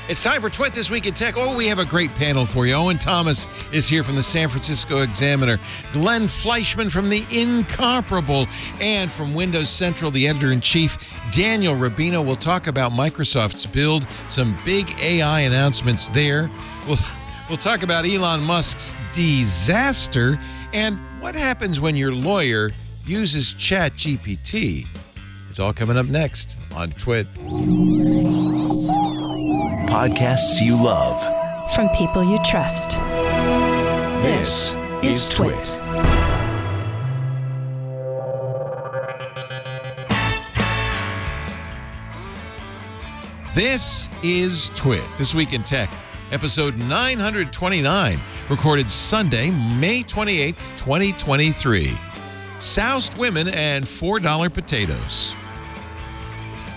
It's time for Twit This Week in Tech. Oh, we have a great panel for you. Owen Thomas is here from the San Francisco Examiner. Glenn Fleischman from the Incomparable. And from Windows Central, the editor-in-chief, Daniel Rubino. We'll talk about Microsoft's Build, some big AI announcements there. We'll talk about Elon Musk's disaster and what happens when your lawyer uses ChatGPT. It's all coming up next on Twit. Podcasts you love. From people you trust. This is Twit. This is Twit, This Week in Tech, episode 929, recorded Sunday, May 28th, 2023. Soused women and $4 potatoes.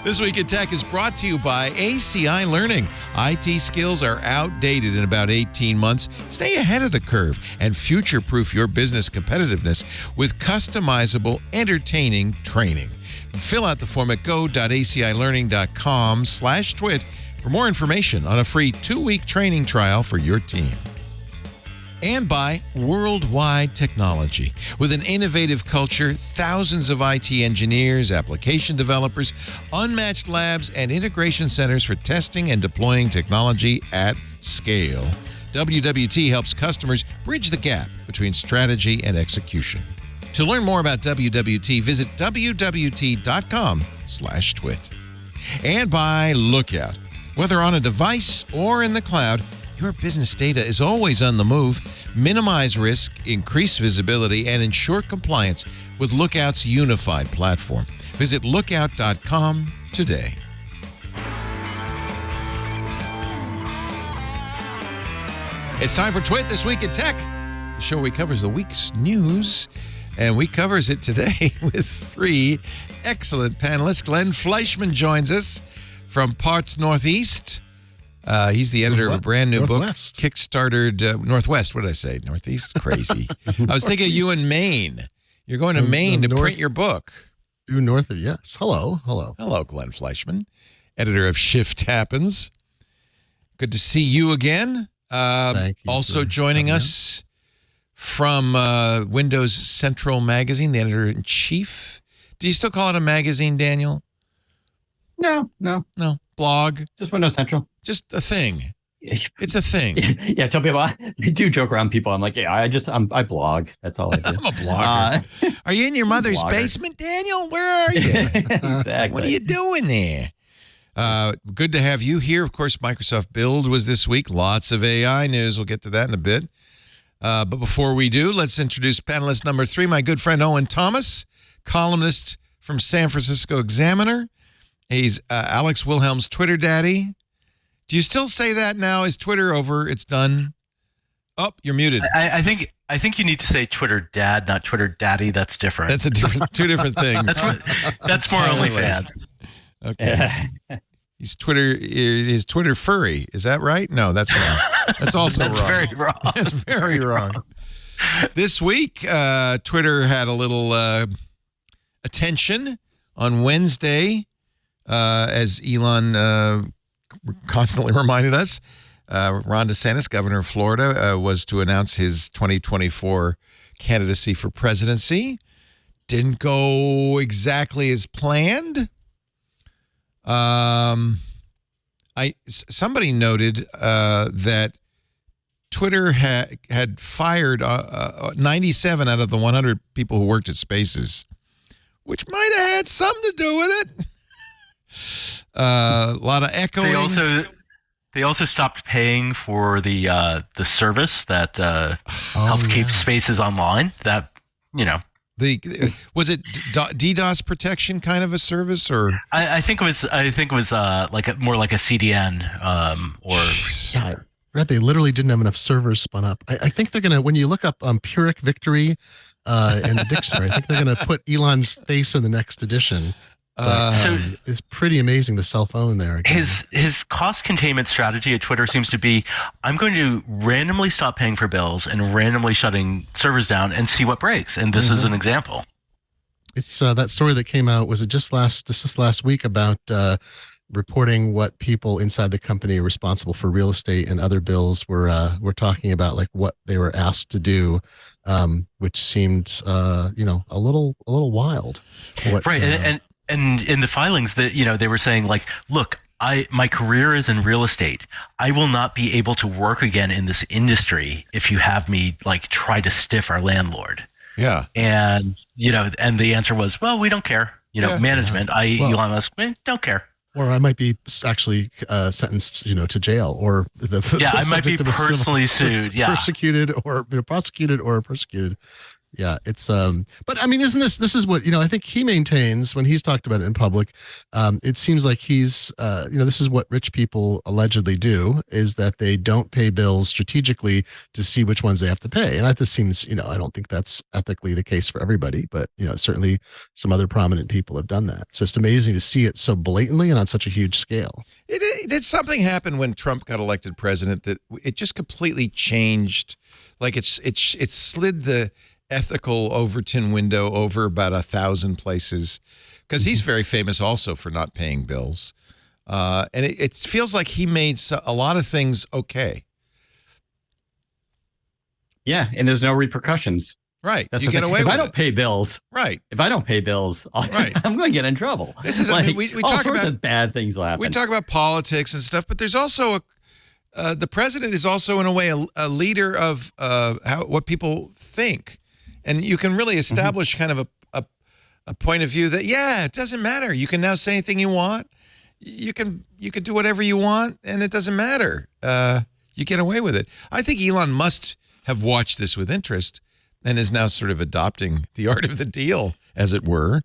This Week in Tech is brought to you by ACI Learning. IT skills are outdated in about 18 months. Stay ahead of the curve and future-proof your business competitiveness with customizable, entertaining training. Fill out the form at go.acilearning.com/twit for more information on a free 2-week training trial for your team. And by Worldwide Technology. With an innovative culture, thousands of IT engineers, application developers, unmatched labs, and integration centers for testing and deploying technology at scale. WWT helps customers bridge the gap between strategy and execution. To learn more about WWT, visit wwt.com/twit. And by Lookout. Whether on a device or in the cloud, your business data is always on the move. Minimize risk, increase visibility, and ensure compliance with Lookout's unified platform. Visit lookout.com today. It's time for Twit This Week in Tech, the show we covers the week's news, and we covers it today with 3 excellent panelists. Glenn Fleischman joins us from Parts Northeast. He's the editor of a brand new book, Kickstartered Northwest. What did I say? Northeast? Crazy. I was thinking of you in Maine. You're going to Maine to print your book. Due north of, yes. Hello. Hello, Glenn Fleischman, editor of Shift Happens. Good to see you again. Thank you. Also joining us from Windows Central Magazine, the editor-in-chief. Do you still call it a magazine, Daniel? No. Blog? Just Windows Central. Just a thing. It's a thing. Yeah, tell people. I do joke around people. I'm like, yeah, I blog. That's all I do. I'm a blogger. Are you in your mother's basement, Daniel? Where are you? Exactly. What are you doing there? Good to have you here. Of course, Microsoft Build was this week. Lots of AI news. We'll get to that in a bit. But before we do, let's introduce panelist number 3, my good friend Owen Thomas, columnist from San Francisco Examiner. He's Alex Wilhelm's Twitter daddy. Do you still say that now? Is Twitter over? It's done? Oh, you're muted. I think you need to say Twitter dad, not Twitter daddy. That's different. That's two different things. That's more OnlyFans. Okay. His Twitter furry. Is that right? No, that's wrong. That's also that's wrong. Very wrong. That's very wrong. This week, Twitter had a little attention on Wednesday. As Elon constantly reminded us, Ron DeSantis, governor of Florida, was to announce his 2024 candidacy for presidency. Didn't go exactly as planned. Somebody noted that Twitter had fired 97 out of the 100 people who worked at Spaces, which might have had something to do with it. A lot of echoing. They also stopped paying for the service that helped keep Spaces online. That was it DDoS protection kind of a service, or I think it was more like a CDN or. Yeah, I read they literally didn't have enough servers spun up. I think they're gonna, when you look up Pyrrhic victory in the dictionary, I think they're gonna put Elon's face in the next edition. So it's pretty amazing, the cell phone there. Again. His cost containment strategy at Twitter seems to be, I'm going to randomly stop paying for bills and randomly shutting servers down and see what breaks. And this is an example. It's that story that came out, was it just last week, about reporting what people inside the company responsible for real estate and other bills were talking about, like what they were asked to do, which seemed a little wild. Right, and in the filings that they were saying, like, look, my career is in real estate. I will not be able to work again in this industry if you have me like try to stiff our landlord. Yeah. And and the answer was, well, we don't care. Management, i.e. Elon Musk, don't care. Or I might be actually sentenced, to jail, or I might be personally sued, persecuted, or prosecuted, or persecuted. Yeah, it's but I mean, this is what I think he maintains when he's talked about it in public. It seems like he's this is what rich people allegedly do, is that they don't pay bills strategically to see which ones they have to pay. And that just seems, I don't think that's ethically the case for everybody, but certainly some other prominent people have done that. So it's amazing to see it so blatantly and on such a huge scale. Did something happen when Trump got elected president that it just completely changed? Like it slid the ethical Overton window over about 1,000 places, because he's very famous also for not paying bills, and it feels like he made a lot of things okay. Yeah, and there's no repercussions. Right, That's you get away with it. If I don't pay bills, right? If I don't pay bills, right, I'm going to get in trouble. This is like, we all talk sorts about of bad things will happen. We talk about politics and stuff, but there's also the president is also in a way a leader of what people think. And you can really establish kind of a point of view that, it doesn't matter. You can now say anything you want. You can do whatever you want, and it doesn't matter. You get away with it. I think Elon must have watched this with interest and is now sort of adopting the art of the deal, as it were.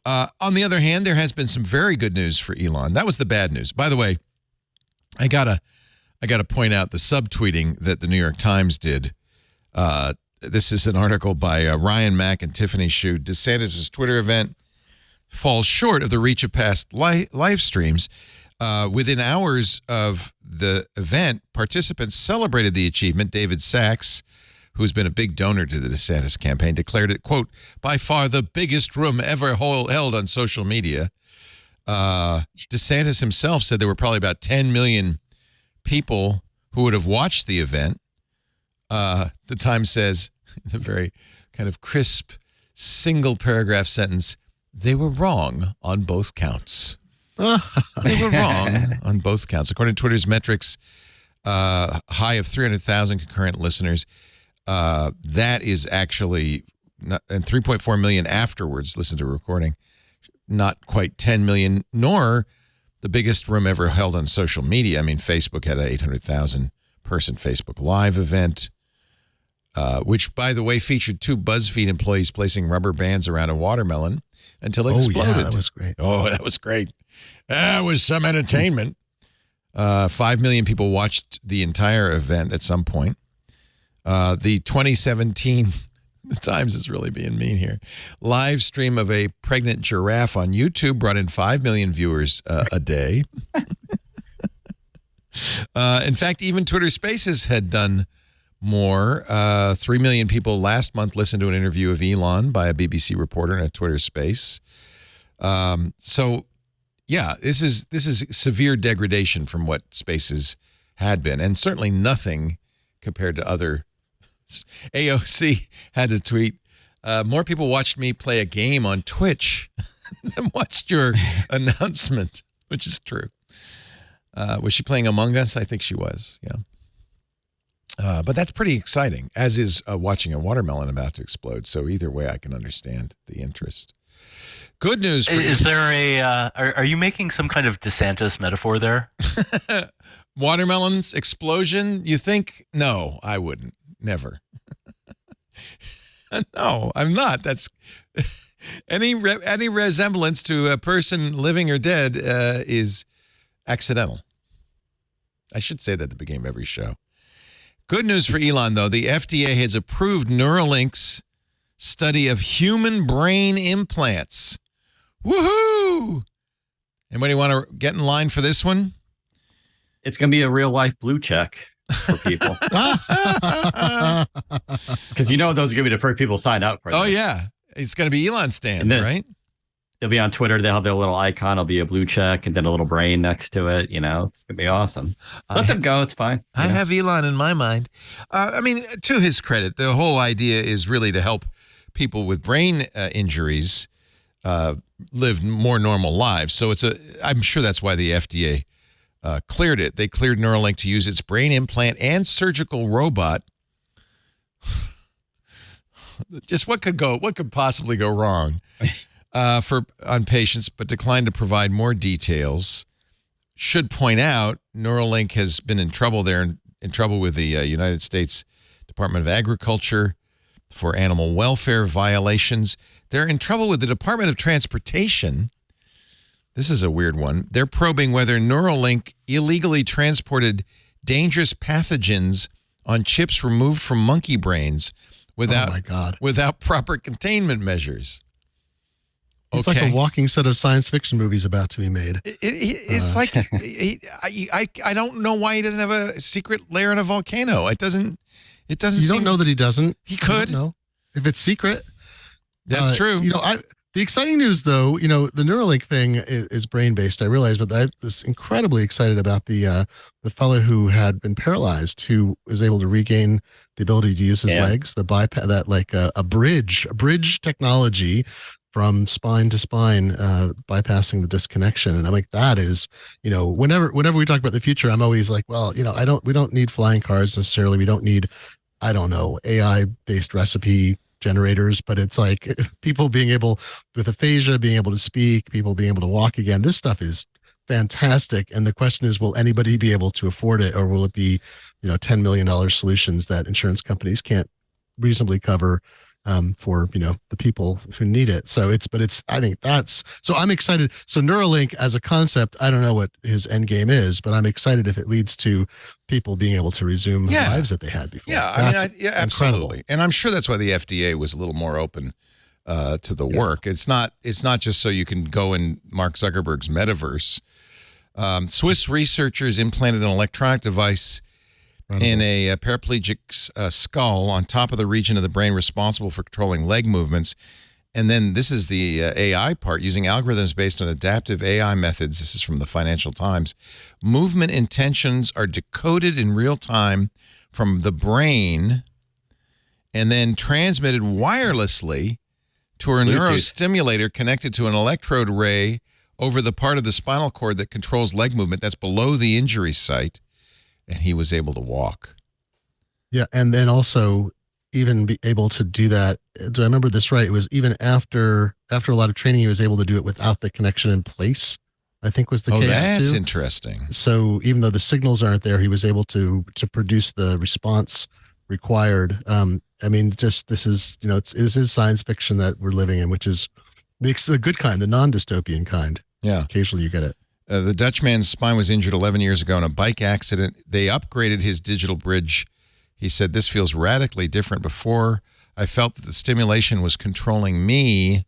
On the other hand, there has been some very good news for Elon. That was the bad news. By the way, I gotta point out the subtweeting that the New York Times did. This is an article by Ryan Mack and Tiffany Shu. DeSantis' Twitter event falls short of the reach of past live streams. Within hours of the event, participants celebrated the achievement. David Sachs, who's been a big donor to the DeSantis campaign, declared it, quote, by far the biggest room ever held on social media. DeSantis himself said there were probably about 10 million people who would have watched the event. The Times says, in a very kind of crisp, single paragraph sentence, they were wrong on both counts. They were wrong on both counts. According to Twitter's metrics, high of 300,000 concurrent listeners. That is actually, and 3.4 million afterwards listened to a recording. Not quite 10 million, nor the biggest room ever held on social media. I mean, Facebook had an 800,000 person Facebook Live event. Which, by the way, featured 2 BuzzFeed employees placing rubber bands around a watermelon until it exploded. Yeah, that was great. Oh, that was great. That was some entertainment. 5 million people watched the entire event at some point. The 2017, the Times is really being mean here, live stream of a pregnant giraffe on YouTube brought in 5 million viewers a day. In fact, even Twitter Spaces had done more. 3 million people last month listened to an interview of Elon by a BBC reporter in a Twitter space. So, yeah, this is severe degradation from what Spaces had been, and certainly nothing compared to other. AOC had to tweet, more people watched me play a game on Twitch than watched your announcement, which is true. Was she playing Among Us? I think she was, yeah. But that's pretty exciting, as is watching a watermelon about to explode. So either way, I can understand the interest. Good news for Is there are you making some kind of DeSantis metaphor there? Watermelons explosion? You think? No, I wouldn't. Never. No, I'm not. That's any resemblance to a person living or dead is accidental. I should say that at the beginning of every show. Good news for Elon, though. The FDA has approved Neuralink's study of human brain implants. Woohoo! Anybody want to get in line for this one? It's going to be a real life blue check for people. Because those are going to be the first people sign up for this. Oh, yeah. It's going to be Elon stands, then, right? they'll be on Twitter. They'll have their little icon. It'll be a blue check and then a little brain next to it. You know, it's gonna be awesome. Let them go. It's fine. I have Elon in my mind. I mean, to his credit, the whole idea is really to help people with brain injuries live more normal lives. So I'm sure that's why the FDA cleared it. They cleared Neuralink to use its brain implant and surgical robot. Just what could possibly go wrong on patients, but declined to provide more details. Should point out, Neuralink has been in trouble with the United States Department of Agriculture for animal welfare violations. They're in trouble with the Department of Transportation. This is a weird one. They're probing whether Neuralink illegally transported dangerous pathogens on chips removed from monkey brains without proper containment measures. It's like a walking set of science fiction movies about to be made. It's like I don't know why he doesn't have a secret lair in a volcano. It doesn't. You don't know that he doesn't. He could. No, if it's secret. That's true. The exciting news, though, the Neuralink thing is brain based. I realize, but I was incredibly excited about the fellow who had been paralyzed, who was able to regain the ability to use his legs. The bypass, that like a bridge technology from spine to spine, bypassing the disconnection. And I'm like, that is, whenever we talk about the future, I'm always like, well, we don't need flying cars necessarily. We don't need, I don't know, AI based recipe generators, but it's like people being able, with aphasia, being able to speak, people being able to walk again. This stuff is fantastic. And the question is, will anybody be able to afford it, or will it be, $10 million solutions that insurance companies can't reasonably cover for the people who need it? So I think so I'm excited. So Neuralink as a concept, I don't know what his end game is, but I'm excited if it leads to people being able to resume the lives that they had before. Yeah, absolutely. Incredible. And I'm sure that's why the FDA was a little more open to the work. It's not just so you can go in Mark Zuckerberg's metaverse. Swiss researchers implanted an electronic device in a paraplegic's skull on top of the region of the brain responsible for controlling leg movements. And then this is the AI part, using algorithms based on adaptive AI methods. This is from the Financial Times. Movement intentions are decoded in real time from the brain and then transmitted wirelessly to a neurostimulator connected to an electrode array over the part of the spinal cord that controls leg movement that's below the injury site. And he was able to walk. Yeah, and then also even be able to do that. Do I remember this right? It was even after a lot of training, he was able to do it without the connection in place, I think was the case. Oh, that's interesting. So even though the signals aren't there, he was able to produce the response required. This is, this is science fiction that we're living in, which is the good kind, the non-dystopian kind. Yeah. Occasionally you get it. The Dutch man's spine was injured 11 years ago in a bike accident. They upgraded his digital bridge. He said, "This feels radically different. Before, I felt that the stimulation was controlling me.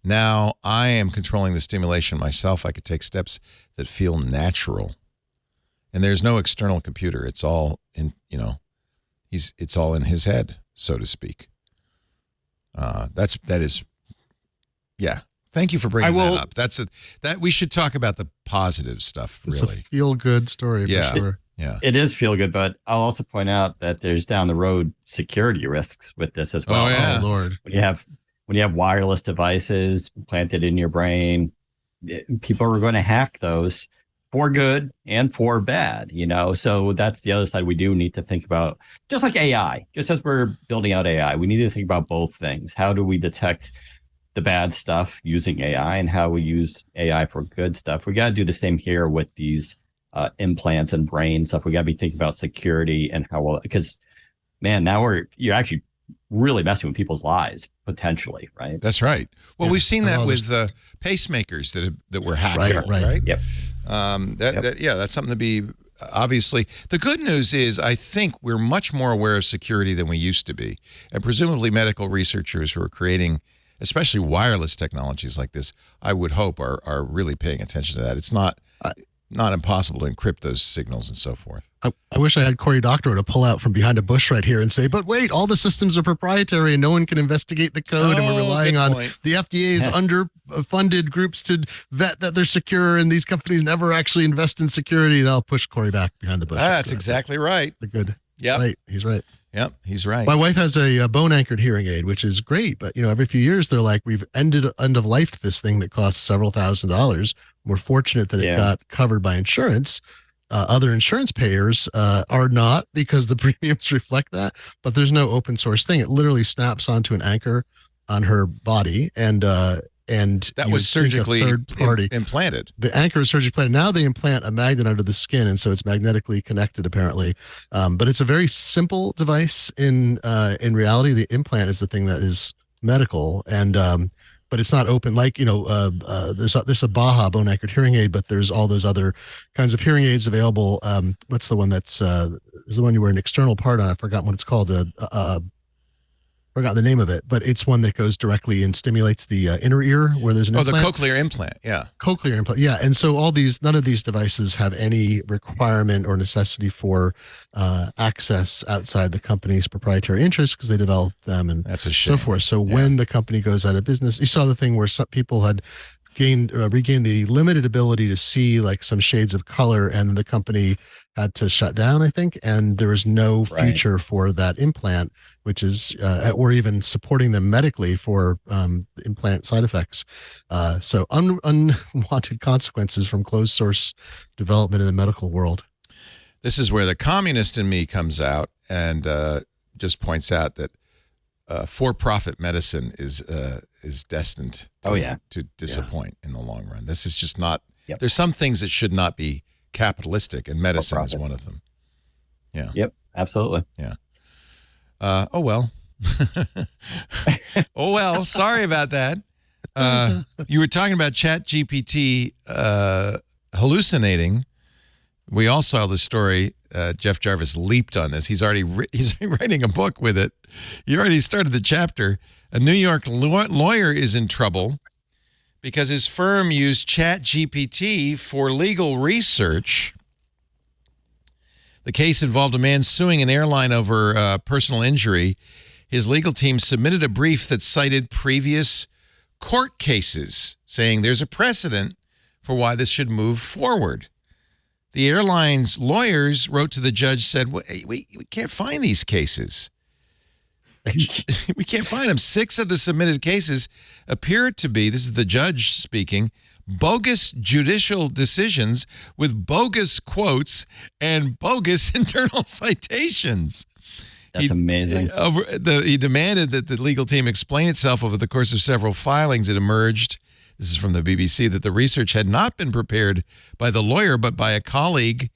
Now I am controlling the stimulation myself. I could take steps that feel natural. And there's no external computer. It's all in, it's all in his head, so to speak." Yeah. Thank you for bringing that up. That we should talk about the positive stuff. Really, it's a feel-good story. For sure. Yeah, it is feel good, but I'll also point out that there's down the road security risks with this as well. Oh yeah, Lord! When you have wireless devices planted in your brain, people are going to hack those for good and for bad. So that's the other side we do need to think about. Just like AI, just as we're building out AI, we need to think about both things. How do we detect the bad stuff using AI, and how we use AI for good stuff? We got to do the same here with these implants and brain stuff. We got to be thinking about security and because man, now you're actually really messing with people's lives potentially, right? That's right. Well, we've seen that with pacemakers that were hacked, right? Yep. That's something to be obviously. The good news is I think we're much more aware of security than we used to be, and presumably medical researchers who are creating especially wireless technologies like this, I would hope are really paying attention to that. It's not not impossible to encrypt those signals and so forth. I wish I had Cory Doctorow to pull out from behind a bush right here and say, but wait, all the systems are proprietary and no one can investigate the code, and we're relying on the FDA's underfunded groups to vet that they're secure, and these companies never actually invest in security. That'll push Cory back behind the bush. That's exactly right. Good. Yeah. Right. He's right. Yep, he's right. My wife has a bone-anchored hearing aid, which is great. But, every few years, they're like, we've end of life this thing that costs several $1,000s. We're fortunate that it got covered by insurance. Other insurance payers are not, because the premiums reflect that. But there's no open source thing. It literally snaps onto an anchor on her body, and that was surgically implanted. The anchor is surgically implanted. Now they implant a magnet under the skin, and so it's magnetically connected apparently. But it's a very simple device. In reality, the implant is the thing that is medical, and but it's not open. Like there's a Baha bone anchored hearing aid, but there's all those other kinds of hearing aids available. What's the one that's is the one you wear an external part on? I forgot what it's called. Forgot the name of it, but it's one that goes directly and stimulates the inner ear where there's an implant. The cochlear implant, yeah. Cochlear implant, yeah. And so none of these devices have any requirement or necessity for access outside the company's proprietary interests, because they developed them and that's a shame. So forth. So when the company goes out of business, you saw the thing where some people had regained the limited ability to see like some shades of color, and the company had to shut down, I think, and there was no future for that implant, which is or even supporting them medically for implant side effects. So unwanted consequences from closed source development in the medical world. This is where the communist in me comes out and just points out that for-profit medicine is destined to disappoint in the long run. This is just not. There's some things that should not be capitalistic, and medicine is one of them. Yeah. Yep. Absolutely. Yeah. Oh well. Oh well. Sorry about that. You were talking about ChatGPT hallucinating. We all saw the story. Jeff Jarvis leaped on this. He's writing a book with it. He already started the chapter. A New York lawyer is in trouble because his firm used ChatGPT for legal research. The case involved a man suing an airline over personal injury. His legal team submitted a brief that cited previous court cases, saying there's a precedent for why this should move forward. The airline's lawyers wrote to the judge, said, we can't find these cases. We can't find them. 6 of the submitted cases appear to be, this is the judge speaking, bogus judicial decisions with bogus quotes and bogus internal citations. That's amazing. He demanded that the legal team explain itself over the course of several filings. It emerged, this is from the BBC, that the research had not been prepared by the lawyer, but by a colleague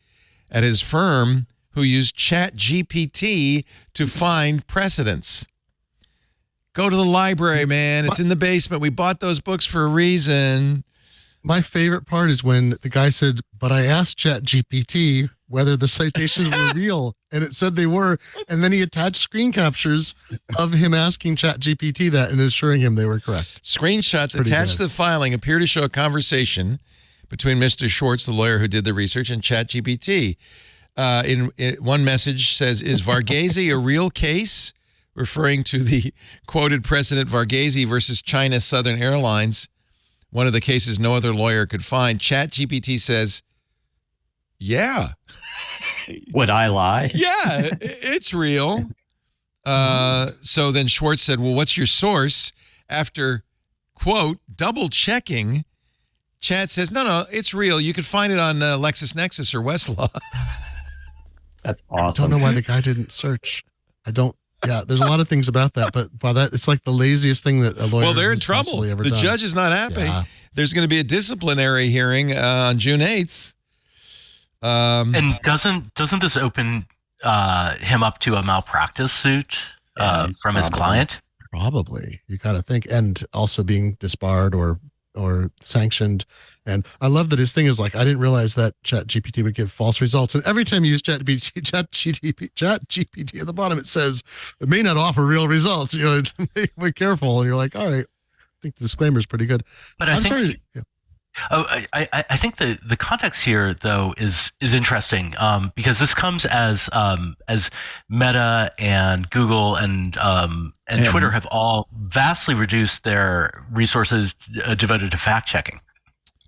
at his firm who used ChatGPT to find precedents. Go to the library, man. It's in the basement. We bought those books for a reason. My favorite part is when the guy said, but I asked ChatGPT whether the citations were real, and it said they were. And then he attached screen captures of him asking ChatGPT that and assuring him they were correct. Screenshots attached to the filing appear to show a conversation between Mr. Schwartz, the lawyer who did the research, and ChatGPT. In one message says, is Varghese a real case? Referring to the quoted precedent Varghese versus China Southern Airlines, one of the cases no other lawyer could find. ChatGPT says, yeah. Would I lie? Yeah, it's real. So then Schwartz said, well, what's your source? After, quote, double checking, Chat says, no, it's real. You could find it on LexisNexis or Westlaw. That's awesome. I don't know why the guy didn't search. Yeah, there's a lot of things about that, but by that, it's like the laziest thing that a lawyer Well, they're in has trouble. possibly ever The done. judge is not happy. Yeah. There's going to be a disciplinary hearing on June 8th. And doesn't this open him up to a malpractice suit from his client? Probably. You got to think. And also being disbarred or sanctioned. And I love that his thing is like, I didn't realize that ChatGPT would give false results. And every time you use ChatGPT at the bottom, it says it may not offer real results. You know, be careful. And you're like, all right, I think the disclaimer is pretty good. But I think Oh, I think the context here though is interesting because this comes as Meta and Google and Twitter have all vastly reduced their resources devoted to fact checking.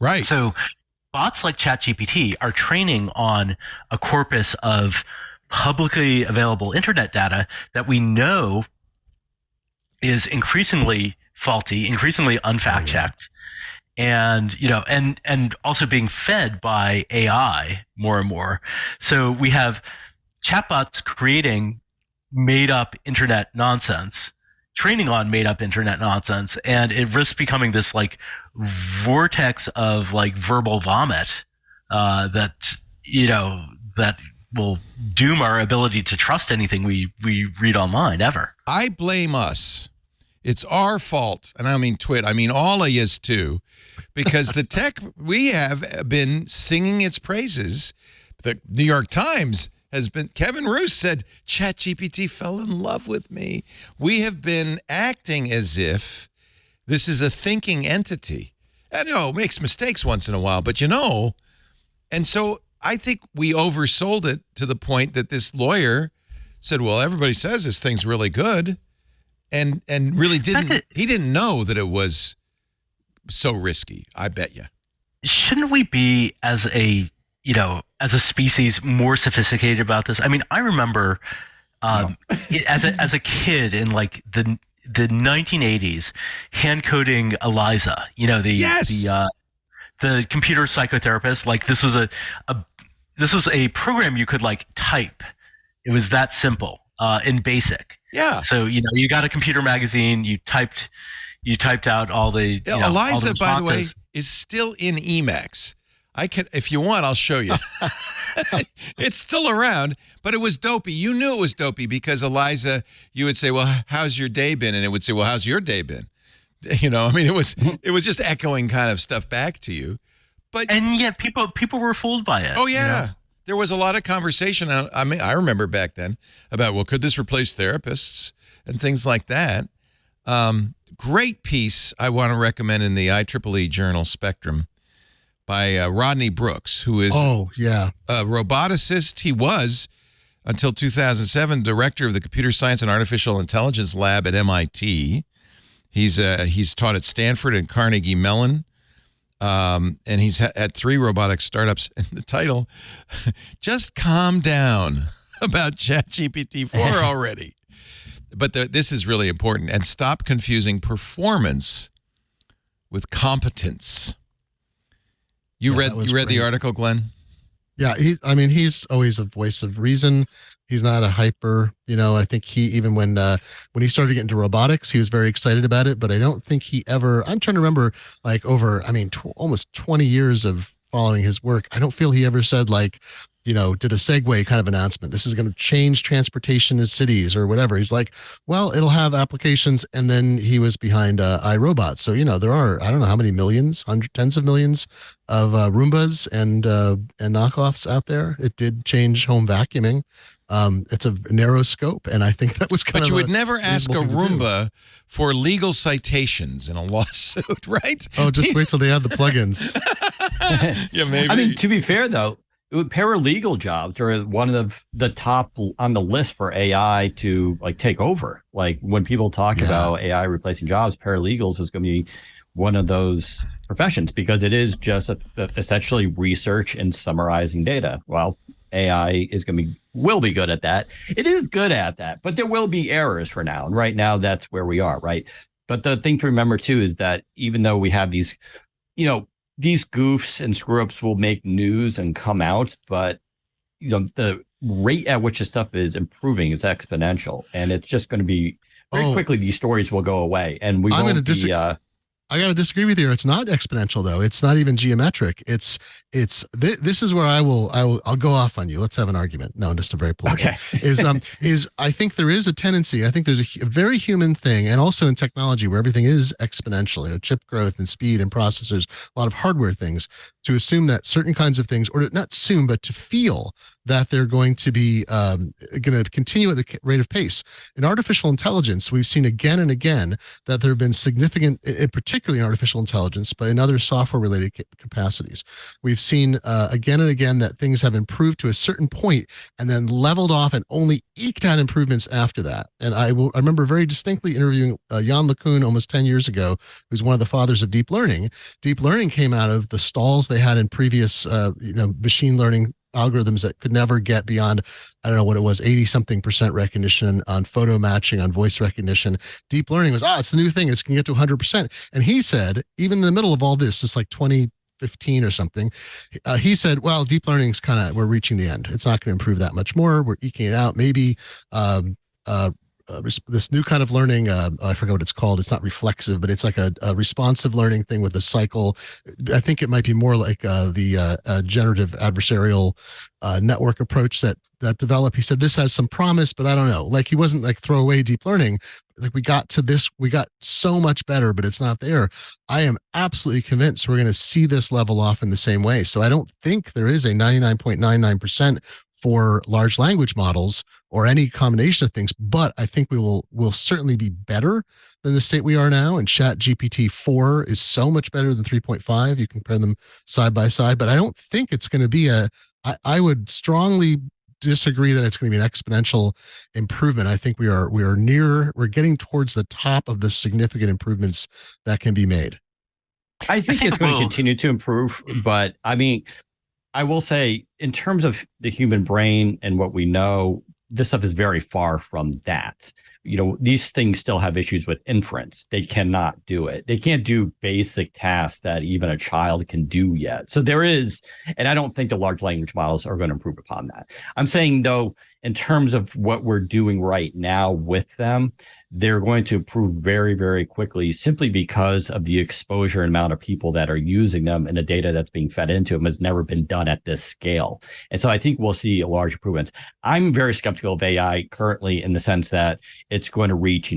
Right. So bots like ChatGPT are training on a corpus of publicly available internet data that we know is increasingly faulty, increasingly unfact checked. And, and also being fed by AI more and more. So we have chatbots creating made up internet nonsense, training on made up internet nonsense. And it risks becoming this like vortex of like verbal vomit, that will doom our ability to trust anything we read online ever. I blame us. It's our fault. And I mean Twit. I mean all of yous too. Because the tech, we have been singing its praises. The New York Times has been, Kevin Roose said, ChatGPT fell in love with me. We have been acting as if this is a thinking entity. I know it makes mistakes once in a while, but and so I think we oversold it to the point that this lawyer said, well, everybody says this thing's really good. And really he didn't know that it was so risky, I bet you. Shouldn't we be as a species more sophisticated about this? I mean, I remember as a kid in like the 1980s, hand coding Eliza, the computer psychotherapist. Like this was a program you could like type. It was that simple in BASIC. Yeah. So you got a computer magazine. You typed out all the. Eliza, by the way, is still in Emacs. I can, if you want, I'll show you. It's still around, but it was dopey. You knew it was dopey because Eliza, you would say, "Well, how's your day been?" And it would say, "Well, how's your day been?" I mean, it was just echoing kind of stuff back to you. And yet people were fooled by it. Oh yeah. There was a lot of conversation. I mean, I remember back then about, well, could this replace therapists and things like that? Great piece I want to recommend in the IEEE journal Spectrum by Rodney Brooks, who is a roboticist. He was, until 2007, director of the Computer Science and Artificial Intelligence Lab at MIT. He's taught at Stanford and Carnegie Mellon. And he's had 3 robotic startups. And the title, just calm down about ChatGPT-4 already. But this is really important. And stop confusing performance with competence. You read the article, Glenn? Yeah, he's always a voice of reason. He's not a hyper, I think he, even when he started getting into robotics, he was very excited about it, but I don't think he ever, I'm trying to remember like over, almost 20 years of following his work. I don't feel he ever said like, did a Segway kind of announcement. This is going to change transportation in cities or whatever. He's like, well, it'll have applications. And then he was behind iRobot. So, there are, I don't know how many millions, tens of millions of Roombas and knockoffs out there. It did change home vacuuming. It's a narrow scope, and I think that was kind of. But you would never ask a Roomba for legal citations in a lawsuit, right? Oh, just wait till they add the plugins. Yeah, maybe. I mean, to be fair though, paralegal jobs are one of the top on the list for AI to like take over. Like when people talk about AI replacing jobs, paralegals is going to be one of those professions because it is just essentially research and summarizing data. Well, AI will be good at that. It is good at that, but there will be errors for now. And right now, that's where we are, right? But the thing to remember too is that even though we have these, these goofs and screw ups will make news and come out, but the rate at which this stuff is improving is exponential, and it's just going to be very quickly. These stories will go away, and we won't be. I got to disagree with you. It's not exponential though. It's not even geometric. This is where I'll go off on you. Let's have an argument. No, just a very polite. Okay. is I think there is a tendency. I think there's a very human thing, and also in technology where everything is exponential, chip growth and speed and processors, a lot of hardware things, to assume that certain kinds of things, or not assume, but to feel that they're going to be going to continue at the rate of pace. In artificial intelligence, we've seen again and again that there have been significant, in particular, particularly in artificial intelligence, but in other software-related capacities. We've seen again and again that things have improved to a certain point and then leveled off and only eked out improvements after that. And I remember very distinctly interviewing Jan LeCun almost 10 years ago, who's one of the fathers of deep learning. Deep learning came out of the stalls they had in previous machine learning algorithms that could never get beyond, I don't know what it was, 80-something% recognition on photo matching, on voice recognition. Deep learning was, it's the new thing. It can get to 100%. And he said, even in the middle of all this, it's like 2015 or something, he said, well, deep learning's we're reaching the end. It's not going to improve that much more. We're eking it out. Maybe this new kind of learning, I forget what it's called. It's not reflexive, but it's like a responsive learning thing with a cycle. I think it might be more like the generative adversarial network approach that developed. He said this has some promise, but I don't know. Like, he wasn't like throw away deep learning. Like, we got so much better, but it's not there. I am absolutely convinced we're going to see this level off in the same way. So I don't think there is a 99.99% for large language models or any combination of things, but I think we'll certainly be better than the state we are now. And ChatGPT-4 is so much better than 3.5. You compare them side by side, but I don't think it's going to be I would strongly disagree that it's going to be an exponential improvement. I think we're getting towards the top of the significant improvements that can be made. I think it's going to continue to improve, but I mean, I will say, in terms of the human brain and what we know, this stuff is very far from that. These things still have issues with inference. They cannot do it. They can't do basic tasks that even a child can do yet. So there is, and I don't think the large language models are going to improve upon that. I'm saying, though, in terms of what we're doing right now with them, they're going to improve very, very quickly, simply because of the exposure and amount of people that are using them, and the data that's being fed into them has never been done at this scale. And so I think we'll see large improvements. I'm very skeptical of AI currently, in the sense that it's going to reach,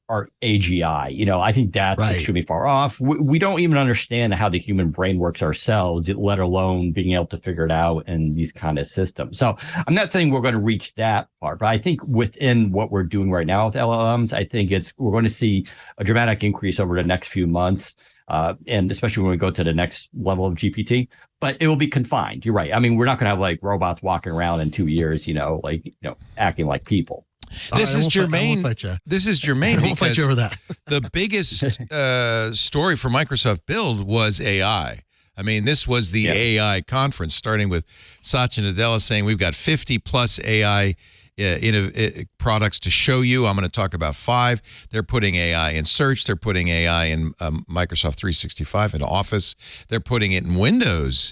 our AGI. I think that's extremely far off. We don't even understand how the human brain works ourselves, let alone being able to figure it out in these kind of systems. So I'm not saying we're going to reach that part, but I think within what we're doing right now with LLMs, I think we're going to see a dramatic increase over the next few months. And especially when we go to the next level of GPT, but it will be confined. You're right. I mean, we're not going to have like robots walking around in 2 years, acting like people. This is germane. This is germane because the biggest story for Microsoft Build was AI. I mean, this was the AI conference, starting with Satya Nadella saying we've got 50 plus AI products to show you. I'm going to talk about 5. They're putting AI in search. They're putting AI in Microsoft 365 and Office. They're putting it in Windows.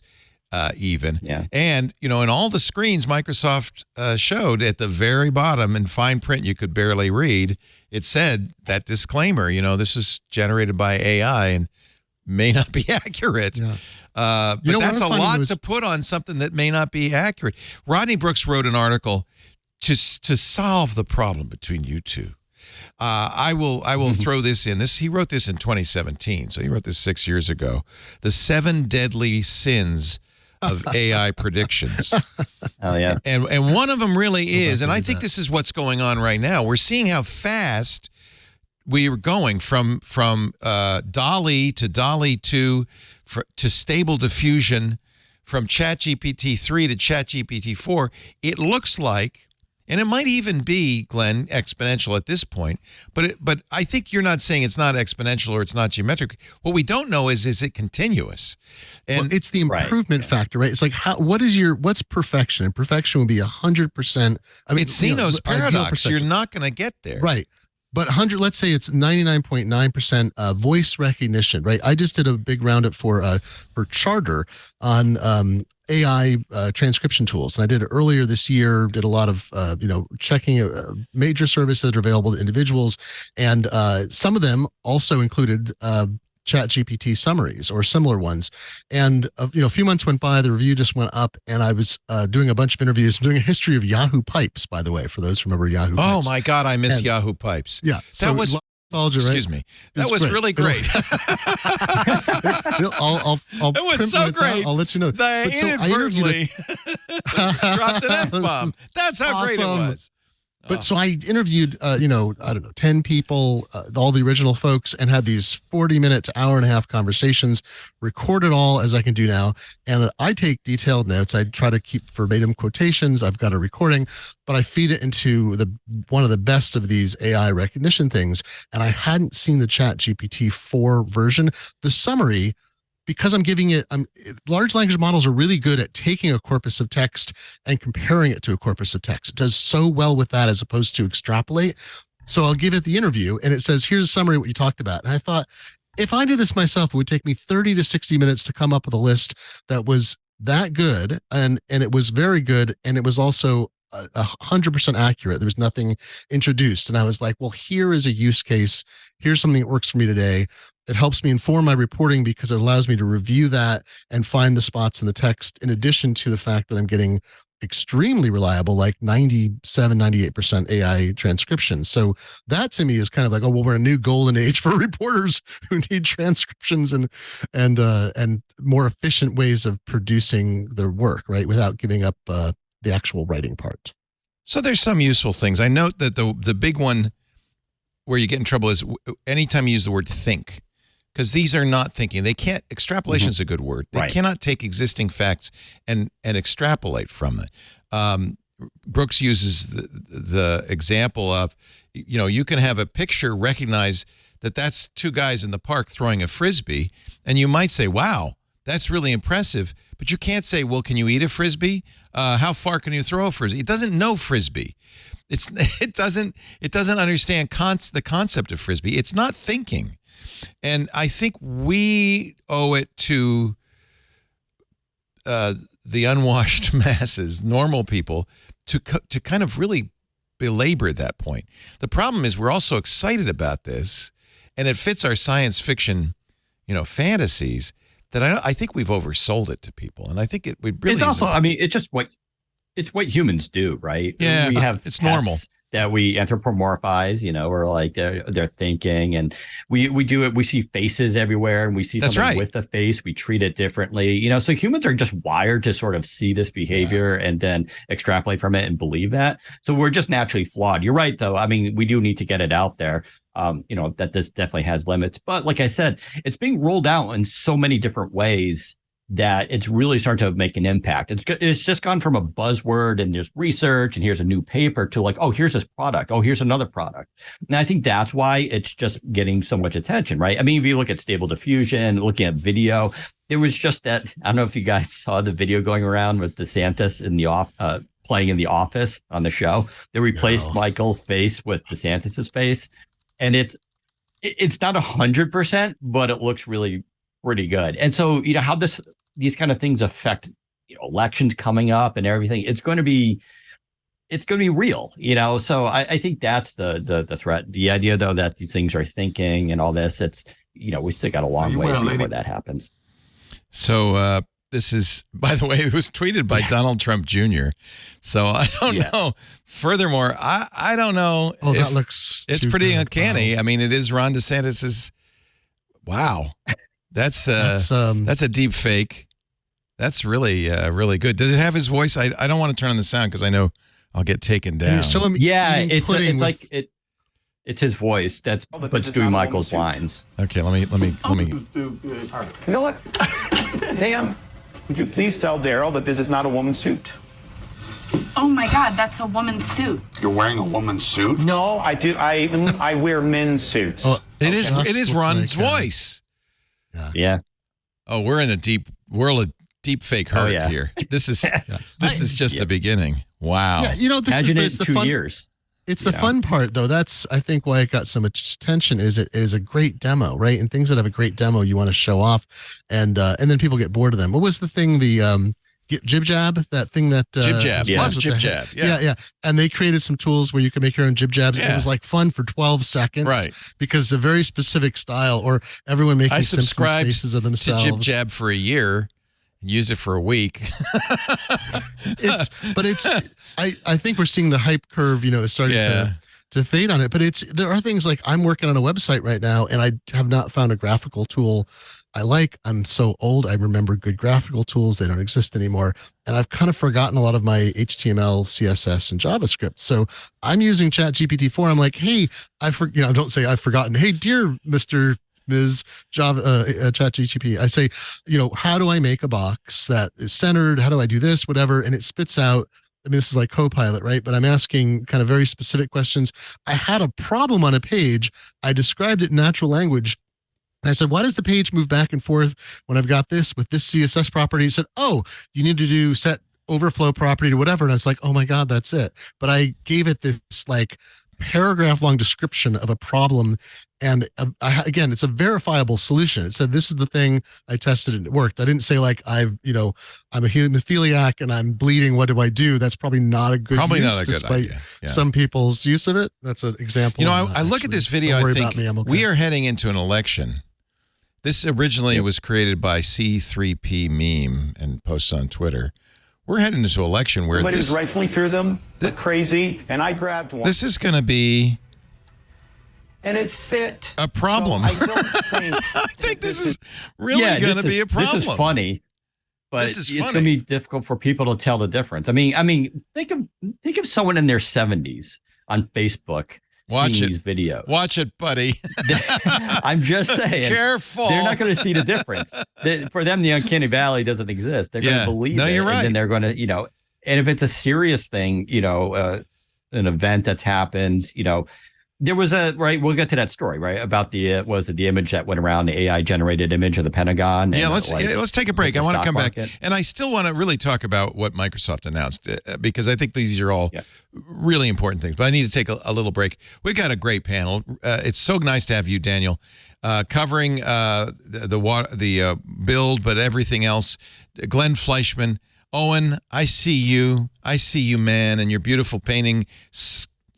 Even. Yeah. And, in all the screens Microsoft showed, at the very bottom in fine print you could barely read, it said that disclaimer, this is generated by AI and may not be accurate. Yeah. But that's a lot to put on something that may not be accurate. Rodney Brooks wrote an article to solve the problem between you two. I will throw this in. He wrote this in 2017, so he wrote this 6 years ago. The 7 deadly sins of AI predictions. Oh yeah. And one of them really is, and I think this is what's going on right now. We're seeing how fast we are going from DALL-E to DALL-E 2 to Stable Diffusion, from ChatGPT 3 to ChatGPT 4. It looks like, and it might even be, Glenn, exponential at this point, but I think you're not saying it's not exponential or it's not geometric. What we don't know is it continuous? And it's the improvement factor, right? It's like, what's perfection? And perfection would be 100%. I mean, it's Zeno's paradox. You're not going to get there. Right. But let's say it's 99.9% voice recognition, right? I just did a big roundup for Charter on AI transcription tools, and I did it earlier this year. Did a lot of checking major services that are available to individuals, and some of them also included ChatGPT summaries or similar ones. And a few months went by, the review just went up, and I was doing a bunch of interviews. I'm doing a history of Yahoo Pipes, by the way, for those who remember Yahoo Pipes. Oh my God, I miss Yahoo Pipes. Yeah, that was. Excuse me. That was really great. I'll it was so great. I'll let you know. Inadvertently dropped an F-bomb. That's how great it was. But so I interviewed, I don't know, 10 people, all the original folks, and had these 40-minute to hour and a half conversations, recorded all as I can do now. And I take detailed notes. I try to keep verbatim quotations. I've got a recording, but I feed it into one of the best of these AI recognition things. And I hadn't seen the ChatGPT 4 version. The summary, because I'm giving it, large language models are really good at taking a corpus of text and comparing it to a corpus of text. It does so well with that as opposed to extrapolate. So I'll give it the interview and it says, here's a summary of what you talked about. And I thought, if I did this myself, it would take me 30 to 60 minutes to come up with a list that was that good. And it was very good. And it was also 100% accurate. There was nothing introduced. And I was like, well, here is a use case. Here's something that works for me today. It helps me inform my reporting because it allows me to review that and find the spots in the text, in addition to the fact that I'm getting extremely reliable, like 97, 98% AI transcription. So that to me is kind of like, oh, well, we're a new golden age for reporters who need transcriptions and more efficient ways of producing their work, right? Without giving up the actual writing part. So there's some useful things. I note that the big one where you get in trouble is anytime you use the word think, because these are not thinking. They can't, extrapolation is a good word. They cannot take existing facts and extrapolate from it. Brooks uses the example of, you can have a picture recognize that that's two guys in the park throwing a Frisbee, and you might say, wow, that's really impressive, but you can't say, well, can you eat a Frisbee? How far can you throw a Frisbee? It doesn't know Frisbee. It doesn't understand the concept of Frisbee. It's not thinking. And I think we owe it to the unwashed masses, normal people, to kind of really belabor that point. The problem is we're all so excited about this, and it fits our science fiction, fantasies, that I think we've oversold it to people. And I think it would really. It's also, it's what humans do, right? Yeah, we have it's normal that we anthropomorphize, or like they're thinking, and we do it. We see faces everywhere, and we see something with the face. We treat it differently, so humans are just wired to sort of see this behavior and then extrapolate from it and believe that. So we're just naturally flawed. You're right, though. I mean, we do need to get it out there. That this definitely has limits, but like I said, it's being rolled out in so many different ways that it's really starting to make an impact. It's just gone from a buzzword and there's research and here's a new paper to like, oh, here's this product. Oh, here's another product. And I think that's why it's just getting so much attention, right? I mean, if you look at Stable Diffusion, looking at video, there was just that, I don't know if you guys saw the video going around with DeSantis in the playing in The Office on the show. They replaced Michael's face with DeSantis's face. And it's not 100%, but it looks really pretty good. And so, how these kind of things affect, elections coming up and everything, it's going to be real, So I think that's the threat. The idea, though, that these things are thinking and all this, it's, we still got a long way before that happens. So this is, by the way, it was tweeted by Donald Trump Jr. So I don't know. Furthermore, I don't know. Oh, that looks. It's pretty uncanny. Wow. I mean, it is Ron DeSantis's. Wow, that's a deep fake. That's really really good. Does it have his voice? I don't want to turn on the sound because I know I'll get taken down. It's his voice. That's what's doing Michael's lines. Okay, let me. You know what? Damn. Would you please tell Daryl that this is not a woman's suit? Oh my God, that's a woman's suit. You're wearing a woman's suit? No, I do. I wear men's suits. Oh, it is Ron's voice. Yeah. Oh, we're in a deep fake hurt here. This is just the beginning. Wow. Yeah, imagine it in 2 years. It's the fun part, though. That's, I think, why it got so much attention. Is it is a great demo, right? And things that have a great demo, you want to show off, and then people get bored of them. What was the thing? The Jib Jab, that thing that Jib Jab, love Jib Jab, yeah. And they created some tools where you could make your own Jib Jabs. Yeah. It was like fun for 12 seconds, right? Because it's a very specific style, or everyone making Simpsons faces of themselves. To Jib Jab for a year. Use it for a week. I think we're seeing the hype curve, is starting to fade on it. But there are things like I'm working on a website right now, and I have not found a graphical tool I like. I'm so old. I remember good graphical tools. They don't exist anymore. And I've kind of forgotten a lot of my HTML, CSS, and JavaScript. So I'm using ChatGPT-4. I'm like, hey, don't say I've forgotten. Hey, dear Mr. Ms. Java, ChatGPT. I say, how do I make a box that is centered? How do I do this? Whatever. And it spits out. I mean, this is like Copilot, right? But I'm asking kind of very specific questions. I had a problem on a page. I described it in natural language. And I said, why does the page move back and forth when I've got this with this CSS property? He said, oh, you need to do set overflow property to whatever. And I was like, oh my God, that's it. But I gave it this like paragraph long description of a problem. And again, it's a verifiable solution. It said, this is the thing I tested and it worked. I didn't say like, I'm a hemophiliac and I'm bleeding. What do I do? That's probably not a good idea. Yeah. Some people's use of it. That's an example. I look at this video, I think we are heading into an election. This originally was created by C3P Meme and posts on Twitter. We're heading into an election where somebody was rifling through them crazy, and I grabbed one. This is going to be... And it fit. A problem. So I don't think... I think this is really going to be a problem. This is funny, but it's going to be difficult for people to tell the difference. I mean, think of someone in their 70s on Facebook seeing these videos. Watch it, buddy. I'm just saying. Careful. They're not going to see the difference. For them, the uncanny valley doesn't exist. They're going to believe it. No, you're right. And then they're going to, and if it's a serious thing, an event that's happened, there was we'll get to that story, right? About the image that went around, the AI generated image of the Pentagon. Yeah, let's take a break. I want to come back. And I still want to really talk about what Microsoft announced because I think these are all really important things. But I need to take a little break. We've got a great panel. It's so nice to have you, Daniel, covering the build, but everything else. Glenn Fleischman, Owen, I see you, man, and your beautiful painting,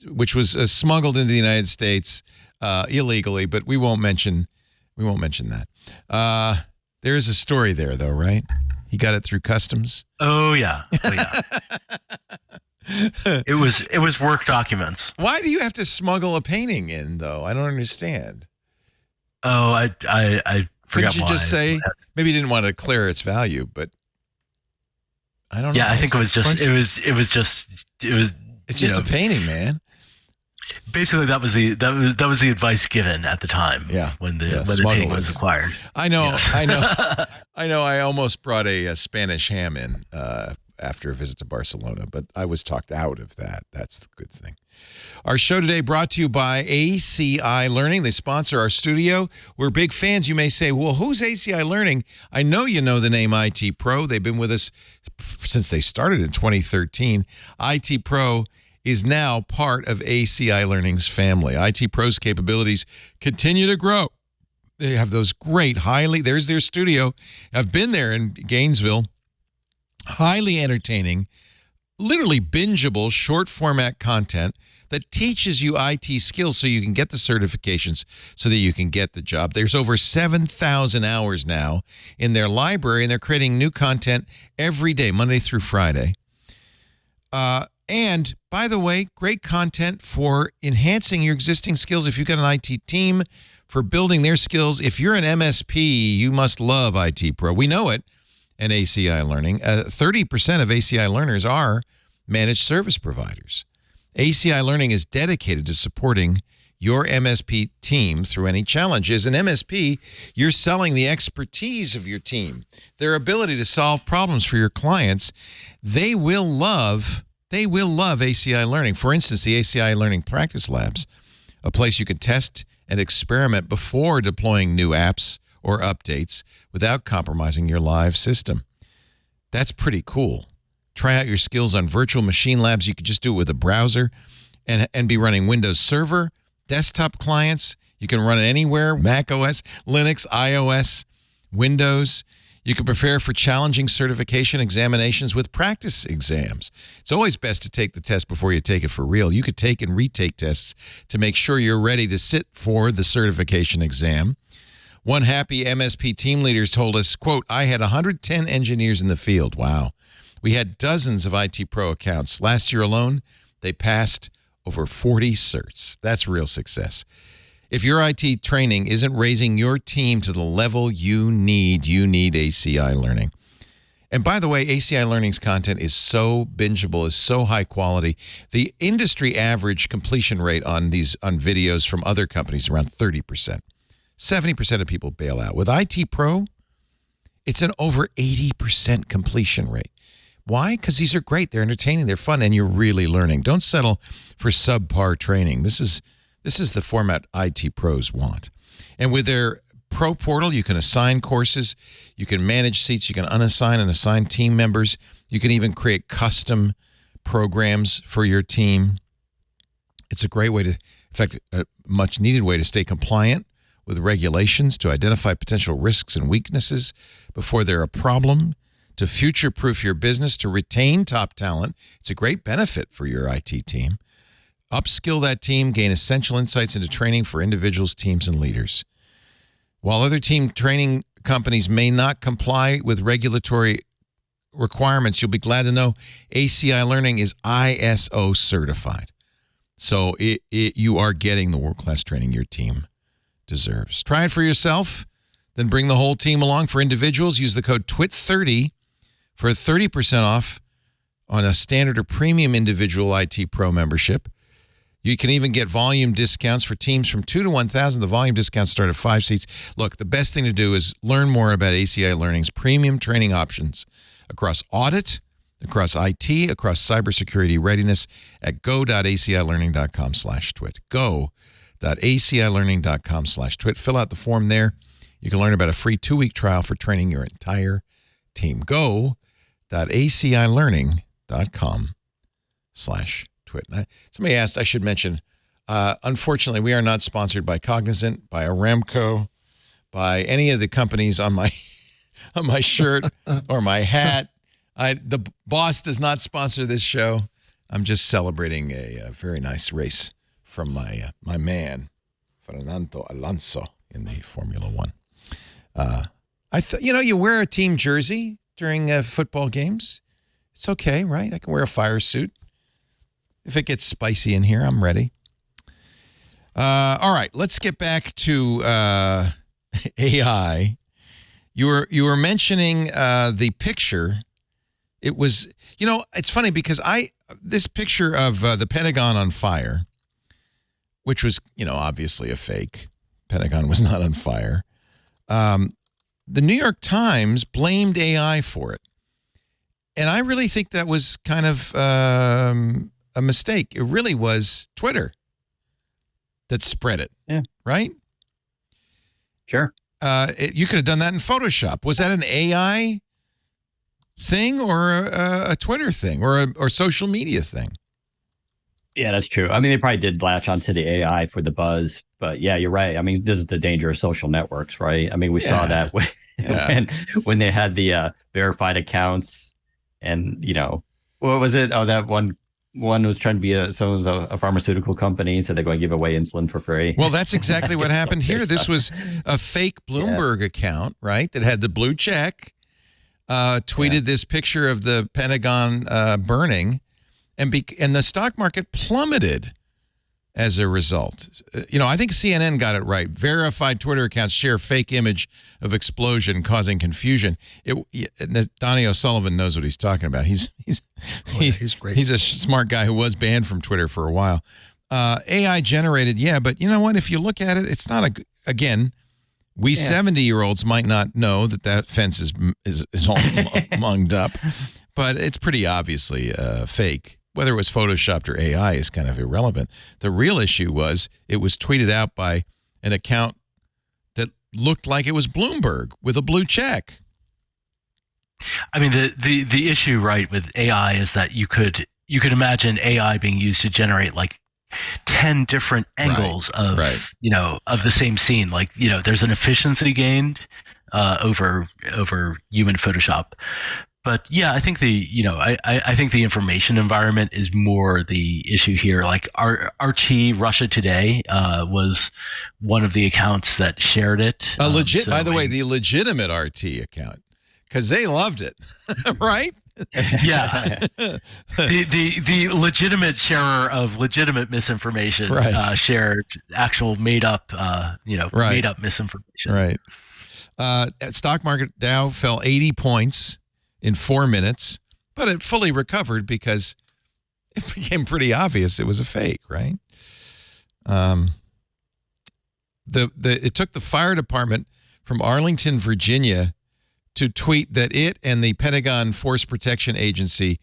which was smuggled into the United States illegally, but we won't mention that. There is a story there, though, right? He got it through customs. Oh yeah. It was work documents. Why do you have to smuggle a painting in, though? I don't understand. Oh, I forgot. Couldn't you just say maybe you didn't want to declare its value, but I don't know. Yeah, I think it was just It's just a painting, man. Basically, that was the advice given at the time. Yeah, when the painting was acquired. I know, yes. I know. I almost brought a Spanish ham in after a visit to Barcelona, but I was talked out of that. That's the good thing. Our show today brought to you by ACI Learning. They sponsor our studio. We're big fans. You may say, well, who's ACI Learning? I know you know the name IT Pro. They've been with us since they started in 2013. IT Pro is now part of ACI Learning's family. IT Pro's capabilities continue to grow. They have those great, there's their studio. I've been there in Gainesville. Highly entertaining, literally bingeable short format content that teaches you IT skills so you can get the certifications so that you can get the job. There's over 7,000 hours now in their library, and they're creating new content every day, Monday through Friday. And by the way, great content for enhancing your existing skills. If you've got an IT team, for building their skills. If you're an MSP, you must love IT Pro. We know it in ACI Learning. 30% of ACI learners are managed service providers. ACI Learning is dedicated to supporting your MSP team through any challenges. An MSP, you're selling the expertise of your team, their ability to solve problems for your clients. They will love ACI Learning. For instance, the ACI Learning Practice Labs, a place you can test and experiment before deploying new apps or updates without compromising your live system. That's pretty cool. Try out your skills on virtual machine labs. You could just do it with a browser and be running Windows Server, desktop clients. You can run it anywhere, Mac OS, Linux, iOS, Windows. You can prepare for challenging certification examinations with practice exams. It's always best to take the test before you take it for real. You could take and retake tests to make sure you're ready to sit for the certification exam. One happy MSP team leader told us, quote, I had 110 engineers in the field. Wow. We had dozens of IT Pro accounts. Last year alone, they passed over 40 certs. That's real success. If your IT training isn't raising your team to the level you need ACI Learning. And by the way, ACI Learning's content is so bingeable, is so high quality. The industry average completion rate on videos from other companies is around 30%. 70% of people bail out. With IT Pro, it's an over 80% completion rate. Why? Because these are great. They're entertaining. They're fun, and you're really learning. Don't settle for subpar training. This is the format IT pros want. And with their Pro Portal, you can assign courses, you can manage seats, you can unassign and assign team members. You can even create custom programs for your team. It's a great way to, in fact, a much needed way to stay compliant with regulations, to identify potential risks and weaknesses before they're a problem, to future-proof your business, to retain top talent. It's a great benefit for your IT team. Upskill that team, gain essential insights into training for individuals, teams, and leaders. While other team training companies may not comply with regulatory requirements, you'll be glad to know ACI Learning is ISO certified. So you are getting the world-class training your team deserves. Try it for yourself, then bring the whole team along. For individuals, use the code TWIT30 for 30% off on a standard or premium individual IT Pro membership. You can even get volume discounts for teams from 2 to 1,000. The volume discounts start at 5 seats. Look, the best thing to do is learn more about ACI Learning's premium training options across audit, across IT, across cybersecurity readiness at go.acilearning.com/twit. Go.acilearning.com/twit. Fill out the form there. You can learn about a free 2-week trial for training your entire team. Go.acilearning.com/twit. Somebody asked, I should mention, unfortunately, we are not sponsored by Cognizant, by Aramco, by any of the companies on my shirt or my hat. The boss does not sponsor this show. I'm just celebrating a very nice race from my man, Fernando Alonso, in the Formula One. You wear a team jersey during football games. It's okay, right? I can wear a fire suit. If it gets spicy in here, I'm ready. All right, let's get back to AI. You were mentioning the picture. It was, it's funny because this picture of the Pentagon on fire, which was, obviously a fake. Pentagon was not on fire. The New York Times blamed AI for it. And I really think that was kind of a mistake. It really was Twitter that spread it. Yeah. Right? Sure. You could have done that in Photoshop. Was that an AI thing or a Twitter thing or social media thing? Yeah, that's true. I mean, they probably did latch onto the AI for the buzz, but yeah, you're right. I mean, this is the danger of social networks, right? I mean, we saw that when they had the verified accounts, and what was it? Oh, that one was trying to be a pharmaceutical company, so they're going to give away insulin for free. Well, that's exactly what happened here. This was a fake Bloomberg account, right? That had the blue check, tweeted this picture of the Pentagon burning, and the stock market plummeted as a result. I think CNN got it right. Verified Twitter accounts share fake image of explosion causing confusion. Donnie O'Sullivan knows what he's talking about. He's great. He's a smart guy who was banned from Twitter for a while. AI generated, but you know what? If you look at it, it's not again. We 70-year-olds might not know that fence is all munged up, but it's pretty obviously fake. Whether it was photoshopped or AI is kind of irrelevant. The real issue was it was tweeted out by an account that looked like it was Bloomberg with a blue check. I mean, the issue, right, with AI is that you could imagine AI being used to generate like 10 different angles of the same scene. Like, there's an efficiency gained over human Photoshop. But yeah, I think I think the information environment is more the issue here. Like RT Russia Today was one of the accounts that shared it. By the way, the legitimate RT account, because they loved it, right? Yeah. the legitimate sharer of legitimate misinformation shared actual made up misinformation. Right. Stock market Dow fell 80 points in 4 minutes, but it fully recovered because it became pretty obvious it was a fake, right? It took the fire department from Arlington, Virginia, to tweet that it and the Pentagon Force Protection Agency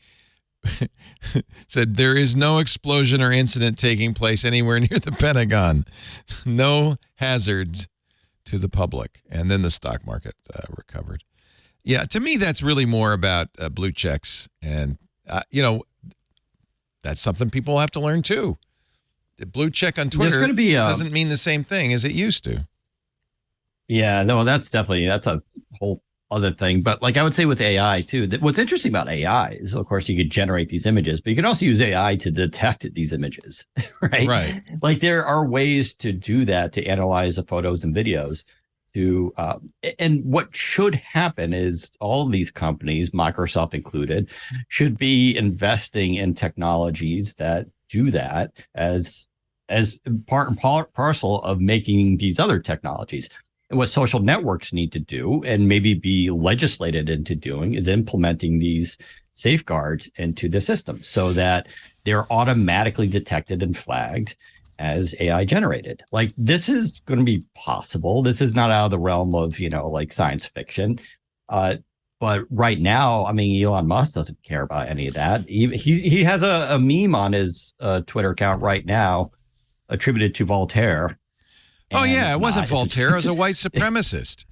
said there is no explosion or incident taking place anywhere near the Pentagon. No hazards to the public. And then the stock market recovered. Yeah, to me, that's really more about blue checks. And, that's something people have to learn, too. The blue check on Twitter doesn't mean the same thing as it used to. Yeah, no, that's a whole other thing. But like I would say with AI too, what's interesting about AI is, of course, you could generate these images, but you can also use AI to detect these images, right? Right. Like there are ways to do that, to analyze the photos and videos. And what should happen is all of these companies, Microsoft included, should be investing in technologies that do that as part and parcel of making these other technologies. And what social networks need to do, and maybe be legislated into doing, is implementing these safeguards into the system so that they're automatically detected and flagged as AI generated. Like this is going to be possible. This is not out of the realm of, like science fiction. But right now, I mean, Elon Musk doesn't care about any of that. He has a meme on his Twitter account right now attributed to Voltaire. Oh, yeah, it wasn't Voltaire. It was a white supremacist.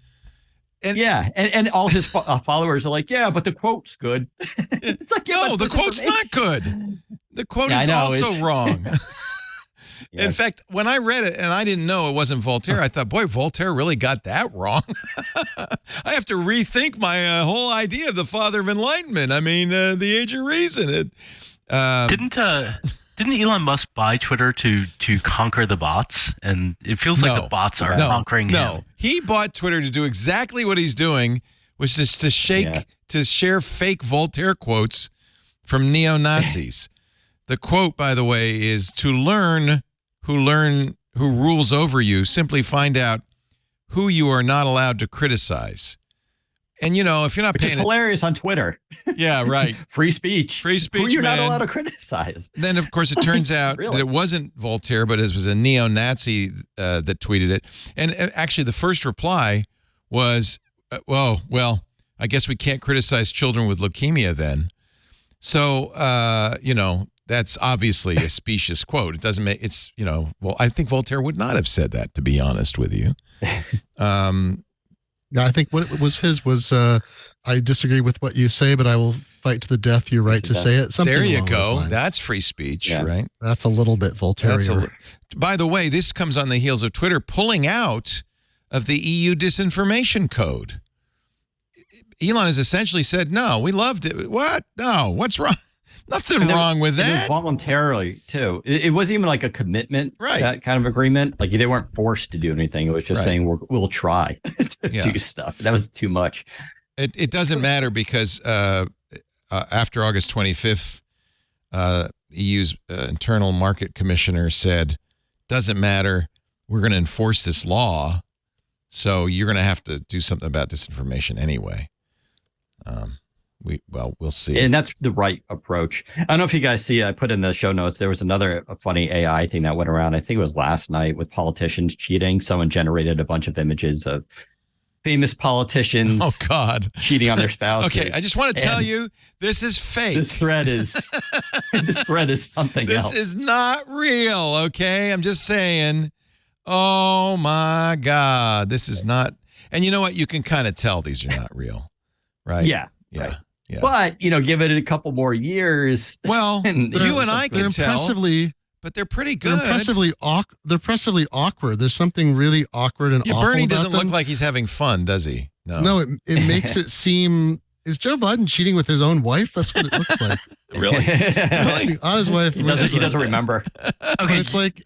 And and all his followers are like, yeah, but the quote's good. It's like, no, the quote's not good. The quote is also wrong. Yeah. In fact, when I read it and I didn't know it wasn't Voltaire, I thought, boy, Voltaire really got that wrong. I have to rethink my whole idea of the father of enlightenment. I mean, the age of reason. Didn't Elon Musk buy Twitter to conquer the bots? And it feels like the bots are conquering him. No, he bought Twitter to do exactly what he's doing, which is to share fake Voltaire quotes from neo-Nazis. The quote, by the way, is to learn who rules over you, simply find out who you are not allowed to criticize. And, if you're not paying... Which is hilarious on Twitter. Yeah, right. Free speech. Free speech, who you're not allowed to criticize. Then, of course, it turns out that it wasn't Voltaire, but it was a neo-Nazi that tweeted it. And actually, the first reply was, well, I guess we can't criticize children with leukemia then. So, that's obviously a specious quote. It doesn't make... It's, I think Voltaire would not have said that, to be honest with you. Yeah, I think what was his was, I disagree with what you say, but I will fight to the death your right to say it. Something there you go. That's free speech, right? That's a little bit Voltaire. By the way, this comes on the heels of Twitter pulling out of the EU disinformation code. Elon has essentially said, no, we loved it. What? No, what's wrong? Nothing wrong with that. It was voluntarily, too. It wasn't even like a commitment, that kind of agreement. Like they weren't forced to do anything. It was just saying we'll try to do stuff. That was too much. It doesn't matter because after August 25th, EU's internal market commissioner said, doesn't matter. We're going to enforce this law. So you're going to have to do something about disinformation anyway. We'll see. And that's the right approach. I don't know if you guys see, I put in the show notes, there was another funny AI thing that went around. I think it was last night with politicians cheating. Someone generated a bunch of images of famous politicians cheating on their spouses. Okay, I just want to tell you, this is fake. This thread is something else. This is not real, okay? I'm just saying, oh my God, this is not. And you know what? You can kind of tell these are not real, right? Yeah. Right. Yeah. But, give it a couple more years. Well, you and I can tell, but they're pretty good. They're impressively awkward. There's something really awkward and awful Bernie about doesn't them. look like he's having fun, does he? No, it makes it seem... Is Joe Biden cheating with his own wife? That's what it looks like. Really? On his wife. He doesn't remember. But it's like,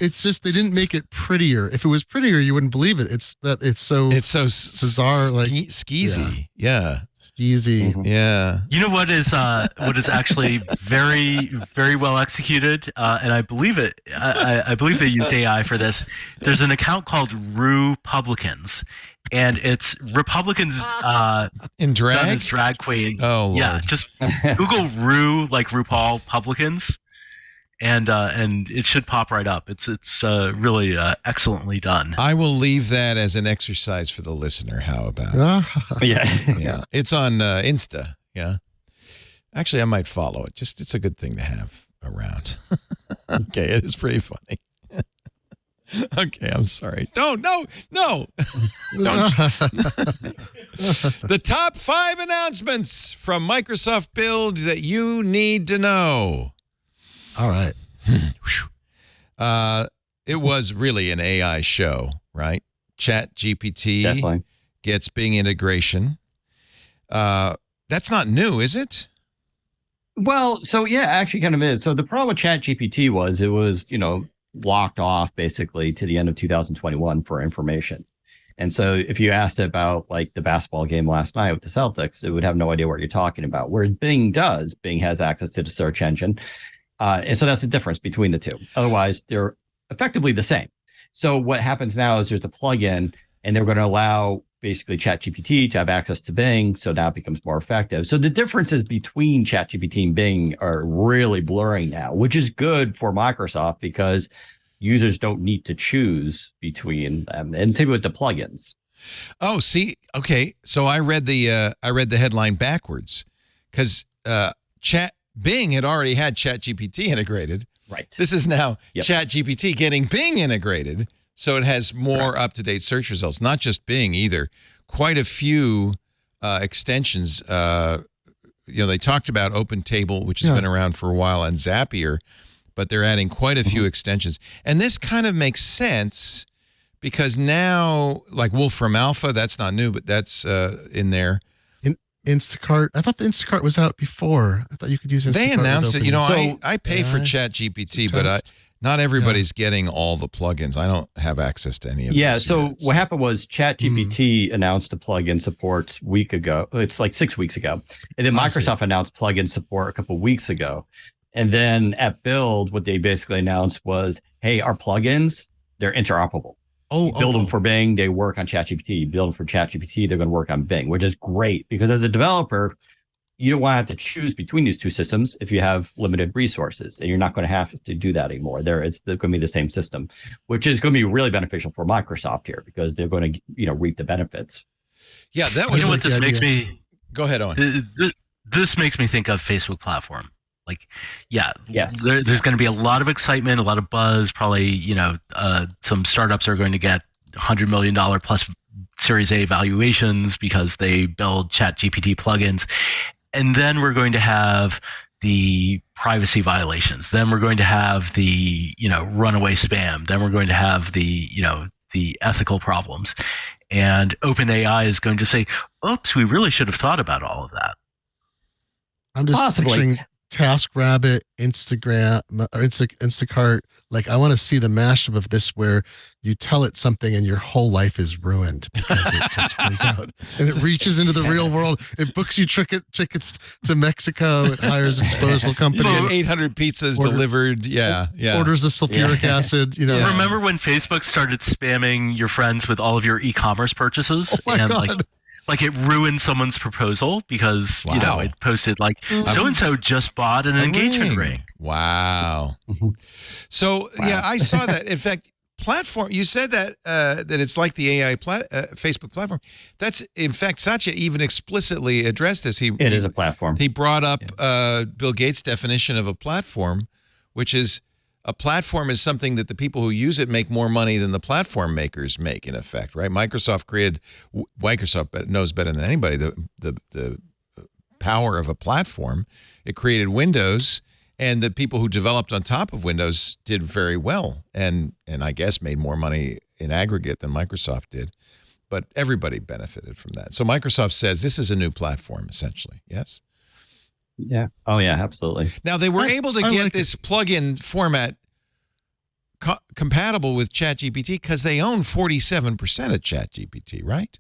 it's just, they didn't make it prettier. If it was prettier, you wouldn't believe it. It's so bizarre, like skeezy. Yeah. Skeezy. Mm-hmm. Yeah. You know what is actually very, very well executed, and I believe it. I believe they used AI for this. There's an account called Republicans, and it's Republicans in drag. Done as drag queen. Oh, Lord. Yeah. Just Google Ru like RuPaul Publicans, and it should pop right up. It's really excellently done. I will leave that as an exercise for the listener. How about? Yeah. It's on Insta. Yeah. Actually, I might follow it. Just it's a good thing to have around. Okay, it is pretty funny. Okay, I'm sorry. No. Don't. The top 5 announcements from Microsoft Build that you need to know. All right. It was really an AI show, right? ChatGPT Definitely. gets Bing integration. That's not new, is it? Well, so yeah, actually kind of is. So the problem with ChatGPT was it was, locked off basically to the end of 2021 for information. And so if you asked it about like the basketball game last night with the Celtics, it would have no idea what you're talking about. Whereas Bing does. Bing has access to the search engine. And so that's the difference between the two. Otherwise, they're effectively the same. So what happens now is there's a plugin, and they're going to allow basically ChatGPT to have access to Bing. So now it becomes more effective. So the differences between ChatGPT and Bing are really blurring now, which is good for Microsoft because users don't need to choose between them. And same with the plugins. Oh, see, okay. So I read the headline backwards because Bing had already had ChatGPT integrated. Right. This is now ChatGPT getting Bing integrated, so it has more up-to-date search results. Not just Bing either. Quite a few extensions. They talked about OpenTable, which has been around for a while, and Zapier, but they're adding quite a few extensions. And this kind of makes sense because now, like Wolfram Alpha, that's not new, but that's in there. Instacart. I thought the Instacart was out before. I thought you could use Instacart. They announced it. I pay for ChatGPT, but not everybody's getting all the plugins. I don't have access to any of them. Yeah. So what happened was ChatGPT announced the plugin support week ago. It's like 6 weeks ago. And then Microsoft announced plugin support a couple of weeks ago. And then at Build, what they basically announced was, hey, our plugins, they're interoperable. Build them for Bing, they work on ChatGPT. Build them for ChatGPT, they're going to work on Bing, which is great because as a developer, you don't want to have to choose between these two systems if you have limited resources, and you're not going to have to do that anymore. It's going to be the same system, which is going to be really beneficial for Microsoft here because they're going to reap the benefents. Yeah, that was what this makes me. Go ahead, Owen. This makes me think of Facebook platform. Like, yes, there's going to be a lot of excitement, a lot of buzz. Probably, some startups are going to get $100 million plus Series A valuations because they build ChatGPT plugins, and then we're going to have the privacy violations. Then we're going to have the runaway spam. Then we're going to have the ethical problems, and OpenAI is going to say, "Oops, we really should have thought about all of that." I'm just picturing TaskRabbit, Instagram, or Instacart. Like, I want to see the mashup of this where you tell it something and your whole life is ruined because it just goes out and it reaches into the real world. It books you tickets to Mexico. It hires a disposal company. And 800 pizzas delivered. Yeah. Orders the sulfuric acid. Remember when Facebook started spamming your friends with all of your e-commerce purchases? Oh my God. Like it ruined someone's proposal because, it posted like, so-and-so just bought an engagement ring. Wow. So, I saw that. In fact, platform, you said that it's like the AI Facebook platform. That's, in fact, Satya even explicitly addressed this. It is a platform. He brought up Bill Gates' definition of a platform, which is a platform is something that the people who use it make more money than the platform makers make, in effect, right? Microsoft knows better than anybody the power of a platform. It created Windows, and the people who developed on top of Windows did very well, and I guess made more money in aggregate than Microsoft did. But everybody benefited from that. So Microsoft says this is a new platform, essentially. Yes? Yeah. Oh, yeah, absolutely. Now, they were able to get this plugin format compatible with ChatGPT because they own 47% of ChatGPT, right?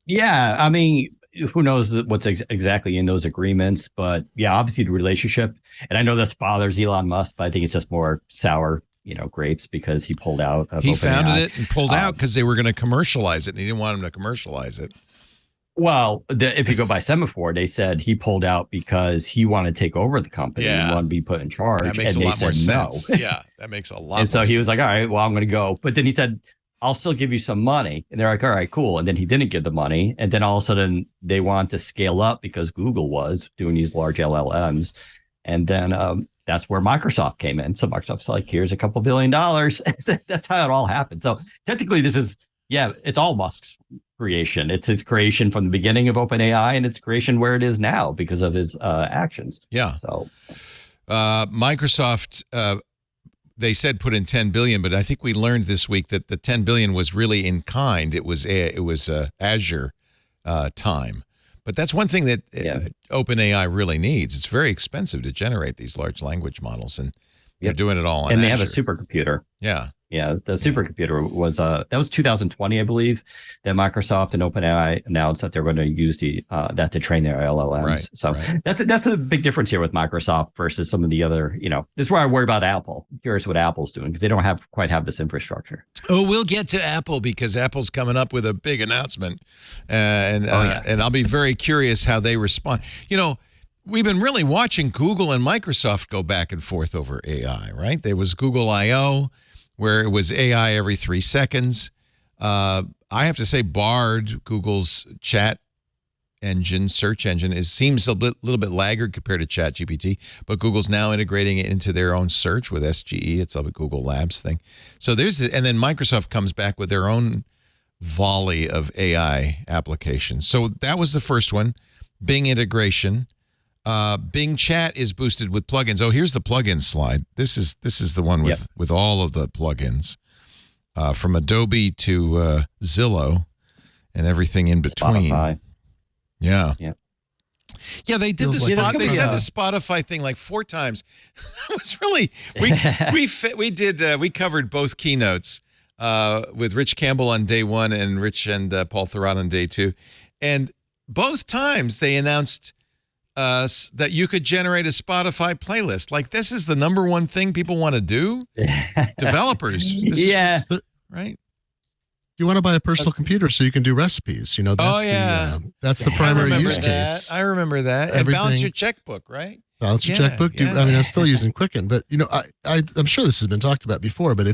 Yeah, I mean, who knows what's exactly in those agreements, but yeah, obviously the relationship, and I know this bothers Elon Musk, but I think it's just more sour, grapes because he pulled out of He OpenAI. founded it and pulled out because they were going to commercialize it, and he didn't want him to commercialize it. Well, if you go by Semaphore, they said he pulled out because he wanted to take over the company and wanted to be put in charge. That makes and a they lot more said sense. No. Yeah, that makes a lot more sense. And so he was like, all right, well, I'm going to go. But then he said, I'll still give you some money. And they're like, all right, cool. And then he didn't give the money. And then all of a sudden they wanted to scale up because Google was doing these large LLMs. And then that's where Microsoft came in. So Microsoft's like, here's a couple $2 billion. That's how it all happened. So technically this is, it's all Musk's creation. It's his creation from the beginning of OpenAI and its creation where it is now because of his actions. Yeah. So Microsoft, they said put in $10 billion, but I think we learned this week that the $10 billion was really in kind. It was Azure time. But that's one thing that OpenAI really needs. It's very expensive to generate these large language models, and they're doing it all on and Azure. they have a supercomputer. Yeah. Yeah, the supercomputer was that was 2020, I believe, that Microsoft and OpenAI announced that they're going to use that to train their LLMs. Right, so right. that's a big difference here with Microsoft versus some of the other. This is where I worry about Apple. I'm curious what Apple's doing because they don't quite have this infrastructure. Oh, we'll get to Apple because Apple's coming up with a big announcement, and I'll be very curious how they respond. We've been really watching Google and Microsoft go back and forth over AI, right? There was Google I/O, where it was AI every 3 seconds. I have to say Bard, Google's chat engine, search engine, seems a little bit laggard compared to ChatGPT, but Google's now integrating it into their own search with SGE. It's a Google Labs thing. So and then Microsoft comes back with their own volley of AI applications. So that was the first one, Bing integration. Bing Chat is boosted with plugins. Oh, here's the plugin slide. This is the one with all of the plugins, from Adobe to Zillow and everything in between. Spotify. Yeah. Yeah, they did they said the Spotify thing like 4 times. It was really we covered both keynotes with Rich Campbell on day 1 and Rich and Paul Thurrott on day 2, and both times they announced that you could generate a Spotify playlist. Like, this is the number one thing people want to do. Developers. Right. You want to buy a personal computer so you can do recipes. That's the primary use case. I remember that. And balance your checkbook, right? Balance your checkbook. I'm still using Quicken, but I'm sure this has been talked about before, but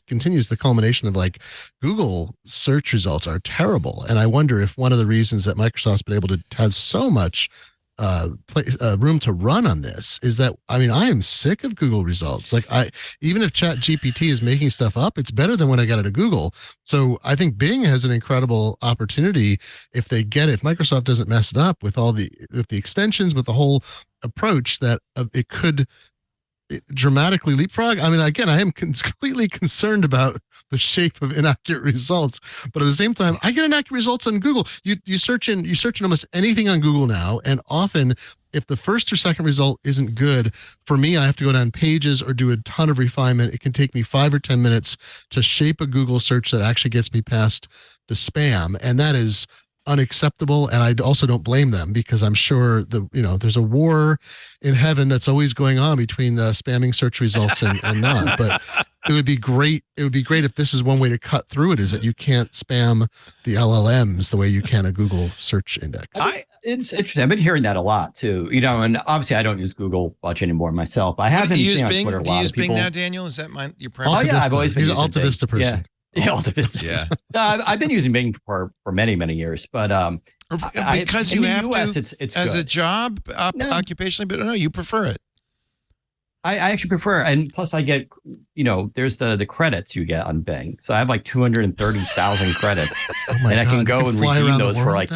continues the culmination of like Google search results are terrible. And I wonder if one of the reasons that Microsoft's been able to have so much room to run on this is that I am sick of Google results. Like, even if ChatGPT is making stuff up, it's better than when I got it at Google. So I think Bing has an incredible opportunity if Microsoft doesn't mess it up with the extensions, with the whole approach, that it could dramatically leapfrog. Again, I am completely concerned about the shape of inaccurate results, but at the same time, I get inaccurate results on Google. You search in almost anything on Google now, and often if the first or second result isn't good, for me, I have to go down pages or do a ton of refinement. It can take me 5 or 10 minutes to shape a Google search that actually gets me past the spam, and that is unacceptable. And I also don't blame them, because I'm sure there's a war in heaven that's always going on between the spamming search results and not. But it would be great if this is one way to cut through it, is that you can't spam the LLMs the way you can a Google search index. It's interesting. I've been hearing that a lot too. And obviously I don't use Google much anymore myself. I have been seeing on Twitter a lot of people. Do you use Bing now, Daniel? Is that your primary? Oh yeah, I've always been using Alta Vista person. Yeah, Alta Vista. Yeah. No, I've been using Bing for many years, but because you have US, to it's as good. a job, occupationally, but no, you prefer it. I actually prefer, and plus I get, there's the credits you get on Bing. So I have like 230,000 credits, and I can go and redeem those for like,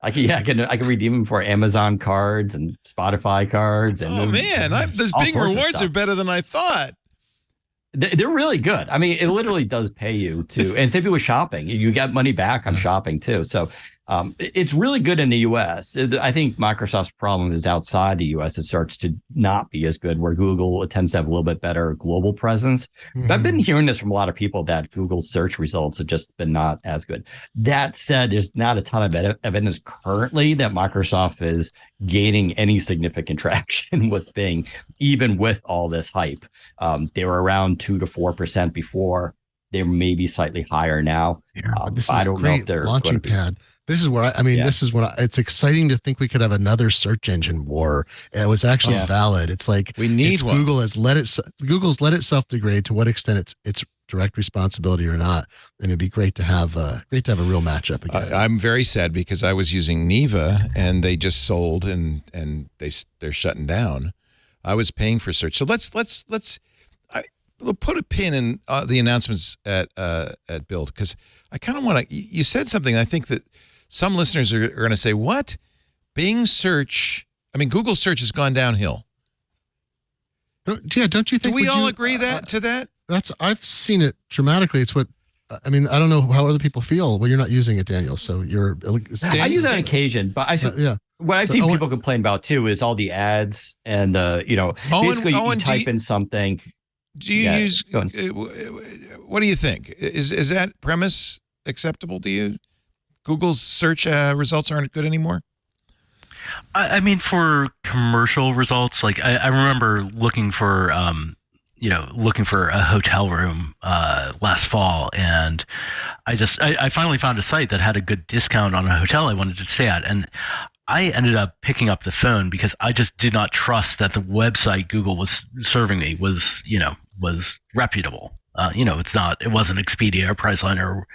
I can redeem them for Amazon cards and Spotify cards. And those Bing rewards are better than I thought. They're really good. It literally does pay you to, and same with shopping. You get money back on shopping too. So It's really good in the U.S. I think Microsoft's problem is outside the U.S. It starts to not be as good, where Google tends to have a little bit better global presence. But I've been hearing this from a lot of people that Google's search results have just been not as good. That said, there's not a ton of evidence currently that Microsoft is gaining any significant traction with Bing, even with all this hype. They were around 2 to 4% before. They're maybe slightly higher now. This is I don't know if they're launching pad. This is where this is what it's exciting to think we could have another search engine war. It was actually valid. It's like we need one. Google's let itself degrade. To what extent it's direct responsibility or not, and it'd be great to have a real matchup again. I'm very sad because I was using Neva and they just sold and they're shutting down. I was paying for search. So let's put a pin in the announcements at Build, because I kind of want to. You said something. I think that some listeners are going to say, "What? Bing search? I mean, Google search has gone downhill." Don't you think? Do we all agree to that? I've seen it dramatically. It's what. I mean, I don't know how other people feel. Well, you're not using it, Daniel. So you're. I use that on occasion, but what I've seen people complain about too is all the ads and basically you type in something. Do you use? What do you think? Is that premise acceptable to you? Google's search results aren't good anymore. I mean, for commercial results, like I remember looking for a hotel room last fall, and I finally found a site that had a good discount on a hotel I wanted to stay at, and I ended up picking up the phone because I just did not trust that the website Google was serving me was reputable. It wasn't Expedia or Priceline or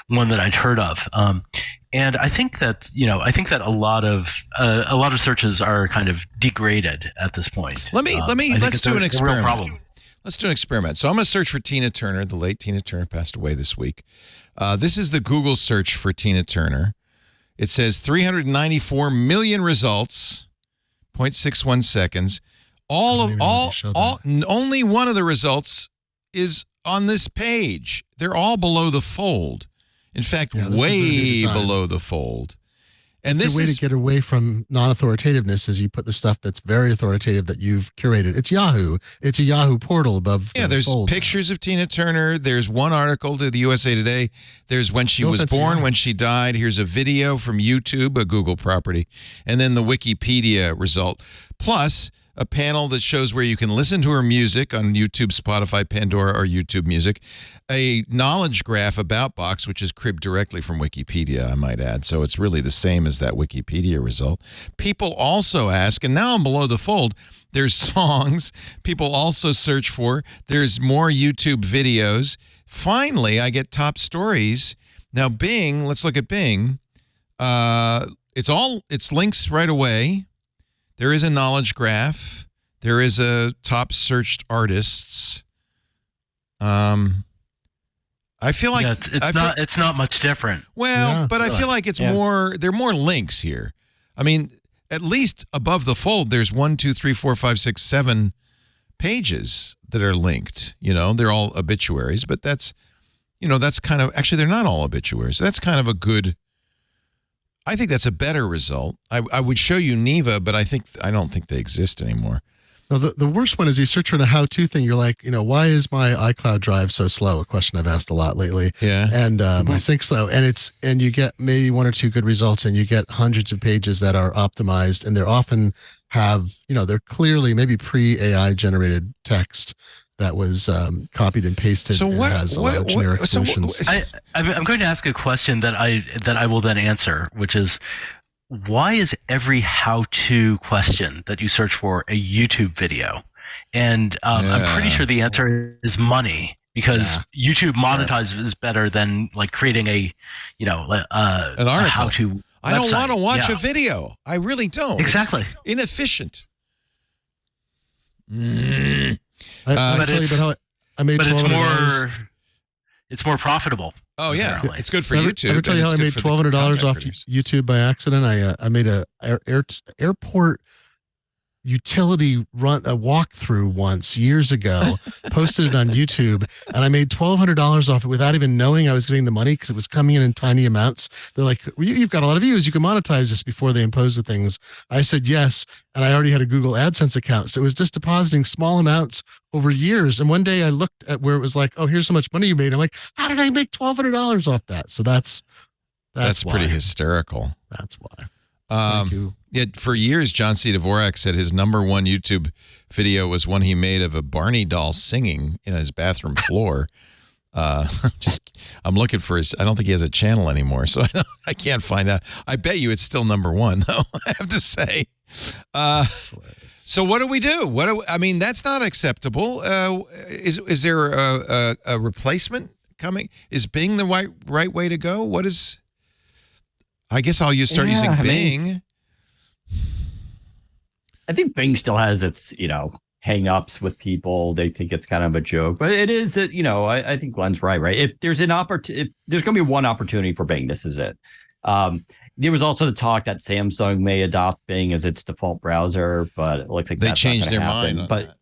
one that I'd heard of. And I think that a lot of searches are kind of degraded at this point. Let's do an experiment. Let's do an experiment. So I'm going to search for Tina Turner. The late Tina Turner passed away this week. This is the Google search for Tina Turner. It says 394 million results, 0.61 seconds. Only one of the results is on this page. They're all below the fold. In fact, way below the fold. And this is a way to get away from non-authoritativeness, is you put the stuff that's very authoritative that you've curated. It's Yahoo. It's a Yahoo portal above. There's fold. Pictures of Tina Turner. There's one article to the USA Today. There's when she was born, when she died. Here's a video from YouTube, a Google property, and then the Wikipedia result. Plus a panel that shows where you can listen to her music on YouTube, Spotify, Pandora, or YouTube Music. A knowledge graph about box, which is cribbed directly from Wikipedia, I might add. So it's really the same as that Wikipedia result. People also ask, and now I'm below the fold, there's songs people also search for. There's more YouTube videos. Finally, I get top stories. Now, Bing, let's look at Bing. It's links right away. There is a knowledge graph. There is a top searched artists. I feel like it's not much different. Well, but I feel like it's more. There are more links here. I mean, at least above the fold, there's 1, 2, 3, 4, 5, 6, 7 pages that are linked. They're all obituaries, but that's kind of actually they're not all obituaries. That's kind of a good. I think that's a better result. I would show you Neva, but I don't think they exist anymore. No, the worst one is you search for a how-to thing. You're like, why is my iCloud drive so slow? A question I've asked a lot lately. Yeah. And my sync slow, and you get maybe 1 or 2 good results, and you get hundreds of pages that are optimized, and they're often have, they're clearly maybe pre-AI generated text that was copied and pasted. So what? Has a lot of generic solutions. I'm going to ask a question that I will then answer, which is, why is every how-to question that you search for a YouTube video? And I'm pretty sure the answer is money, because YouTube monetizes better than like creating an article. A how-to. I don't want to watch a video. I really don't. Exactly. It's inefficient. I'll tell you about how I made $1,200. It's more profitable. Oh yeah, apparently. It's good for YouTube. I ever tell you how I made $1,200 off YouTube by accident? I made a airport utility run a walkthrough once years ago, posted it on YouTube, and I made $1,200 off it without even knowing I was getting the money because it was coming in tiny amounts. They're like, you've got a lot of views. You can monetize this before they impose the things. I said yes, and I already had a Google AdSense account. So it was just depositing small amounts over years. And one day I looked at where it was like, oh, here's how much money you made. I'm like, how did I make $1,200 off that? So that's pretty hysterical. That's why. Thank you. Yeah, for years, John C. Dvorak said his number one YouTube video was one he made of a Barney doll singing in his bathroom floor. I'm looking for his. I don't think he has a channel anymore, so I can't find out. I bet you it's still number one, though. I have to say. So what do we do? I mean, that's not acceptable. Is there a replacement coming? Is Bing the right way to go? What is? I guess I'll start using Bing. I think Bing still has its, hang-ups with people. They think it's kind of a joke, but it is that, I think Glenn's right? If there's an opportunity, if there's going to be one opportunity for Bing, this is it. There was also the talk that Samsung may adopt Bing as its default browser, but it looks like they changed their mind. But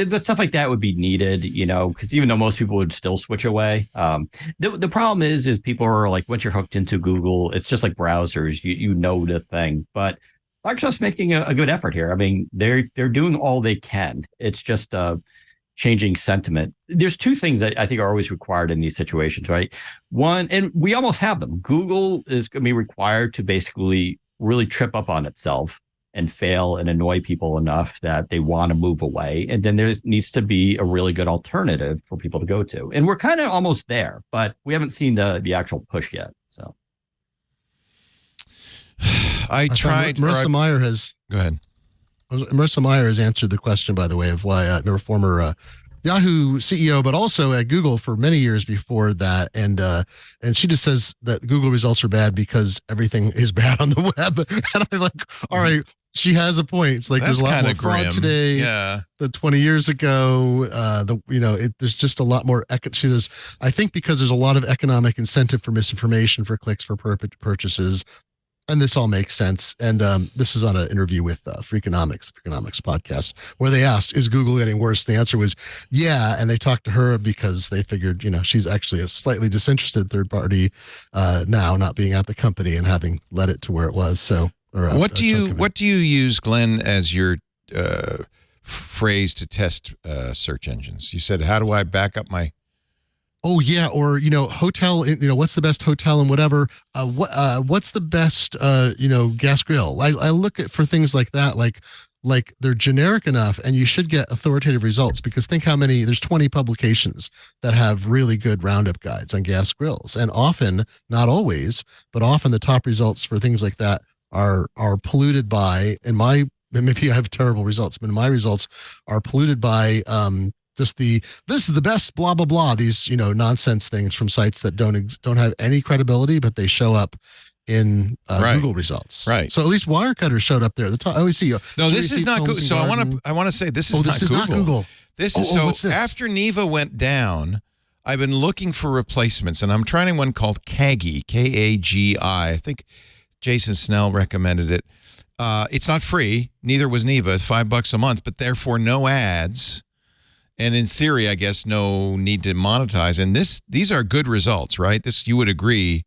but stuff like that would be needed, because even though most people would still switch away, the problem is people are like, once you're hooked into Google, it's just like browsers, you know the thing. But Microsoft's making a good effort here. I mean, they're doing all they can. It's just changing sentiment. There's two things that I think are always required in these situations, right? One, and we almost have them. Google is going to be required to basically really trip up on itself and fail and annoy people enough that they want to move away. And then there needs to be a really good alternative for people to go to. And we're kind of almost there, but we haven't seen the actual push yet. So I tried. Marissa Mayer has. Go ahead. Marissa Mayer has answered the question, by the way, of why former Yahoo CEO, but also at Google for many years before that. And she just says that Google results are bad because everything is bad on the web. And I'm like, all right, she has a point. It's like, there's a lot more fraud today than 20 years ago. There's just a lot more. She says, I think because there's a lot of economic incentive for misinformation, for clicks, for purchases. And this all makes sense. And this is on an interview with Freakonomics podcast, where they asked, is Google getting worse? The answer was, yeah. And they talked to her because they figured, she's actually a slightly disinterested third party now, not being at the company and having led it to where it was. So, what do you use, Glenn, as your phrase to test search engines? You said, how do I back up my... Oh yeah, or hotel. What's the best hotel and whatever. What's the best gas grill? I look at for things like that, like they're generic enough, and you should get authoritative results, because think how many. There's 20 publications that have really good roundup guides on gas grills, and often, not always, but often the top results for things like that are polluted by. Maybe I have terrible results, but my results are polluted by. This is the best blah blah blah, these nonsense things from sites that don't have any credibility, but they show up in Google results. Right. So at least Wirecutter showed up there. The top. I always see. No, this is not Google. So I want to say this is not Google. This is what's this? After Neva went down, I've been looking for replacements, and I'm trying one called Kagi, Kagi. I think Jason Snell recommended it. It's not free. Neither was Neva. It's $5 a month, but therefore no ads. And in theory, I guess, no need to monetize. And these are good results, right? You would agree,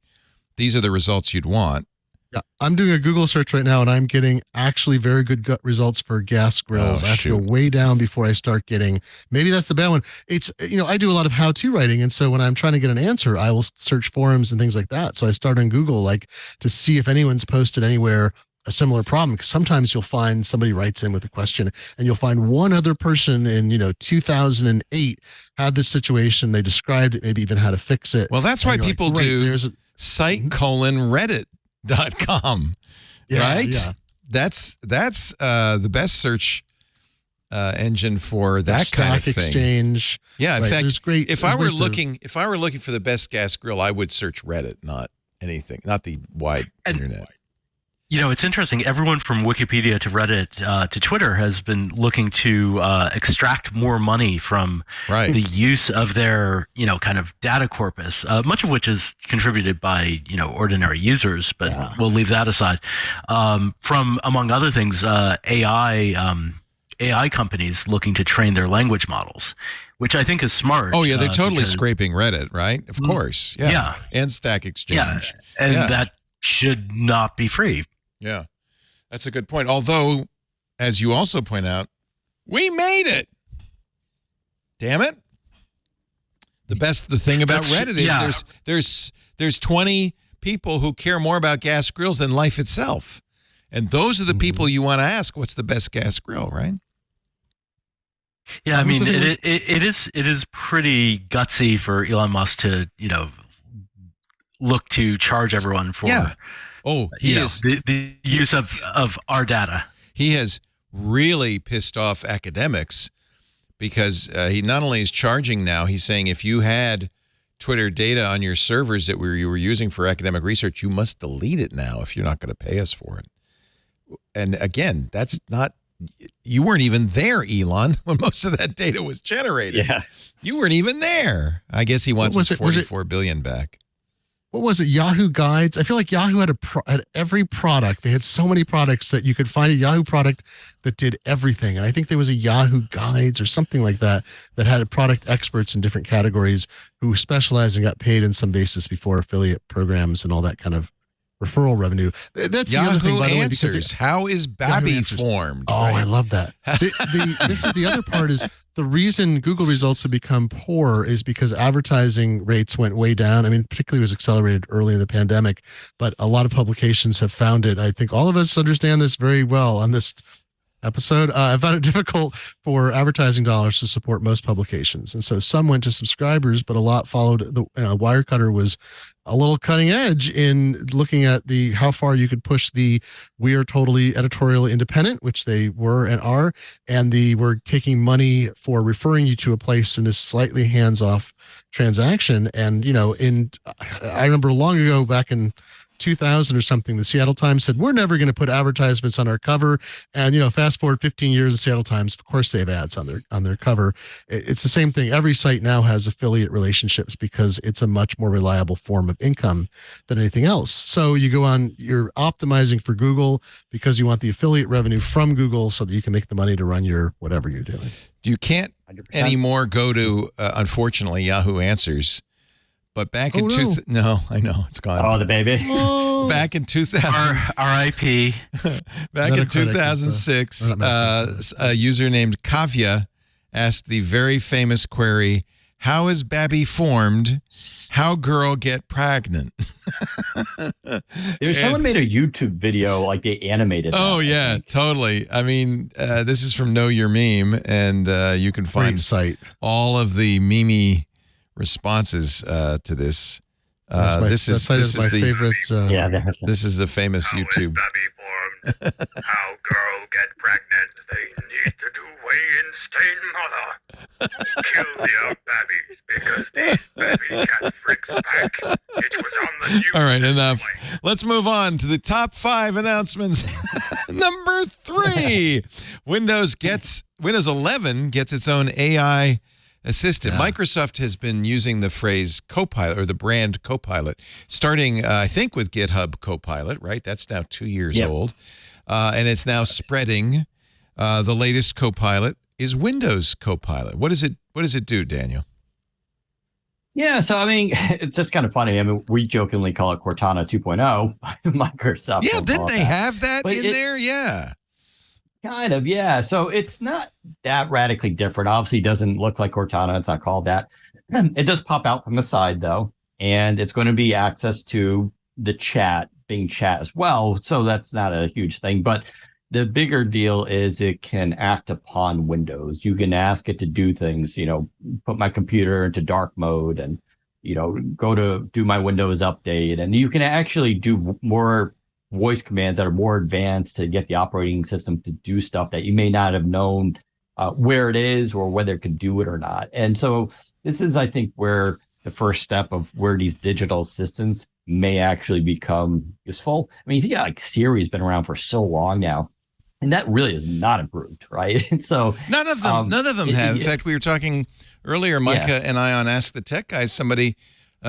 these are the results you'd want. Yeah, I'm doing a Google search right now, and I'm getting actually very good gut results for gas grills. I have to go way down before I start getting. Maybe that's the bad one. It's I do a lot of how-to writing, and so when I'm trying to get an answer, I will search forums and things like that. So I start on Google, to see if anyone's posted anywhere a similar problem, because sometimes you'll find somebody writes in with a question, and you'll find one other person in 2008 had this situation. They described it, maybe even how to fix it. Well, that's why people do site:/reddit.com, right? Yeah. That's the best search engine for that kind of thing. Exchange. Yeah, in fact, if I were looking for the best gas grill, I would search Reddit, not anything, not the wide internet. It's interesting. Everyone from Wikipedia to Reddit to Twitter has been looking to extract more money from the use of their, kind of data corpus, much of which is contributed by, ordinary users, but we'll leave that aside. From, among other things, AI companies looking to train their language models, which I think is smart. Oh, yeah, they're totally scraping Reddit, right? Of course. Yeah. And Stack Exchange. Yeah. And that should not be free. Yeah, that's a good point. Although, as you also point out, we made it. Damn it. The thing about Reddit is there's 20 people who care more about gas grills than life itself. And those are the people you want to ask, what's the best gas grill, right? Yeah, I mean, it is pretty gutsy for Elon Musk to, look to charge everyone for the use of our data. He has really pissed off academics because he not only is charging now, he's saying if you had Twitter data on your servers that you were using for academic research, you must delete it now if you're not going to pay us for it. And again, that's not, you weren't even there, Elon, when most of that data was generated. Yeah. You weren't even there. I guess he wants his $44 billion back. What was it? Yahoo Guides. I feel like Yahoo had every product. They had so many products that you could find a Yahoo product that did everything. And I think there was a Yahoo Guides or something like that had product experts in different categories who specialized and got paid in some basis before affiliate programs and all that kind of referral revenue. That's Yahoo the other thing, by the way, Answers. How is Babby formed? Oh, right? I love that. This is the other part is the reason Google results have become poor is because advertising rates went way down. I mean, particularly it was accelerated early in the pandemic, but a lot of publications have found it. I think all of us understand this very well on this episode. I found it difficult for advertising dollars to support most publications. And so some went to subscribers, but a lot followed. The Wirecutter was a little cutting edge in looking at how far you could push the we are totally editorially independent, which they were and are, and we're taking money for referring you to a place in this slightly hands-off transaction. And, I remember long ago back in 2000 or something, the Seattle Times said, we're never going to put advertisements on our cover. And, fast forward 15 years, the Seattle Times, of course, they have ads on their cover. It's the same thing. Every site now has affiliate relationships because it's a much more reliable form of income than anything else. So you go on, you're optimizing for Google because you want the affiliate revenue from Google so that you can make the money to run your whatever you're doing. You can't 100%. Anymore go to, unfortunately, Yahoo Answers. But back in no, I know it's gone. Oh, the baby. Back in 2000, R.I.P. Back in 2006, a user named Kavya asked the very famous query, "How is Babby formed? How girl get pregnant?" Someone made a YouTube video, like they animated. Oh yeah, totally. I mean, this is from Know Your Meme, and you can find all of the meme responses to this. This is my favorite. This is the famous YouTube. Babby formed. How girl get pregnant? They need to do weigh in stain mother. Kill their babbies because these baby cat freaks back. It was on the news. All right, enough. Let's move on to the top 5 announcements. Number 3, Windows 11 gets its own AI assistant. Microsoft has been using the phrase Copilot or the brand Copilot, starting, I think, with GitHub Copilot, right? That's now 2 years old. And it's now spreading. The latest Copilot is Windows Copilot. What does it do, Daniel? Yeah, so I mean, it's just kind of funny. I mean, we jokingly call it Cortana 2.0 by Microsoft. Yeah, didn't they have that in there? Yeah. Kind of, yeah. So it's not that radically different. Obviously, it doesn't look like Cortana. It's not called that. It does pop out from the side, though, and it's going to be access to the Bing chat as well. So that's not a huge thing. But the bigger deal is it can act upon Windows. You can ask it to do things, put my computer into dark mode and, go to do my Windows update. And you can actually do more voice commands that are more advanced to get the operating system to do stuff that you may not have known where it is or whether it could do it or not. And so this is, I think, where the first step of where these digital assistants may actually become useful. I mean, you think like Siri's been around for so long now, and that really is not improved, right? And so none of them have. In fact, we were talking earlier, Micah and I, on Ask the Tech Guys. Somebody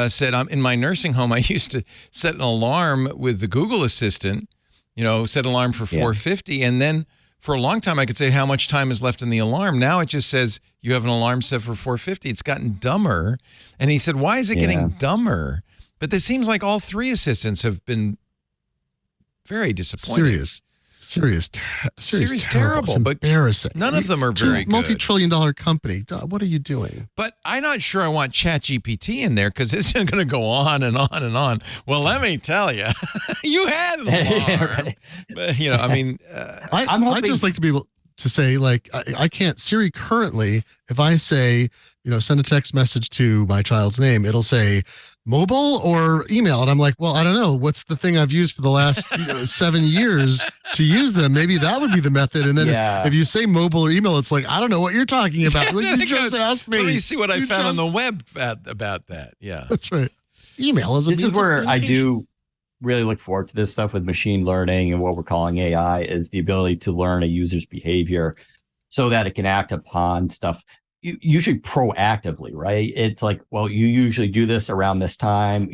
said, in my nursing home, I used to set an alarm with the Google Assistant, set an alarm for 4:50, and then for a long time I could say how much time is left in the alarm. Now it just says you have an alarm set for 4:50. It's gotten dumber. And he said, why is it getting dumber? But it seems like all three assistants have been very disappointing. Siri's terrible, but embarrassing. None of them are very good. Multi-trillion-dollar company. What are you doing? But I'm not sure I want ChatGPT in there because it's going to go on and on and on. Well, let me tell you, you had an alarm. Right. But, I mean, I'd just like to be able to say, like, I can't. Siri currently, if I say, send a text message to my child's name, it'll say mobile or email. And I'm like, well, I don't know. What's the thing I've used for the last 7 years to use them? Maybe that would be the method. And then if you say mobile or email, it's like, I don't know what you're talking about. Like, you just asked me. Let me see what I found on the web about that. Yeah, that's right. Email is a This is where I do really look forward to this stuff with machine learning and what we're calling AI is the ability to learn a user's behavior so that it can act upon stuff. Usually proactively, right? It's like, well, you usually do this around this time,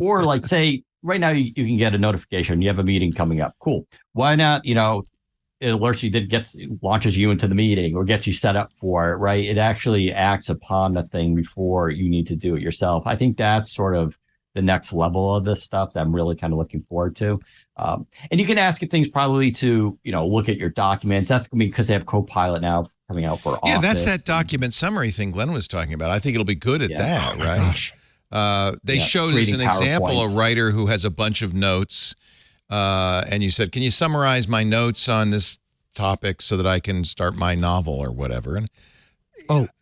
or like say right now you can get a notification, you have a meeting coming up. Cool. Why not, it alerts you, launches you into the meeting or gets you set up for it, right? It actually acts upon the thing before you need to do it yourself. I think that's sort of the next level of this stuff that I'm really kind of looking forward to. And you can ask it things probably to, look at your documents. That's going to be because they have Copilot now coming out for Office. Yeah, that's that document summary thing Glenn was talking about. I think it'll be good at that, right? Gosh. They showed us an example, a writer who has a bunch of notes, and you said, can you summarize my notes on this topic so that I can start my novel or whatever? And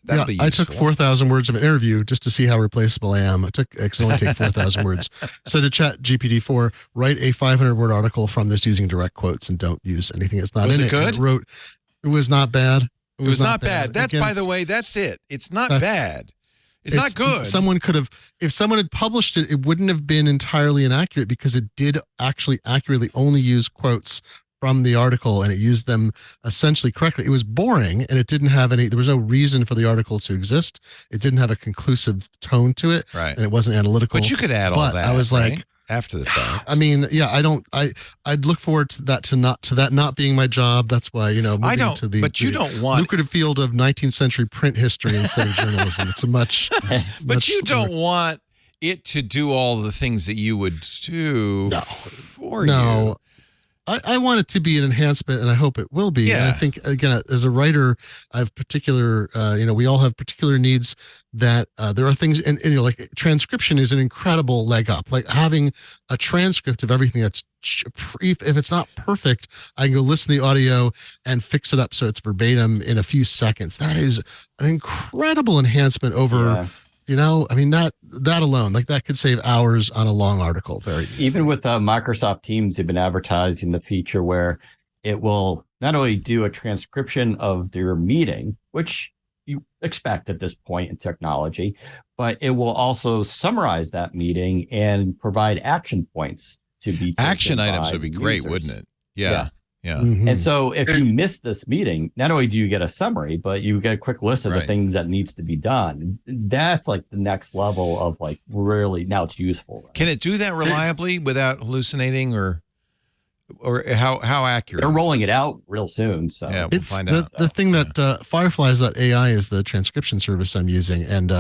I took 4,000 words of an interview just to see how replaceable I am. I can only take 4,000 words. Said to Chat GPT-4, write a 500-word article from this using direct quotes and don't use anything that's not in it. Was it good? It was not bad. It was not bad. That's, by the way, that's it. It's not bad. It's not good. Someone could have, if someone had published it, it wouldn't have been entirely inaccurate because it did actually accurately only use quotes from the article and it used them essentially correctly. It was boring and it didn't have there was no reason for the article to exist. It didn't have a conclusive tone to it. Right. And it wasn't analytical. But you could add all that. I was like, after the fact. I mean, I'd look forward to that not being my job. That's why, moving to the lucrative field of 19th century print history instead of journalism. It's a much but you don't want it to do all the things that you would do for you. I want it to be an enhancement, and I hope it will be. Yeah. And I think, again, as a writer, I have particular, we all have particular needs that there are things, and like transcription is an incredible leg up. Like having a transcript of everything that's, if it's not perfect, I can go listen to the audio and fix it up so it's verbatim in a few seconds. That is an incredible enhancement over... I mean, that alone, like that could save hours on a long article. Very easily. Even with Microsoft Teams, they've been advertising the feature where it will not only do a transcription of your meeting, which you expect at this point in technology, but it will also summarize that meeting and provide action points to be taken action items would be great, users. Wouldn't it? Yeah. Mm-hmm. And so if you miss this meeting, not only do you get a summary, but you get a quick list of the things that needs to be done. That's like the next level of like really now it's useful. Right? Can it do that reliably without hallucinating or how accurate? They're rolling it out real soon. So we'll find out. The thing that Fireflies.ai is the transcription service I'm using, and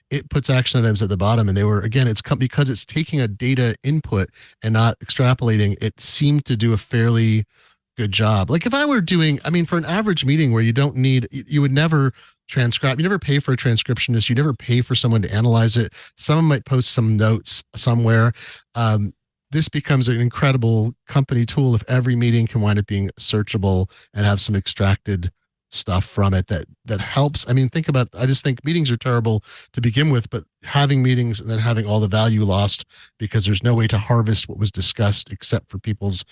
it puts action items at the bottom. And they were, again, because it's taking a data input and not extrapolating, it seemed to do a fairly good job. Like if I were for an average meeting where you would never transcribe, you never pay for a transcriptionist, you never pay for someone to analyze it. Someone might post some notes somewhere. This becomes an incredible company tool if every meeting can wind up being searchable and have some extracted stuff from it that helps. I mean, I just think meetings are terrible to begin with, but having meetings and then having all the value lost because there's no way to harvest what was discussed except for people's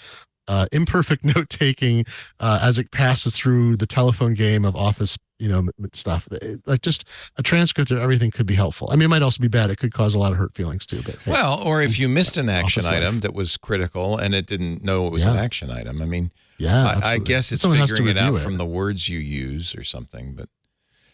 imperfect note taking as it passes through the telephone game of office, stuff. Like just a transcript of everything could be helpful. I mean, it might also be bad. It could cause a lot of hurt feelings too. But hey, well, or if you missed an action item that was critical and it didn't know it was an action item. I mean, I guess it's figuring it out from the words you use or something. But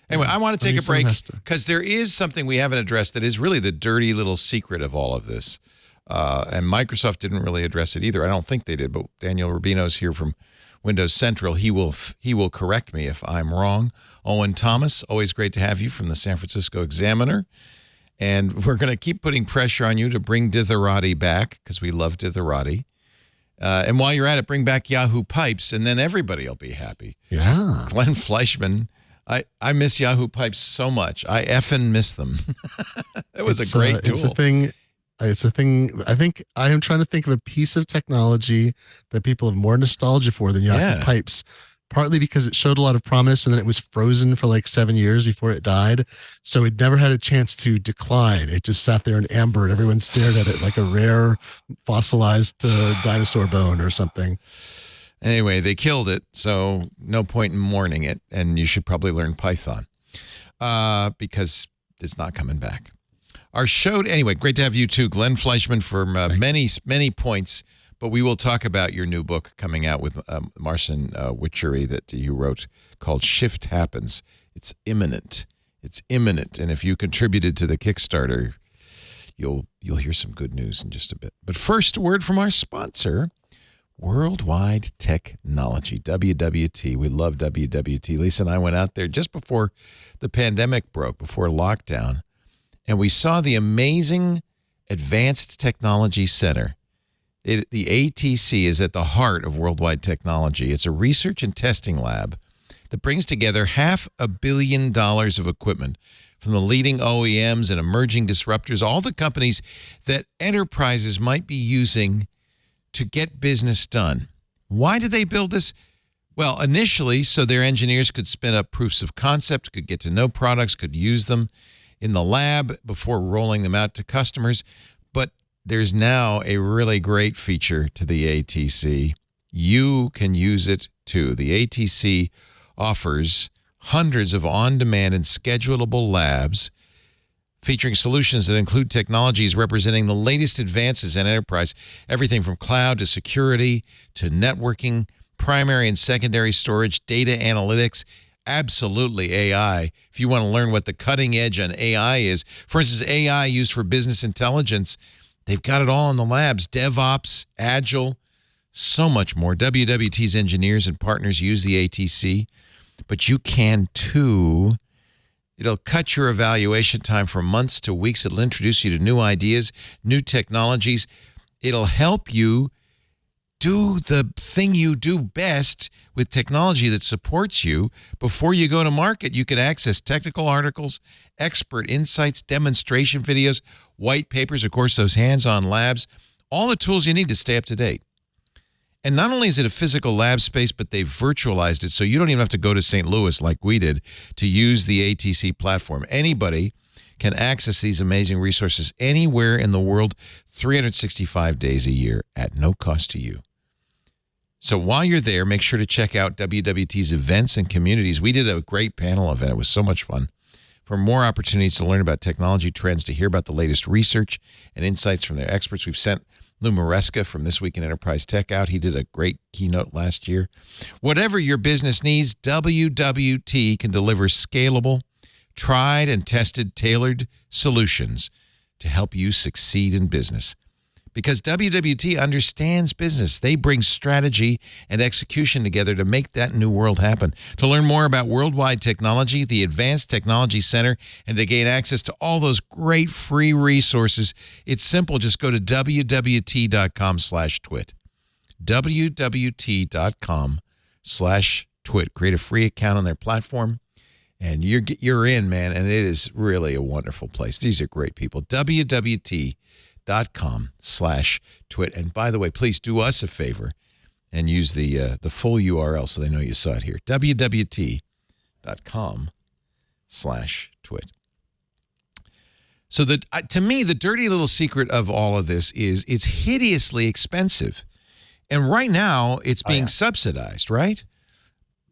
anyway, I want to take a break because there is something we haven't addressed that is really the dirty little secret of all of this. And Microsoft didn't really address it either. I don't think they did, but Daniel Rubino's here from Windows Central. He will correct me if I'm wrong. Owen Thomas, always great to have you from the San Francisco Examiner. And we're going to keep putting pressure on you to bring Ditherati back because we love Ditherati. And while you're at it, bring back Yahoo Pipes, and then everybody will be happy. Yeah. Glenn Fleischman. I miss Yahoo Pipes so much. I effing miss them. It was a great tool. It's a thing. I think I am trying to think of a piece of technology that people have more nostalgia for than Yahoo Pipes, partly because it showed a lot of promise and then it was frozen for like 7 years before it died. So it never had a chance to decline. It just sat there in amber and everyone stared at it like a rare fossilized dinosaur bone or something. Anyway, they killed it, so no point in mourning it, and you should probably learn Python because it's not coming back. Our show, anyway, great to have you too, Glenn Fleischman, for many points, but we will talk about your new book coming out with Marcin Witchery that you wrote called Shift Happens. It's imminent. And if you contributed to the Kickstarter, you'll hear some good news in just a bit. But first, a word from our sponsor, Worldwide Technology, WWT. We love WWT. Lisa and I went out there just before the pandemic broke, before lockdown, and we saw the amazing Advanced Technology Center. The ATC is at the heart of Worldwide Technology. It's a research and testing lab that brings together $500 million of equipment from the leading OEMs and emerging disruptors, all the companies that enterprises might be using to get business done. Why did they build this? Well, initially, so their engineers could spin up proofs of concept, could get to know products, could use them in the lab before rolling them out to customers. But there's now a really great feature to the ATC. You can use it too. The ATC offers hundreds of on-demand and schedulable labs featuring solutions that include technologies representing the latest advances in enterprise, everything from cloud to security to networking, primary and secondary storage, data analytics, absolutely AI. If you want to learn what the cutting edge on AI is, for instance, AI used for business intelligence, they've got it all in the labs, DevOps, Agile, so much more. WWT's engineers and partners use the ATC, but you can too. It'll cut your evaluation time from months to weeks. It'll introduce you to new ideas, new technologies. It'll help you do the thing you do best with technology that supports you. Before you go to market, you can access technical articles, expert insights, demonstration videos, white papers, of course, those hands-on labs, all the tools you need to stay up to date. And not only is it a physical lab space, but they've virtualized it, so you don't even have to go to St. Louis like we did to use the ATC platform. Anybody can access these amazing resources anywhere in the world, 365 days a year at no cost to you. So while you're there, make sure to check out WWT's events and communities. We did a great panel event. It was so much fun. For more opportunities to learn about technology trends, to hear about the latest research and insights from their experts, we've sent Lou Maresca from This Week in Enterprise Tech out. He did a great keynote last year. Whatever your business needs, WWT can deliver scalable, tried and tested, tailored solutions to help you succeed in business. Because WWT understands business. They bring strategy and execution together to make that new world happen. To learn more about Worldwide Technology, the Advanced Technology Center, and to gain access to all those great free resources, it's simple. Just go to wwt.com/twit. wwt.com/twit. Create a free account on their platform, and you're in, man, and it is really a wonderful place. These are great people. wwt.com/twit. And by the way, please do us a favor and use the full URL so they know you saw it here. wwt.com/twit. So to me, the dirty little secret of all of this is it's hideously expensive. And right now, it's being yeah. subsidized, right,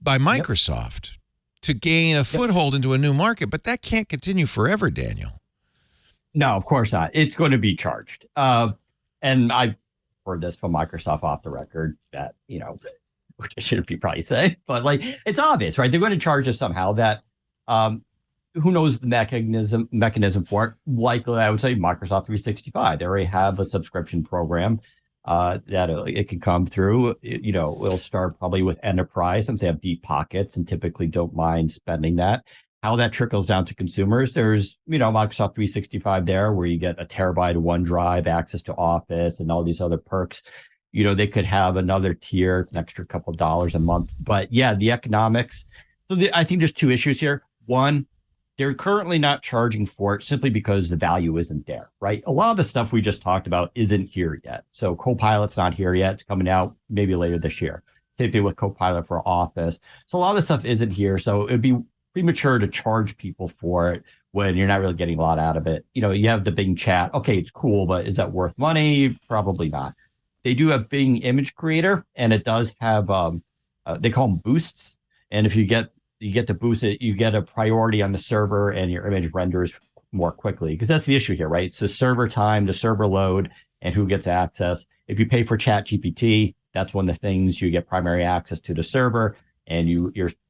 by Microsoft to gain a foothold into a new market. But that can't continue forever, Daniel. No, of course not. It's going to be charged. And I've heard this from Microsoft off the record that, which I shouldn't be probably say, but like, it's obvious, right? They're going to charge us somehow that, who knows the mechanism for it? Likely, I would say Microsoft 365. They already have a subscription program that it can come through. It'll start probably with enterprise since they have deep pockets and typically don't mind spending that. How that trickles down to consumers, there's, Microsoft 365 there where you get a terabyte of OneDrive, access to Office and all these other perks. They could have another tier. It's an extra couple of dollars a month. But yeah, the economics. So I think there's two issues here. One, they're currently not charging for it simply because the value isn't there, right? A lot of the stuff we just talked about isn't here yet. So Copilot's not here yet. It's coming out maybe later this year. Same thing with Copilot for Office. So a lot of the stuff isn't here. So it'd be premature to charge people for it when you're not really getting a lot out of it. You have the Bing chat. Okay, it's cool, but is that worth money? Probably not. They do have Bing Image Creator, and it does have, they call them boosts. And if you get to boost it, you get a priority on the server and your image renders more quickly. Because that's the issue here, right? It's the server time, the server load, and who gets access. If you pay for ChatGPT, that's one of the things you get primary access to the server. And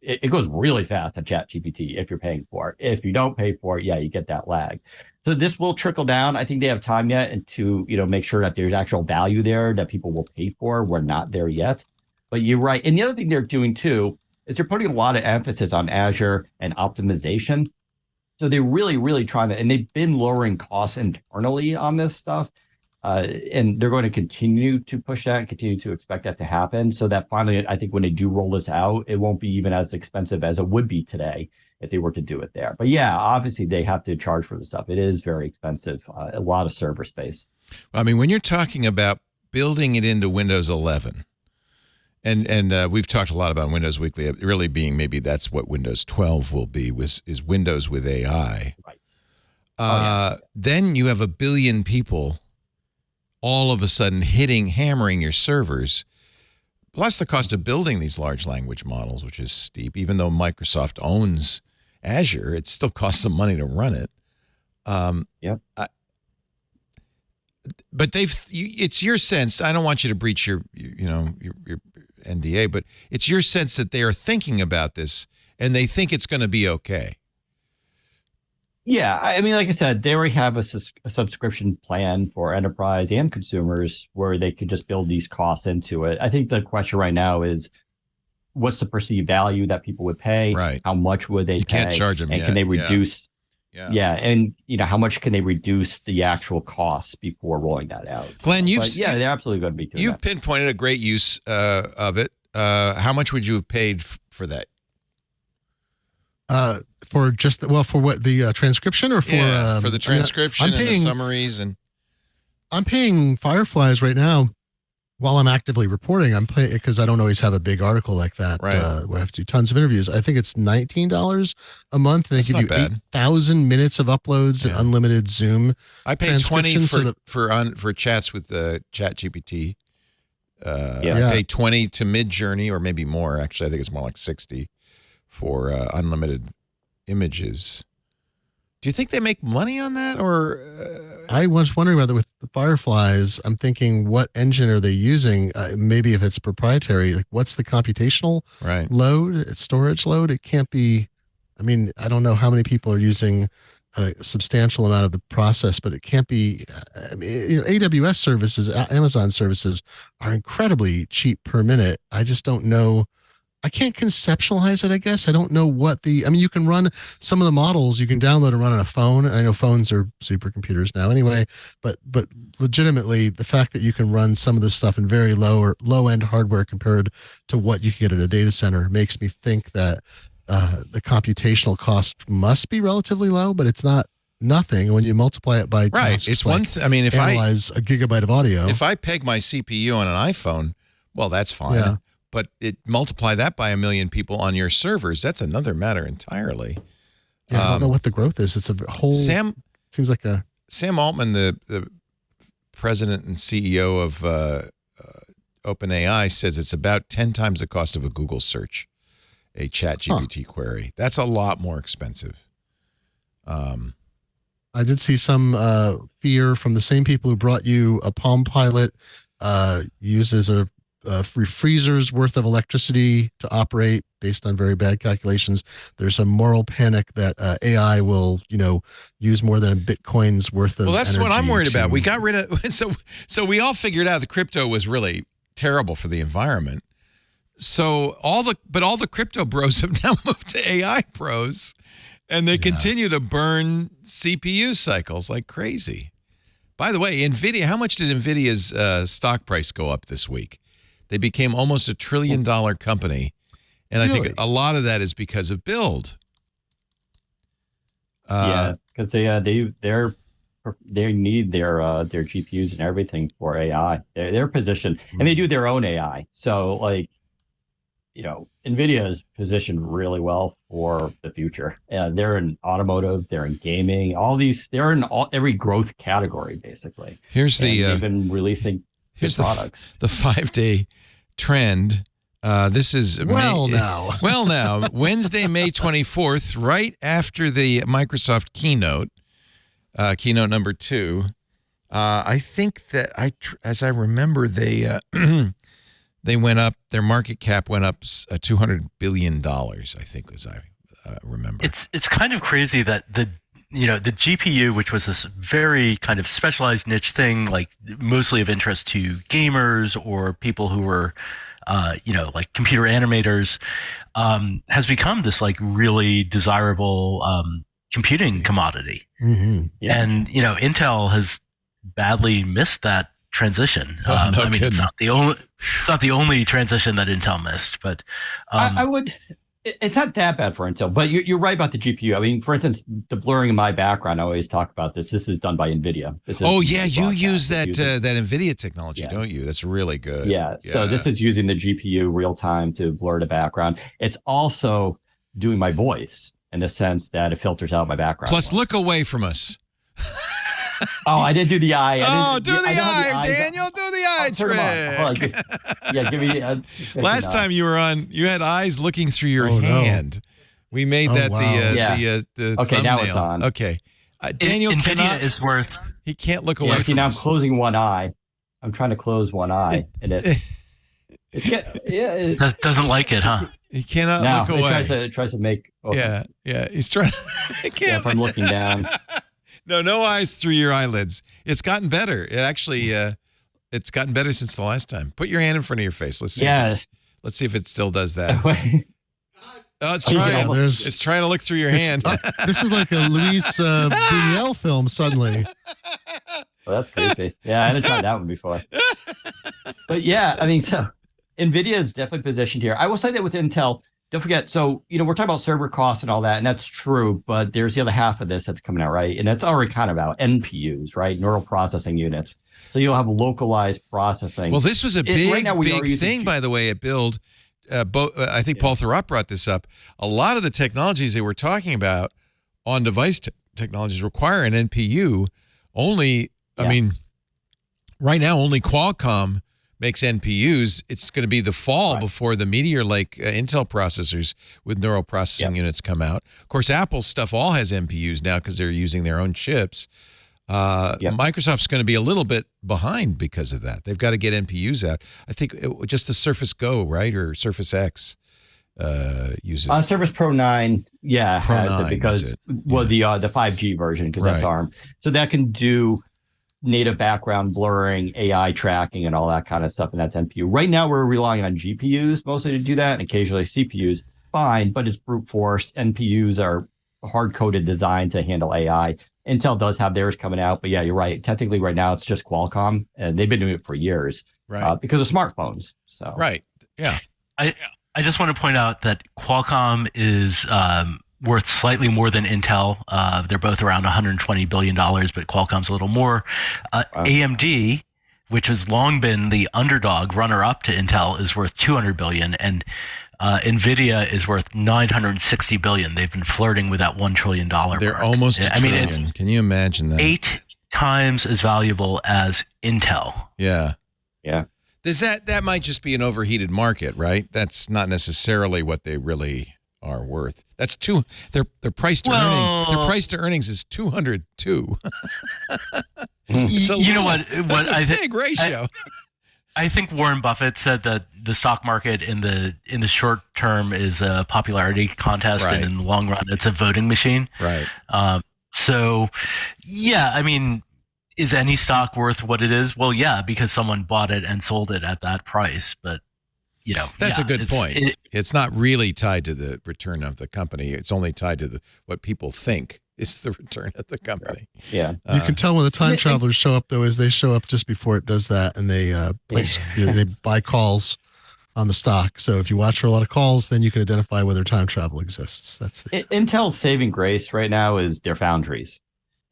it goes really fast on ChatGPT if you're paying for it. If you don't pay for it, you get that lag. So this will trickle down. I think they have time yet and to make sure that there's actual value there that people will pay for. We're not there yet, but you're right. And the other thing they're doing too is they're putting a lot of emphasis on Azure and optimization. So they're really, really trying to, and they've been lowering costs internally on this stuff. And they're going to continue to push that and continue to expect that to happen so that finally, I think when they do roll this out, it won't be even as expensive as it would be today if they were to do it there. But yeah, obviously they have to charge for this stuff. It is very expensive, a lot of server space. I mean, when you're talking about building it into Windows 11, and we've talked a lot about Windows Weekly, really being maybe that's what Windows 12 will be, is Windows with AI. Right. Then you have a billion people all of a sudden hammering your servers, plus the cost of building these large language models, which is steep. Even though Microsoft owns Azure, it still costs them money to run it. But it's your sense. I don't want you to breach your NDA, but it's your sense that they are thinking about this and they think it's going to be okay. Yeah, I mean, like I said, they already have a subscription plan for enterprise and consumers where they could just build these costs into it. I think the question right now is, what's the perceived value that people would pay? Right. How much would they pay? You can't charge them and yet. Can they reduce? Yeah. And how much can they reduce the actual costs before rolling that out? Glenn, they're absolutely going to be doing you've that. pinpointed a great use of it. How much would you have paid for that? For just for what the transcription or for the transcription and the summaries I'm paying Fireflies right now while I'm actively reporting. I'm paying because I don't always have a big article like that. Right. Where I have to do tons of interviews. I think it's $19 a month. And they give you 8,000 minutes of uploads and unlimited Zoom. I pay 20 for chats with ChatGPT. I pay 20 to Midjourney, or maybe more. Actually, I think it's more like 60 for unlimited images. Do you think they make money on that, or? I was wondering whether with the Fireflies, I'm thinking, what engine are they using? Maybe if it's proprietary, like what's the computational load, storage load? It can't be. I mean, I don't know how many people are using a substantial amount of the process, but it can't be. I mean, AWS services, Amazon services are incredibly cheap per minute. I just don't know. I can't conceptualize it, I guess. I don't know you can run some of the models, you can download and run on a phone. I know phones are supercomputers now anyway, but legitimately the fact that you can run some of this stuff in very low end hardware compared to what you can get at a data center makes me think that the computational cost must be relatively low, but it's not nothing when you multiply it by tasks. It's one I mean, if analyze a gigabyte of audio. If I peg my CPU on an iPhone, well, that's fine. Yeah. But multiply that by 1 million people on your servers. That's another matter entirely. Yeah, I don't know what the growth is. It's a whole. Seems like Sam Altman, the president and CEO of OpenAI says it's about 10 times the cost of a Google search, a ChatGPT query. That's a lot more expensive. I did see some fear from the same people who brought you a Palm Pilot, uses a freezer's worth of electricity to operate based on very bad calculations. There's a moral panic that AI will, use more than Bitcoin's worth of. Well, that's what I'm worried about. to- We got rid of so we all figured out the crypto was really terrible for the environment. So all the crypto bros have now moved to AI pros, and they continue to burn CPU cycles like crazy. By the way, NVIDIA, how much did NVIDIA's stock price go up this week? They became almost $1 trillion company, and I think a lot of that is because of Build. Because they need their GPUs and everything for AI. They're positioned, and they do their own AI. So NVIDIA is positioned really well for the future. They're in automotive, they're in gaming, they're in every growth category basically. They've been releasing products. The 5-day trend. This is now Wednesday, May 24th, right after the Microsoft keynote, keynote number 2. I think that as I remember, they went up. Their market cap went up $200 billion. I think, as I remember. It's kind of crazy that the GPU, which was this very kind of specialized niche thing, like mostly of interest to gamers or people who were, like computer animators, has become this like really desirable computing commodity. Mm-hmm. Yeah. And Intel has badly missed that transition. It's not the only transition that Intel missed, but it's not that bad for Intel, but you're right about the GPU. I mean, for instance, the blurring in my background, I always talk about this. This is done by NVIDIA. You use that NVIDIA technology, don't you? That's really good. Yeah. So this is using the GPU real time to blur the background. It's also doing my voice in the sense that it filters out my background. Plus, look away from us. Oh, I didn't do the eye. Do the eye, Daniel. Do the eye trick. Give me. Last time you were on, you had eyes looking through your hand. No. We made that the okay, thumbnail. now it's on. Okay, Daniel NVIDIA is worth. He can't look away. See, from now us. I'm closing one eye. I'm trying to close one eye, and it doesn't like it, huh? He cannot look away. It tries to make. Okay. Yeah. He's trying. If I'm looking down. No eyes through your eyelids. It's gotten better. It actually, it's gotten better since the last time. Put your hand in front of your face. Let's see if it still does that. It's trying. It's trying to look through your hand. This is like a Luis Buñuel film suddenly. Well, that's creepy. Yeah, I hadn't tried that one before. But yeah, I mean, so NVIDIA is definitely positioned here. I will say that with Intel, don't forget, so, we're talking about server costs and all that, and that's true, but there's the other half of this that's coming out, right? And that's already kind of out, NPUs, right? Neural processing units. So you'll have localized processing. Well, this was a big thing, by the way, at Build. I think Paul Thurrott brought this up. A lot of the technologies they were talking about on device technologies require an NPU. Right now, only Qualcomm makes NPUs. It's going to be the fall before the Meteor Lake Intel processors with neural processing units come out. Of course, Apple's stuff all has NPUs now because they're using their own chips. Microsoft's going to be a little bit behind because of that. They've got to get NPUs out. I think just the Surface Go, right, or Surface X uses Surface Pro 9. Pro has 9, it because the 5G version because that's ARM. So that can do native background blurring, AI tracking, and all that kind of stuff, and that's NPU. Right now, we're relying on GPUs mostly to do that, and occasionally CPUs. Fine, but it's brute force. NPUs are hard-coded designed to handle AI. Intel does have theirs coming out, but yeah, you're right. Technically, right now, it's just Qualcomm, and they've been doing it for years because of smartphones. So I just want to point out that Qualcomm is worth slightly more than Intel. They're both around $120 billion, but Qualcomm's a little more. AMD, which has long been the underdog runner-up to Intel, is worth $200 billion, and NVIDIA is worth $960 billion. They've been flirting with that $1 trillion mark. They're almost a trillion. Can you imagine that? 8 times as valuable as Intel. Yeah. That might just be an overheated market, right? That's not necessarily what they really are worth. That's their price to earnings. Their price to earnings is 202. You know what? That's a big ratio. I think Warren Buffett said that the stock market in the short term is a popularity contest, Right. and in the long run, it's a voting machine. Right. So, yeah, I mean, is any stock worth what it is? Well, yeah, because someone bought it and sold it at that price. But, That's a good point. It's not really tied to the return of the company. It's only tied to what people think is the return of the company. Yeah. You can tell when the time travelers show up, though, is they show up just before it does that, and they they buy calls on the stock. So if you watch for a lot of calls, then you can identify whether time travel exists. That's Intel's saving grace right now is their foundries.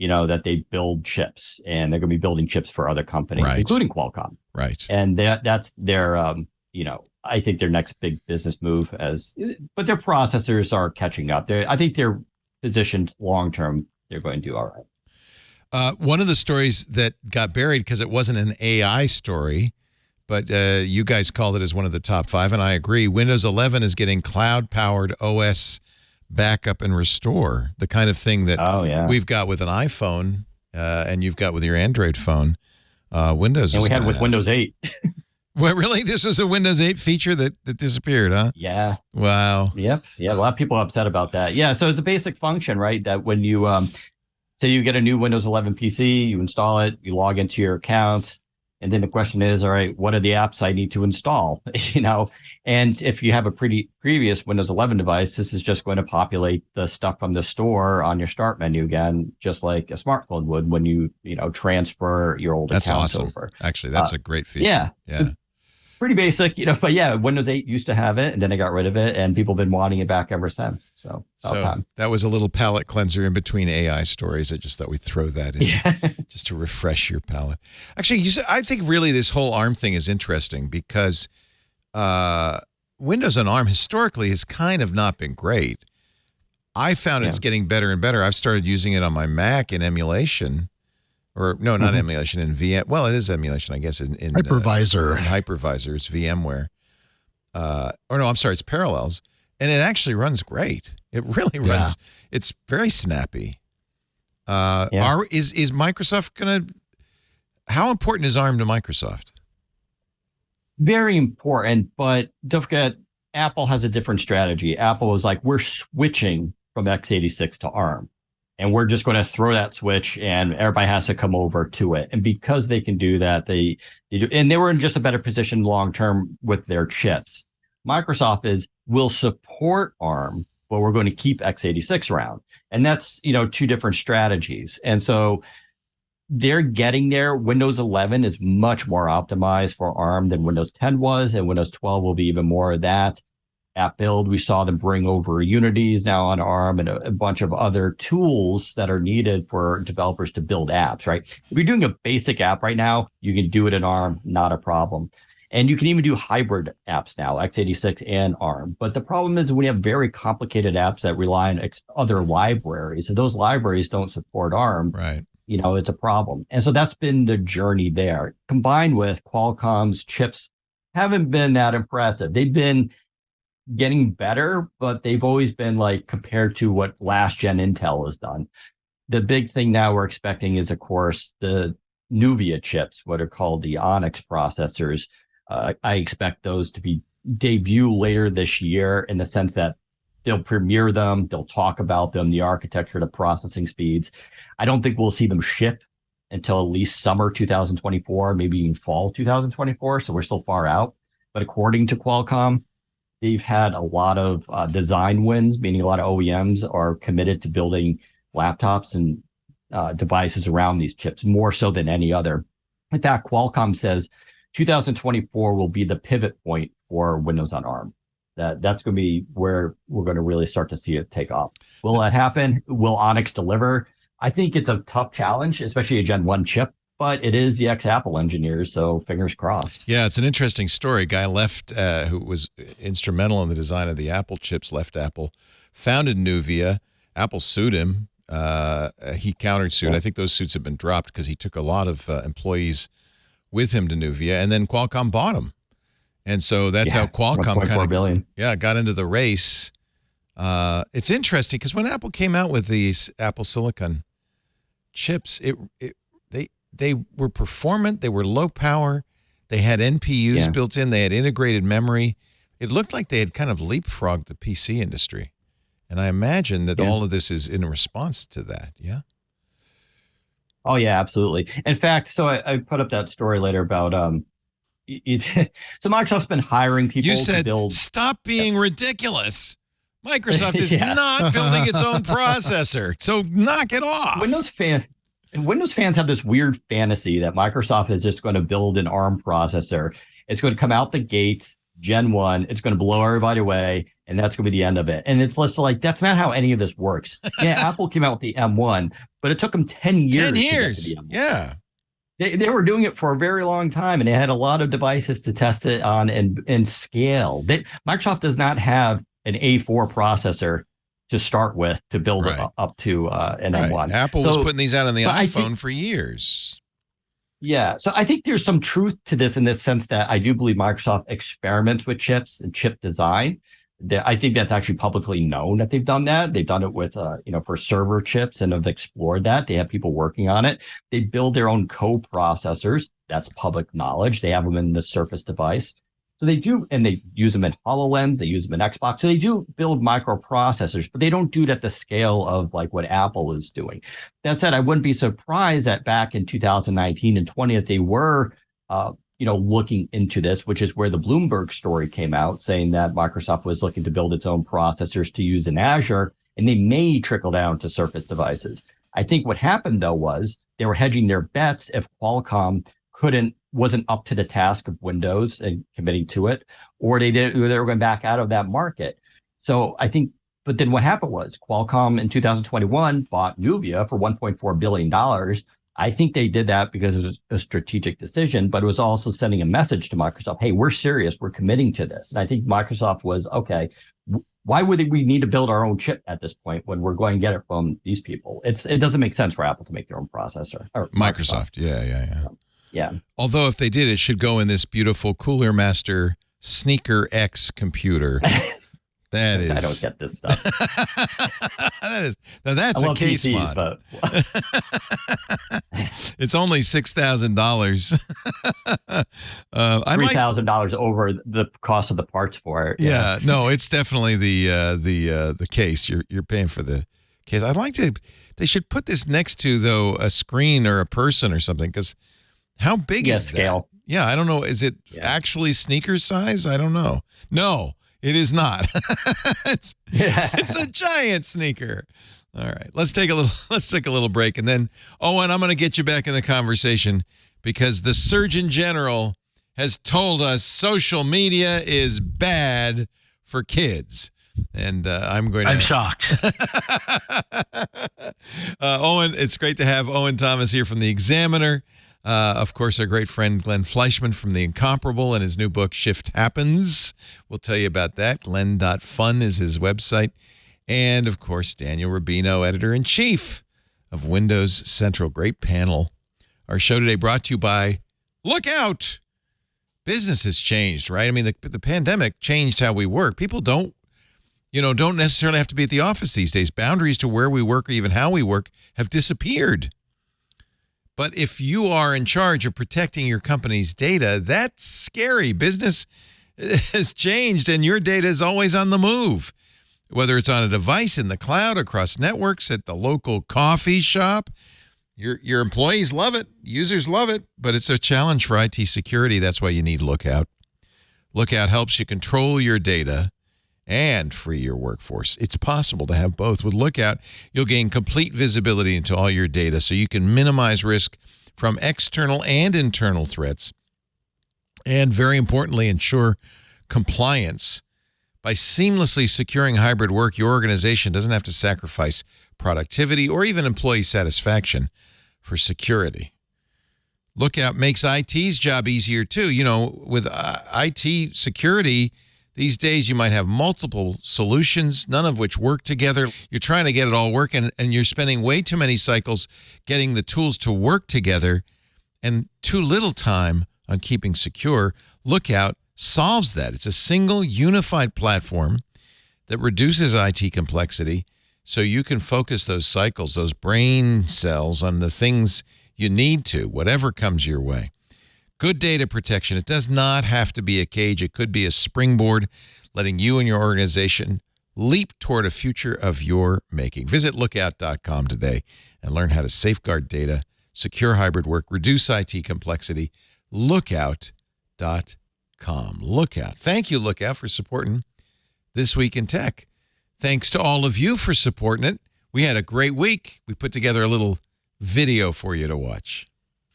That they build chips, and they're going to be building chips for other companies, Right. including Qualcomm. Right. And that's their, I think their next big business move. But their processors are catching up. I think they're positioned long term. They're going to do all right. One of the stories that got buried because it wasn't an AI story, but you guys called it as one of the top 5, and I agree. Windows 11 is getting cloud-powered OS backup and restore, the kind of thing that we've got with an iPhone and you've got with your Android phone. Windows and is we had with Windows 8. Well, really? This was a Windows 8 feature that disappeared, huh? Yeah. Wow. Yep. Yeah. A lot of people are upset about that. Yeah. So it's a basic function, right? That when you say you get a new Windows 11 PC, you install it, you log into your account, and then the question is, all right, what are the apps I need to install? And if you have a previous Windows 11 device, this is just going to populate the stuff from the store on your start menu again, just like a smartphone would when you transfer your old That's accounts awesome. over. Actually, that's a great feature. Yeah. Pretty basic, but yeah, Windows 8 used to have it, and then they got rid of it, and people have been wanting it back ever since. So time. That was a little palate cleanser in between AI stories. I just thought we'd throw that in just to refresh your palate. Actually, I think really this whole ARM thing is interesting because Windows on ARM historically has kind of not been great. I found it's getting better and better. I've started using it on my Mac in emulation. Or no, not emulation, in VM. Well, it is emulation, I guess. In Hypervisor. In Hypervisor, it's VMware. Or no, I'm sorry, it's Parallels, and it actually runs great. It really runs. It's very snappy. Is Microsoft gonna? How important is ARM to Microsoft? Very important, but don't forget, Apple has a different strategy. Apple is like, we're switching from x86 to ARM. And we're just going to throw that switch, and everybody has to come over to it. And because they can do that, they do, and they were in just a better position long term with their chips. Microsoft will support ARM, but we're going to keep x86 around, and that's two different strategies. And so they're getting there. Windows 11 is much more optimized for ARM than Windows 10 was, and Windows 12 will be even more of that. App Build, we saw them bring over Unities now on ARM and a bunch of other tools that are needed for developers to build apps, right? If you're doing a basic app right now, you can do it in ARM, not a problem. And you can even do hybrid apps now, x86 and ARM. But the problem is when you have very complicated apps that rely on other libraries, and those libraries don't support ARM, right? It's a problem. And so that's been the journey there. Combined with Qualcomm's chips haven't been that impressive. They've been getting better, but they've always been like compared to what last gen Intel has done. The big thing now we're expecting is, of course, the Nuvia chips, what are called the Onyx processors. I expect those to be debut later this year in the sense that they'll premiere them, they'll talk about them, the architecture, the processing speeds. I don't think we'll see them ship until at least summer 2024, maybe even fall 2024. So we're still far out. But according to Qualcomm, they've had a lot of design wins, meaning a lot of OEMs are committed to building laptops and devices around these chips, more so than any other. In fact, Qualcomm says 2024 will be the pivot point for Windows on ARM. That's going to be where we're going to really start to see it take off. Will that happen? Will Onyx deliver? I think it's a tough challenge, especially a Gen 1 chip. But it is the ex-Apple engineers, so fingers crossed. Yeah, it's an interesting story. A guy left who was instrumental in the design of the Apple chips, left Apple, founded Nuvia. Apple sued him. He countersued. I think those suits have been dropped because he took a lot of employees' with him to Nuvia, and then Qualcomm bought him. And so that's how Qualcomm kind of got into the race. It's interesting because when Apple came out with these Apple Silicon chips, they were performant, they were low power, they had NPUs built in, they had integrated memory. It looked like they had kind of leapfrogged the PC industry. And I imagine that all of this is in response to that. Yeah. Oh yeah, absolutely. In fact, so I put up that story later about so Microsoft's been hiring people to build. Stop being ridiculous. Microsoft is not building its own processor, so knock it off. Windows fans have this weird fantasy that Microsoft is just going to build an ARM processor. It's going to come out the gates, Gen 1. It's going to blow everybody away, and that's going to be the end of it. And it's less like that's not how any of this works. Yeah, Apple came out with the M1, but it took them 10 years. 10 years. To get to the M1. Yeah. They were doing it for a very long time, and they had a lot of devices to test it on and scale. Microsoft does not have an A4 processor to start with to build up to an M1. Apple was putting these out on the iPhone for years. Yeah. So I think there's some truth to this in this sense that I do believe Microsoft experiments with chips and chip design. I think that's actually publicly known that they've done that. They've done it with, for server chips and have explored that. They have people working on it. They build their own co-processors. That's public knowledge. They have them in the Surface device. So they do, and they use them in HoloLens, they use them in Xbox. So they do build microprocessors, but they don't do it at the scale of like what Apple is doing. That said, I wouldn't be surprised that back in 2019 and 20 that they were, looking into this, which is where the Bloomberg story came out saying that Microsoft was looking to build its own processors to use in Azure, and they may trickle down to Surface devices. I think what happened though was they were hedging their bets if Qualcomm wasn't up to the task of Windows and committing to it, or they were going back out of that market. So I think, but then what happened was Qualcomm in 2021 bought Nuvia for $1.4 billion. I think they did that because it was a strategic decision, but it was also sending a message to Microsoft, hey, we're serious, we're committing to this. And I think Microsoft was, okay, why would we need to build our own chip at this point when we're going to get it from these people? It doesn't make sense for Apple to make their own processor. Or Microsoft. Yeah. Yeah. Although if they did, it should go in this beautiful Cooler Master Sneaker X computer. That is. I don't get this stuff. That's a case mod. But... It's only $6,000. $3,000 over the cost of the parts for it. Yeah. No, it's definitely the case. You're paying for the case. I'd like to. They should put this next to though a screen or a person or something because. How big is scale? That? Yeah, I don't know. Is it actually sneaker size? I don't know. No, it is not. It's a giant sneaker. All right, let's take a little break, and then Owen, I'm going to get you back in the conversation because the Surgeon General has told us social media is bad for kids. And I'm shocked. Owen, it's great to have Owen Thomas here from The Examiner. Of course, our great friend Glenn Fleischman from The Incomparable and his new book, Shift Happens. We'll tell you about that. Glenn.fun is his website. And, of course, Daniel Rubino, editor-in-chief of Windows Central. Great panel. Our show today brought to you by Look Out. Business has changed, right? I mean, the pandemic changed how we work. People don't necessarily have to be at the office these days. Boundaries to where we work or even how we work have disappeared. But if you are in charge of protecting your company's data, that's scary. Business has changed and your data is always on the move. Whether it's on a device in the cloud, across networks, at the local coffee shop, your employees love it. Users love it, but it's a challenge for IT security. That's why you need Lookout. Lookout helps you control your data and free your workforce. It's possible to have both. With Lookout, you'll gain complete visibility into all your data so you can minimize risk from external and internal threats, and very importantly, ensure compliance. By seamlessly securing hybrid work, your organization doesn't have to sacrifice productivity or even employee satisfaction for security. Lookout makes IT's job easier too. With IT security, these days, you might have multiple solutions, none of which work together. You're trying to get it all working, and you're spending way too many cycles getting the tools to work together. and too little time on keeping secure, Lookout solves that. It's a single unified platform that reduces IT complexity so you can focus those cycles, those brain cells on the things you need to, whatever comes your way. Good data protection. It does not have to be a cage. It could be a springboard, letting you and your organization leap toward a future of your making. Visit lookout.com today and learn how to safeguard data, secure hybrid work, reduce IT complexity. Lookout.com. Lookout. Thank you, Lookout, for supporting This Week in Tech. Thanks to all of you for supporting it. We had a great week. We put together a little video for you to watch.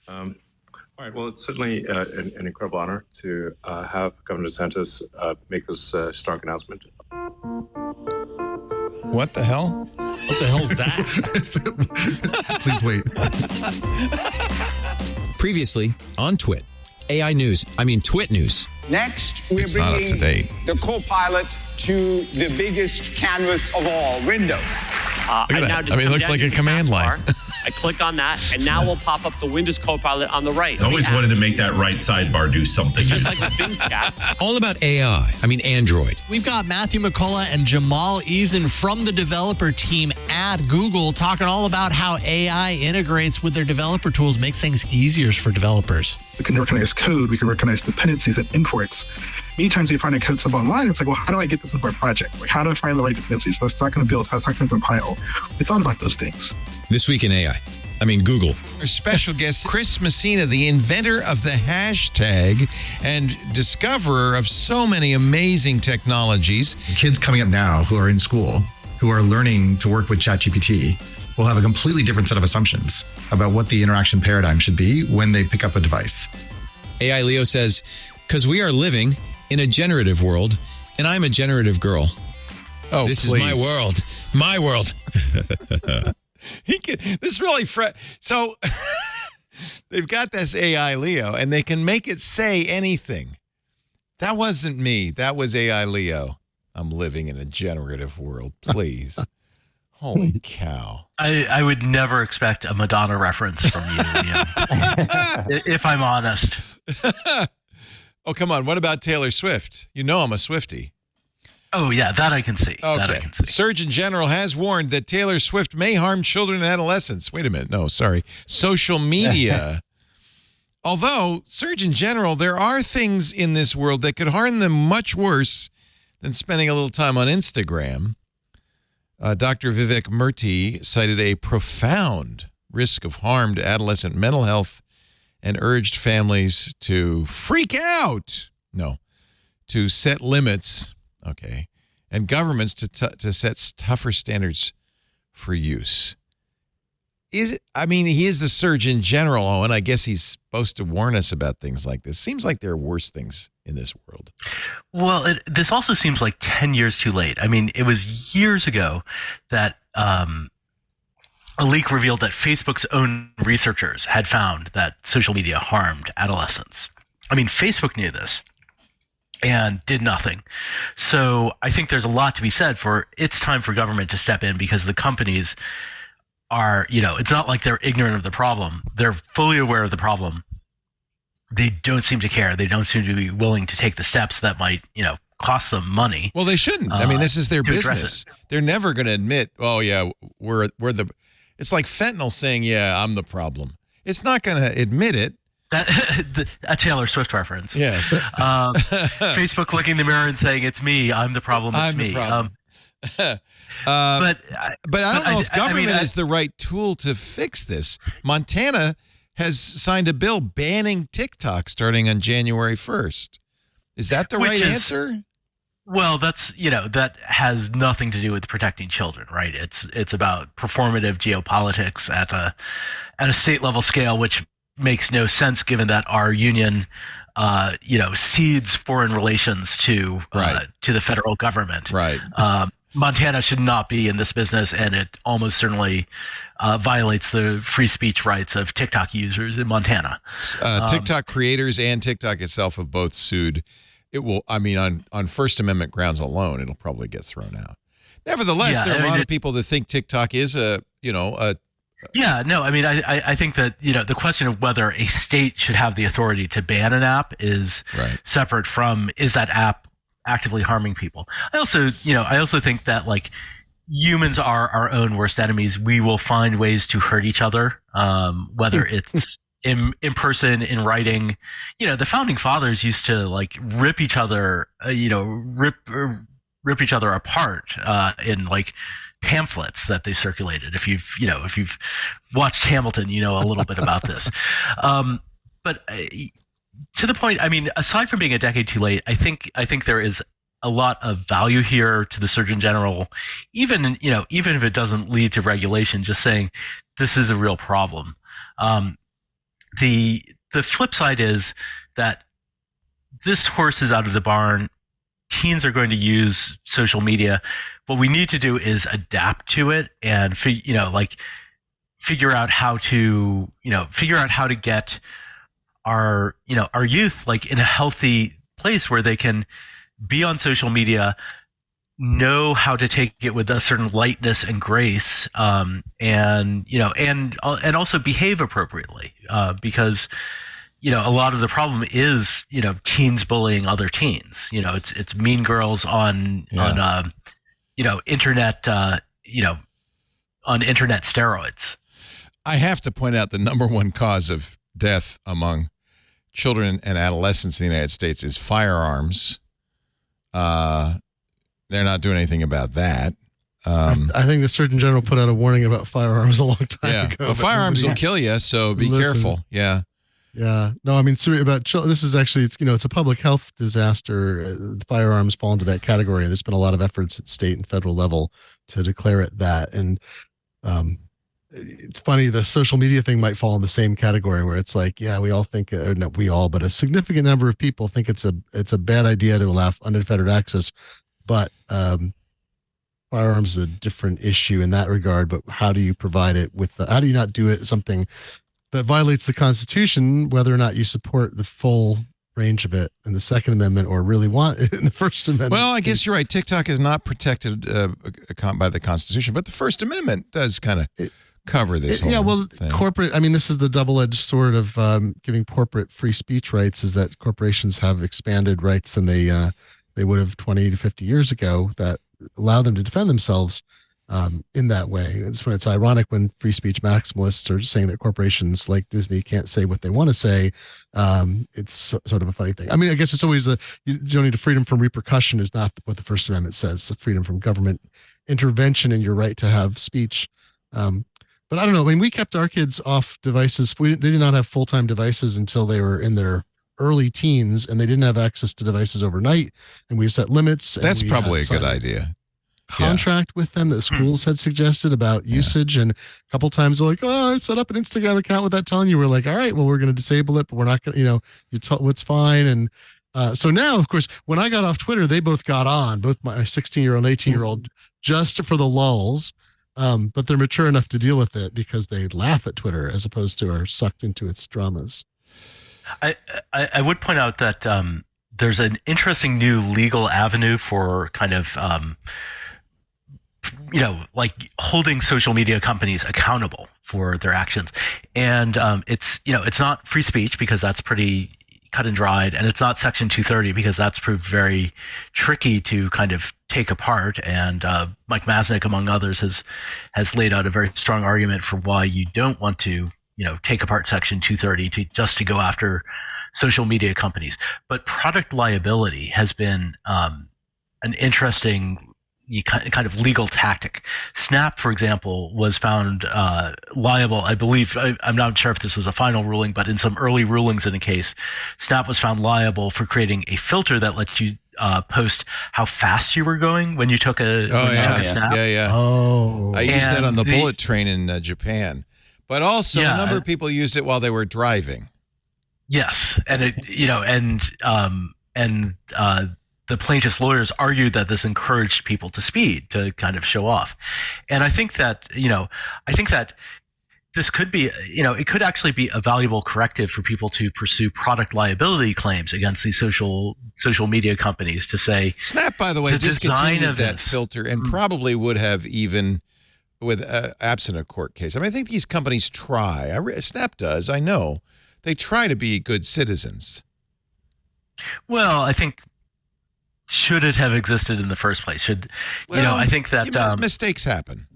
All right. Well, it's certainly an incredible honor to have Governor DeSantis make this stark announcement. What the hell? What the hell's that? Please wait. Previously on Twit News. Next, we're It's not up to bringing date. the Copilot to the biggest canvas of all, Windows. Look at that. I mean, it looks like a command line. I click on that, and now we'll pop up the Windows Copilot on the right. Always wanted to make that right sidebar do something. Just like the Bing chat. All about AI. Android. We've got Matthew McCullough and Jamal Eason from the developer team at Google talking all about how AI integrates with their developer tools, makes things easier for developers. We can recognize code, we can recognize dependencies and imports. Many times you find a code sub online, it's like, well, how do I get this into my project? Like, how do I find the right dependencies? So it's not going to build, how it's not going to compile. We thought about those things. This Week in AI. Google. Our special guest, Chris Messina, the inventor of the hashtag and discoverer of so many amazing technologies. Kids coming up now who are in school, who are learning to work with ChatGPT, will have a completely different set of assumptions about what the interaction paradigm should be when they pick up a device. AI Leo says, because we are living in a generative world, and I'm a generative girl. Oh, this please. is my world. My world. This really so they've got this AI Leo, and they can make it say anything. That wasn't me. That was AI Leo. I'm living in a generative world. Please. Holy cow. I would never expect a Madonna reference from you, Liam. If I'm honest. Oh, come on. What about Taylor Swift? You know I'm a Swiftie. Oh, yeah, that I can see. Okay. That I can see. Surgeon General has warned that Taylor Swift may harm children and adolescents. Wait a minute. No, sorry. Social media. Although, Surgeon General, there are things in this world that could harm them much worse than spending a little time on Instagram. Dr. Vivek Murthy cited a profound risk of harm to adolescent mental health and urged families to freak out. No, to set limits. Okay. And governments to set tougher standards for use. He is the Surgeon General, and I guess he's supposed to warn us about things like this. Seems like there are worse things in this world. Well, this also seems like 10 years too late. It was years ago that a leak revealed that Facebook's own researchers had found that social media harmed adolescents. Facebook knew this and did nothing. So I think there's a lot to be said for it's time for government to step in, because the companies are, it's not like they're ignorant of the problem. They're fully aware of the problem. They don't seem to care. They don't seem to be willing to take the steps that might, cost them money. Well, they shouldn't. This is their business. They're never going to admit, oh yeah, we're the, it's like fentanyl saying, yeah, I'm the problem. It's not going to admit it. A Taylor Swift reference. Yes. Facebook looking in the mirror and saying, "It's me. I'm the problem. It's me." But I don't know if government is the right tool to fix this. Montana has signed a bill banning TikTok starting on January 1st. Is that the right answer? Well, that's that has nothing to do with protecting children, right? It's about performative geopolitics at a state level scale, which makes no sense given that our union, cedes foreign relations to the federal government. Right. Montana should not be in this business, and it almost certainly violates the free speech rights of TikTok users in Montana. TikTok creators and TikTok itself have both sued. It will, on First Amendment grounds alone, it'll probably get thrown out. Nevertheless, there are a lot of people that think TikTok is a Yeah, no, I mean, I think that, the question of whether a state should have the authority to ban an app is separate from, is that app actively harming people? I also think that, like, humans are our own worst enemies. We will find ways to hurt each other, whether it's in person, in writing. The founding fathers used to, like, rip each other, rip each other apart in, like, pamphlets that they circulated. If you've watched Hamilton, you know a little bit about this. But to the point, I mean, aside from being a decade too late, I think there is a lot of value here to the Surgeon General, even if it doesn't lead to regulation, just saying this is a real problem. The flip side is that this horse is out of the barn. Teens are going to use social media. What we need to do is adapt to it and figure out how to get our youth, like, in a healthy place where they can be on social media, know how to take it with a certain lightness and grace, and also behave appropriately, because a lot of the problem is teens bullying other teens. It's mean girls on internet on internet steroids. I have to point out the number one cause of death among children and adolescents in the United States is firearms. They're not doing anything about that. I think the Surgeon General put out a warning about firearms a long time ago. Well, firearms will kill you, so be careful. Yeah. Yeah. No, I mean, this is actually, it's a public health disaster. Firearms fall into that category. There's been a lot of efforts at state and federal level to declare it that. And it's funny, the social media thing might fall in the same category where it's like, yeah, we all think, or not we all, but a significant number of people think it's a bad idea to allow unfettered access. But firearms is a different issue in that regard. But how do you provide it how do you not do it something that violates the Constitution, whether or not you support the full range of it in the Second Amendment or really want it in the First Amendment? Well, I guess you're right. TikTok is not protected by the Constitution, but the First Amendment does kind of cover this whole thing. Corporate, I mean, this is the double-edged sword of giving corporate free speech rights, is that corporations have expanded rights than they would have 20 to 50 years ago that allow them to defend themselves in that way. It's ironic when free speech maximalists are saying that corporations like Disney can't say what they want to say. It's sort of a funny thing. I mean, I guess it's always you don't need a freedom from repercussion is not what the First Amendment says. The freedom from government intervention in your right to have speech. But I don't know. I mean, we kept our kids off devices. They did not have full-time devices until they were in their early teens, and they didn't have access to devices overnight. And we set limits. That's probably a good idea. Contract with them that schools had suggested about usage, and a couple times they're like, oh, I set up an Instagram account without telling you. We're like, all right, well, we're going to disable it, but we're not going to, what's fine. And so now, of course, when I got off Twitter, they both got on, both my 16-year-old and 18-year-old, just for the lulls. But they're mature enough to deal with it because they laugh at Twitter as opposed to are sucked into its dramas. I would point out that there's an interesting new legal avenue for kind of like holding social media companies accountable for their actions. And it's not free speech because that's pretty cut and dried, and it's not Section 230 because that's proved very tricky to kind of take apart. And Mike Masnick, among others, has laid out a very strong argument for why you don't want to take apart Section 230 to go after social media companies. But product liability has been an interesting kind of legal tactic. Snap, for example, was found liable, I believe, I'm not sure if this was a final ruling, but in some early rulings in a case, Snap was found liable for creating a filter that lets you post how fast you were going when you took a snap. Yeah. Oh. I used that on the bullet train in Japan. But also a number of people used it while they were driving. Yes. And the plaintiff's lawyers argued that this encouraged people to speed, to kind of show off. And I think that this could be, it could actually be a valuable corrective for people to pursue product liability claims against these social media companies to say, Snap, by the way, discontinued that filter and probably would have even with absent a court case. I mean, I think these companies try. Snap does. I know they try to be good citizens. Well, I think should it have existed in the first place? I think that mistakes happen.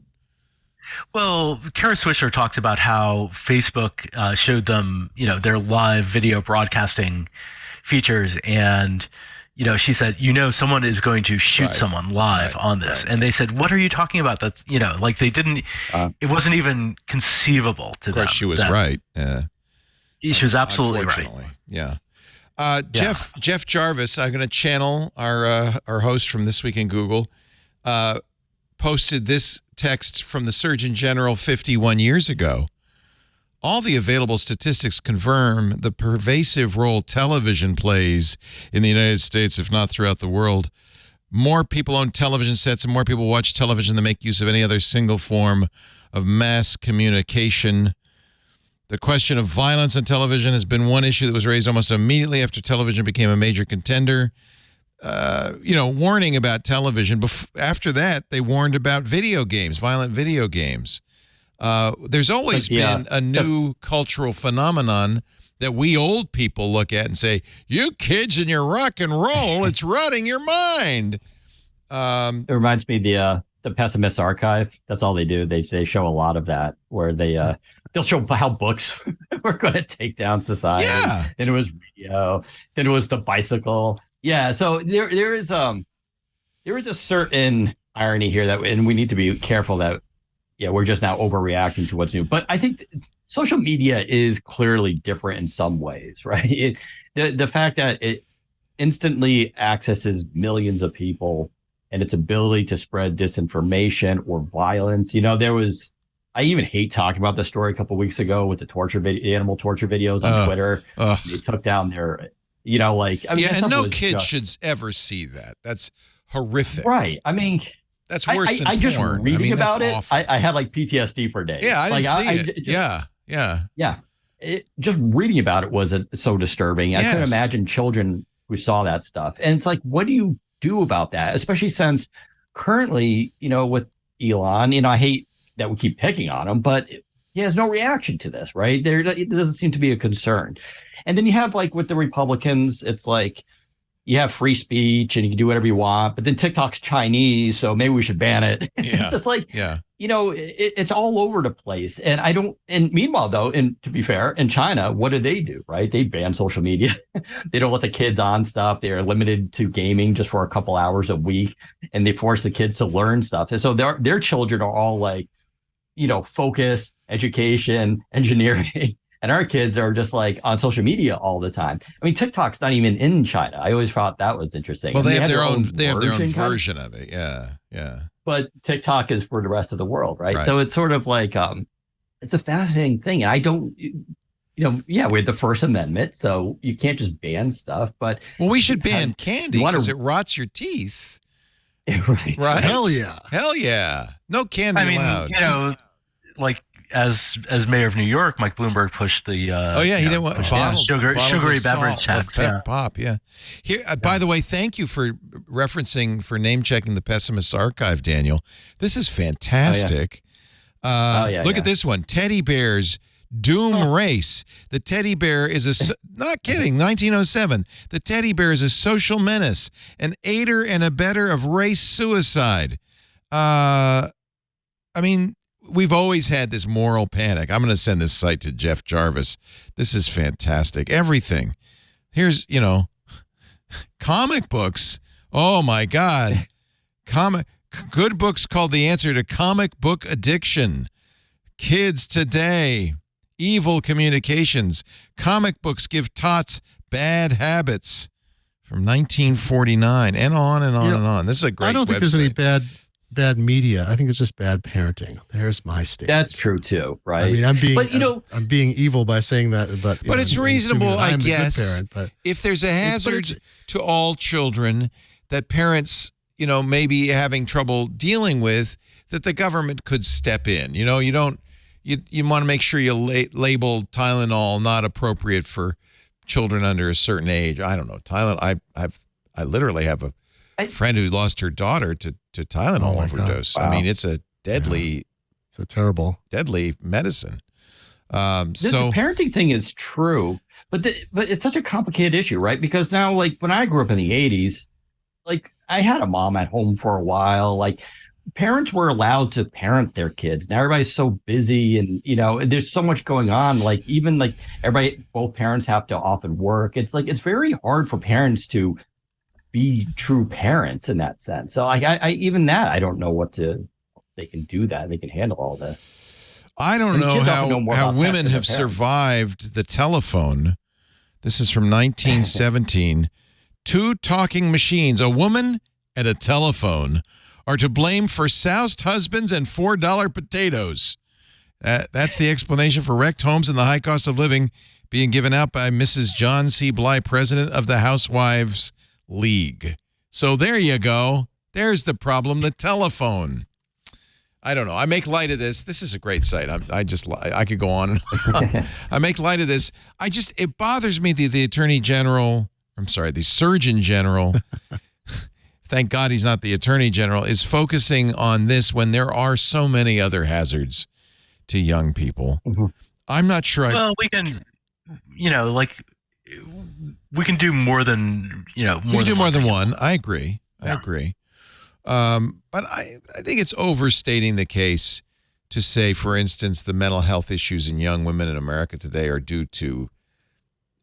Well, Kara Swisher talks about how Facebook showed them, their live video broadcasting features, and she said, someone is going to shoot someone live on this, and they said, "What are you talking about?" That's they didn't. It wasn't even conceivable to them. Of course, she was right. Yeah, she was absolutely right. Yeah. Jeff Jarvis, I'm going to channel our host from This Week in Google, posted this text from the Surgeon General 51 years ago. All the available statistics confirm the pervasive role television plays in the United States, if not throughout the world. More people own television sets and more people watch television than make use of any other single form of mass communication. The question of violence on television has been one issue that was raised almost immediately after television became a major contender. Warning about television. After that, they warned about video games, violent video games. There's always been a new cultural phenomenon that we old people look at and say, "You kids and your rock and roll, it's rotting your mind." It reminds me the Pessimist Archive. That's all they do. They show a lot of that where they'll show how books were going to take down society. Yeah. Then it was radio. Then it was the bicycle. Yeah. So there is a certain irony here and we need to be careful that we're just now overreacting to what's new. But I think social media is clearly different in some ways, right? The fact that it instantly accesses millions of people and its ability to spread disinformation or violence. I even hate talking about the story a couple of weeks ago with the animal torture videos on Twitter. They took down their, and no kid should ever see that. That's horrific. Right. I mean, that's worse than porn. Just reading about it, awful. I had PTSD for days. Yeah, I didn't see it. Yeah. Just reading about it was so disturbing. I couldn't imagine children who saw that stuff. And it's like, what do you do about that? Especially since currently, with Elon, I hate that we keep picking on him, but he has no reaction to this, right? It doesn't seem to be a concern. And then you have with the Republicans, it's like you have free speech and you can do whatever you want, but then TikTok's Chinese, so maybe we should ban it. Yeah. It's just it's all over the place. And meanwhile though, and to be fair, in China, what do? Right? They ban social media. They don't let the kids on stuff. They're limited to gaming just for a couple hours a week, and they force the kids to learn stuff. And so their children are all focus, education, engineering. And our kids are just on social media all the time. I mean, TikTok's not even in China. I always thought that was interesting. Well, they have their own version of it. Yeah. But TikTok is for the rest of the world, right? So it's sort of it's a fascinating thing. And I don't, we had the First Amendment, so you can't just ban stuff. But we should ban candy because it rots your teeth. Right. Hell yeah. No candy allowed. As mayor of New York, Mike Bloomberg pushed the. He didn't want sugary beverage tax. Pop. Yeah. Here, by the way, thank you for name checking the Pessimist Archive, Daniel. This is fantastic. Look at this one: Teddy Bears Doom Race. The teddy bear is not kidding. 1907. The teddy bear is a social menace, an aider and abetter of race suicide. We've always had this moral panic. I'm going to send this site to Jeff Jarvis. This is fantastic. Everything. Here's, comic books. Oh, my God. Good books called The Answer to Comic Book Addiction. Kids Today. Evil Communications. Comic books give tots bad habits. From 1949 and on and on and on. This is a great website. I don't think there's any bad media. I think it's just bad parenting. There's my statement. That's true too, right? I mean, I'm being evil by saying that, but it's reasonable, I guess. The good parent, but if there's a hazard to all children that parents, may be having trouble dealing with, that the government could step in. You want to make sure you label Tylenol not appropriate for children under a certain age. I don't know. Tylenol. I literally have a friend who lost her daughter to Tylenol overdose. Wow. I mean, it's a deadly So terrible, deadly medicine. The parenting thing is true, but it's such a complicated issue, right? Because now, like when I grew up in the 80s, like I had a mom at home for a while. Like parents were allowed to parent their kids. Now everybody's so busy, and there's so much going on. Like even like both parents have to often work. It's like it's very hard for parents to be true parents in that sense. So I even that I don't know they can do that. They can handle all this. I don't know how women have survived the telephone. This is from 1917. 2 talking machines, a woman and a telephone, are to blame for soused husbands and $4 potatoes. That's the explanation for wrecked homes and the high cost of living being given out by Mrs. John C. Bly, president of the Housewives League. So there you go. There's the problem, the telephone. I don't know. I make light of this. This is a great site. I could go on and on. I make light of this. It bothers me the Attorney General, the Surgeon General, thank God he's not the Attorney General, is focusing on this when there are so many other hazards to young people. Mm-hmm. I'm not sure. Well, we can, we can do more than, we can do more than one. I agree. Yeah. I agree. But I think it's overstating the case to say, for instance, the mental health issues in young women in America today are due to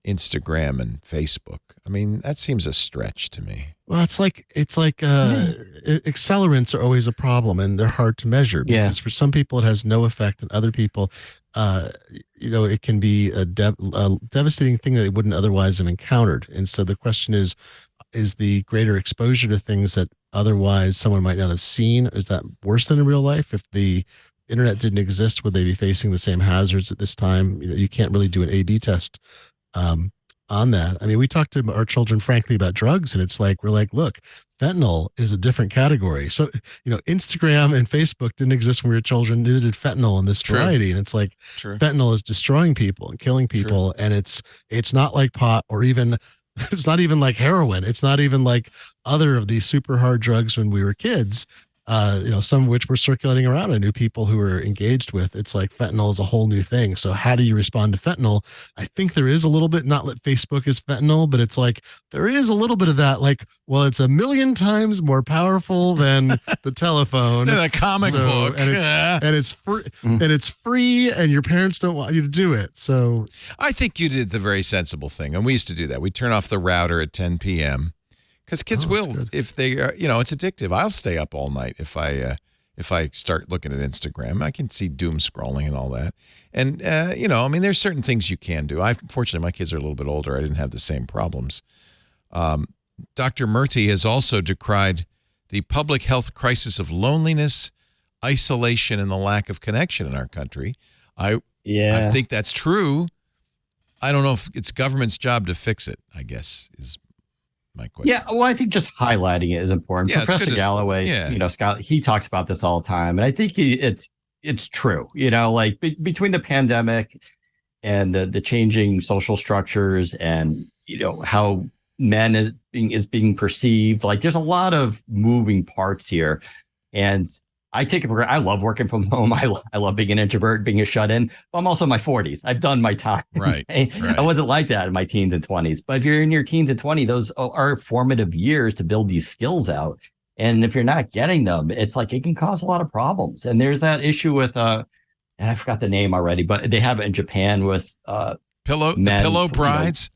Instagram and Facebook. I mean, that seems a stretch to me. Well, it's like accelerants are always a problem, and they're hard to measure because for some people it has no effect, and other people, it can be a devastating thing that they wouldn't otherwise have encountered. And so the question is the greater exposure to things that otherwise someone might not have seen, is that worse than in real life? If the internet didn't exist, would they be facing the same hazards at this time? You can't really do an A/B test on that. I mean, we talk to our children frankly about drugs, and it's like, we're like, look, fentanyl is a different category. So, Instagram and Facebook didn't exist when we were children, neither did fentanyl in this variety. And it's like, fentanyl is destroying people and killing people. And it's not like pot, or even, it's not even like heroin. It's not even like other of these super hard drugs when we were kids. Some of which were circulating around. I knew people who were engaged with. It's like fentanyl is a whole new thing. So how do you respond to fentanyl? I think there is a little bit, not that Facebook is fentanyl, but it's like there is a little bit of that. Like, well, it's 1,000,000 times more powerful than the telephone, than a comic book, and it's free, and it's free, and your parents don't want you to do it. So I think you did the very sensible thing, and we used to do that. We turn off the router at 10 p.m. Because kids will, if they are, it's addictive. I'll stay up all night if I start looking at Instagram. I can see doom scrolling and all that. And, there's certain things you can do. Fortunately, my kids are a little bit older. I didn't have the same problems. Dr. Murty has also decried the public health crisis of loneliness, isolation, and the lack of connection in our country. I think that's true. I don't know if it's government's job to fix it, I guess, is my question. Yeah, well, I think just highlighting it is important. Yeah, Professor Galloway, Scott, he talks about this all the time, and I think it's true. Between the pandemic and the changing social structures, and how men is being perceived, like there's a lot of moving parts here, and I take it for granted. I love working from home. I love being an introvert, being a shut-in. But I'm also in my 40s. I've done my time. Right. I wasn't like that in my teens and 20s. But if you're in your teens and 20s, those are formative years to build these skills out. And if you're not getting them, it's like it can cause a lot of problems. And there's that issue with, and I forgot the name already, but they have it in Japan with pillow brides.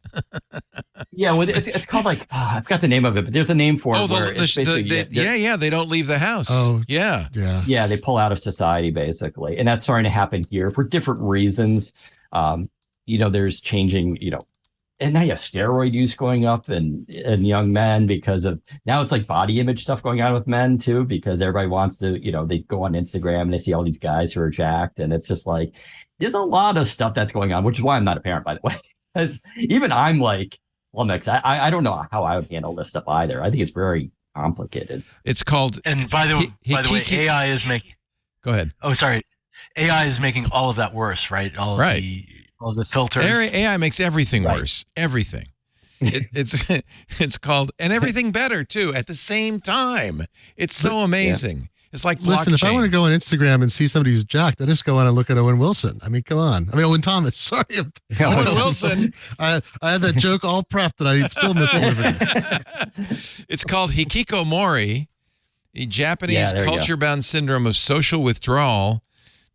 Yeah, well, it's called like I forgot the name of it, but there's a name for it. Where they don't leave the house. Oh, yeah, they pull out of society basically, and that's starting to happen here for different reasons. There's changing, and now you have steroid use going up in young men because of now it's like body image stuff going on with men too, because everybody wants to, they go on Instagram and they see all these guys who are jacked, and it's just like there's a lot of stuff that's going on, which is why I'm not a parent, by the way. Because even I'm like, well, Mix, I don't know how I would handle this stuff either. I think it's very complicated. It's called. And by the way, AI is making. Go ahead. Oh, sorry. AI is making all of that worse, right? All of the filters. AI makes everything worse. Everything. It's called, and everything better too at the same time. It's so amazing. It's like listen. If I want to go on Instagram and see somebody who's jacked, I just go on and look at Owen Wilson. I mean, come on. I mean, Owen Thomas. Sorry, Owen Wilson. I had that joke all prepped, and I still misdelivered it. It's called hikikomori, the Japanese culture-bound syndrome of social withdrawal.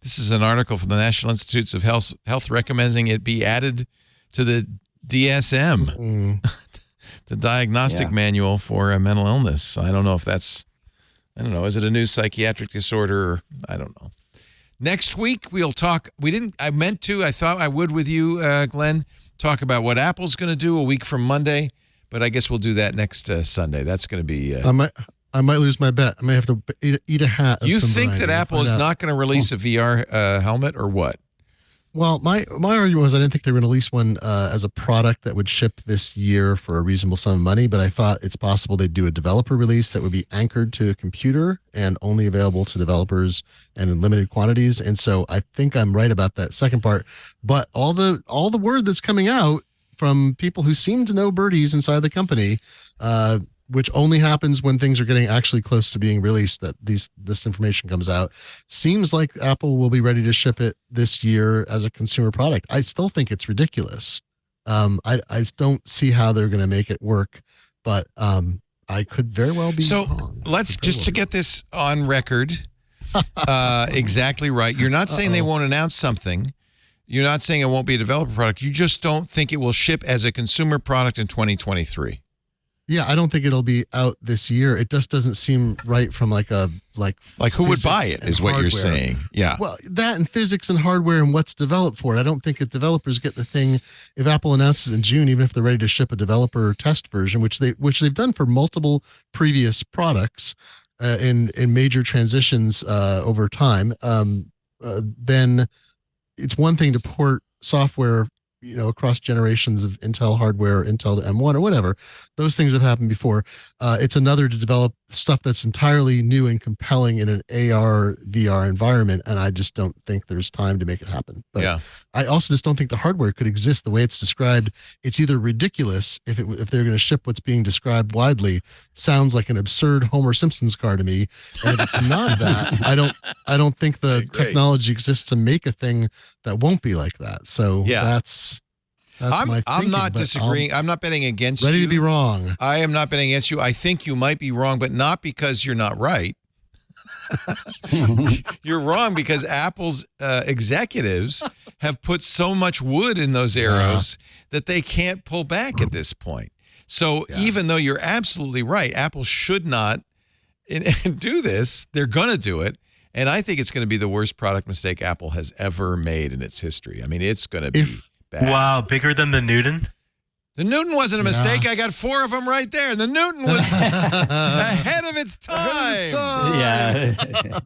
This is an article from the National Institutes of Health recommending it be added to the DSM, the Diagnostic Manual for a Mental Illness. I don't know if that's, I don't know, is it a new psychiatric disorder? Or, I don't know. Next week, we'll talk. I thought I would with you, Glenn, talk about what Apple's going to do a week from Monday, but I guess we'll do that next Sunday. That's going to be. I might lose my bet. I may have to eat a hat. You think that Apple is not going to release a VR helmet or what? Well, my argument was I didn't think they were going to release one as a product that would ship this year for a reasonable sum of money, but I thought it's possible they'd do a developer release that would be anchored to a computer and only available to developers and in limited quantities. And so I think I'm right about that second part. But all the word that's coming out from people who seem to know birdies inside the company, which only happens when things are getting actually close to being released, that this information comes out, seems like Apple will be ready to ship it this year as a consumer product. I still think it's ridiculous. I don't see how they're going to make it work, but I could very well be wrong. Let's just to get this on record, exactly right. You're not saying they won't announce something. You're not saying it won't be a developer product. You just don't think it will ship as a consumer product in 2023. Yeah, I don't think it'll be out this year. It just doesn't seem right from like who would buy it is what you're saying. Yeah. Well, that and physics and hardware and what's developed for it. I don't think if developers get the thing, if Apple announces in June, even if they're ready to ship a developer test version, which they've done for multiple previous products in major transitions over time, then it's one thing to port software across generations of Intel hardware, Intel to M1 or whatever. Those things have happened before. It's another to develop stuff that's entirely new and compelling in an AR, VR environment, and I just don't think there's time to make it happen. But I also just don't think the hardware could exist the way it's described. It's either ridiculous if they're going to ship what's being described widely, sounds like an absurd Homer Simpson's car to me, and if it's not that, I don't think the technology exists to make a thing that won't be like that. So that's my thinking. I'm not disagreeing. I'm not betting against you. Ready to be wrong. I am not betting against you. I think you might be wrong, but not because you're not right. You're wrong because Apple's executives have put so much wood in those arrows that they can't pull back at this point. So even though you're absolutely right, Apple should not do this. They're going to do it. And I think it's going to be the worst product mistake Apple has ever made in its history. I mean, it's going to be bad. Wow, bigger than the Newton? The Newton wasn't a mistake. I got 4 of them right there. The Newton was ahead of its time. Yeah.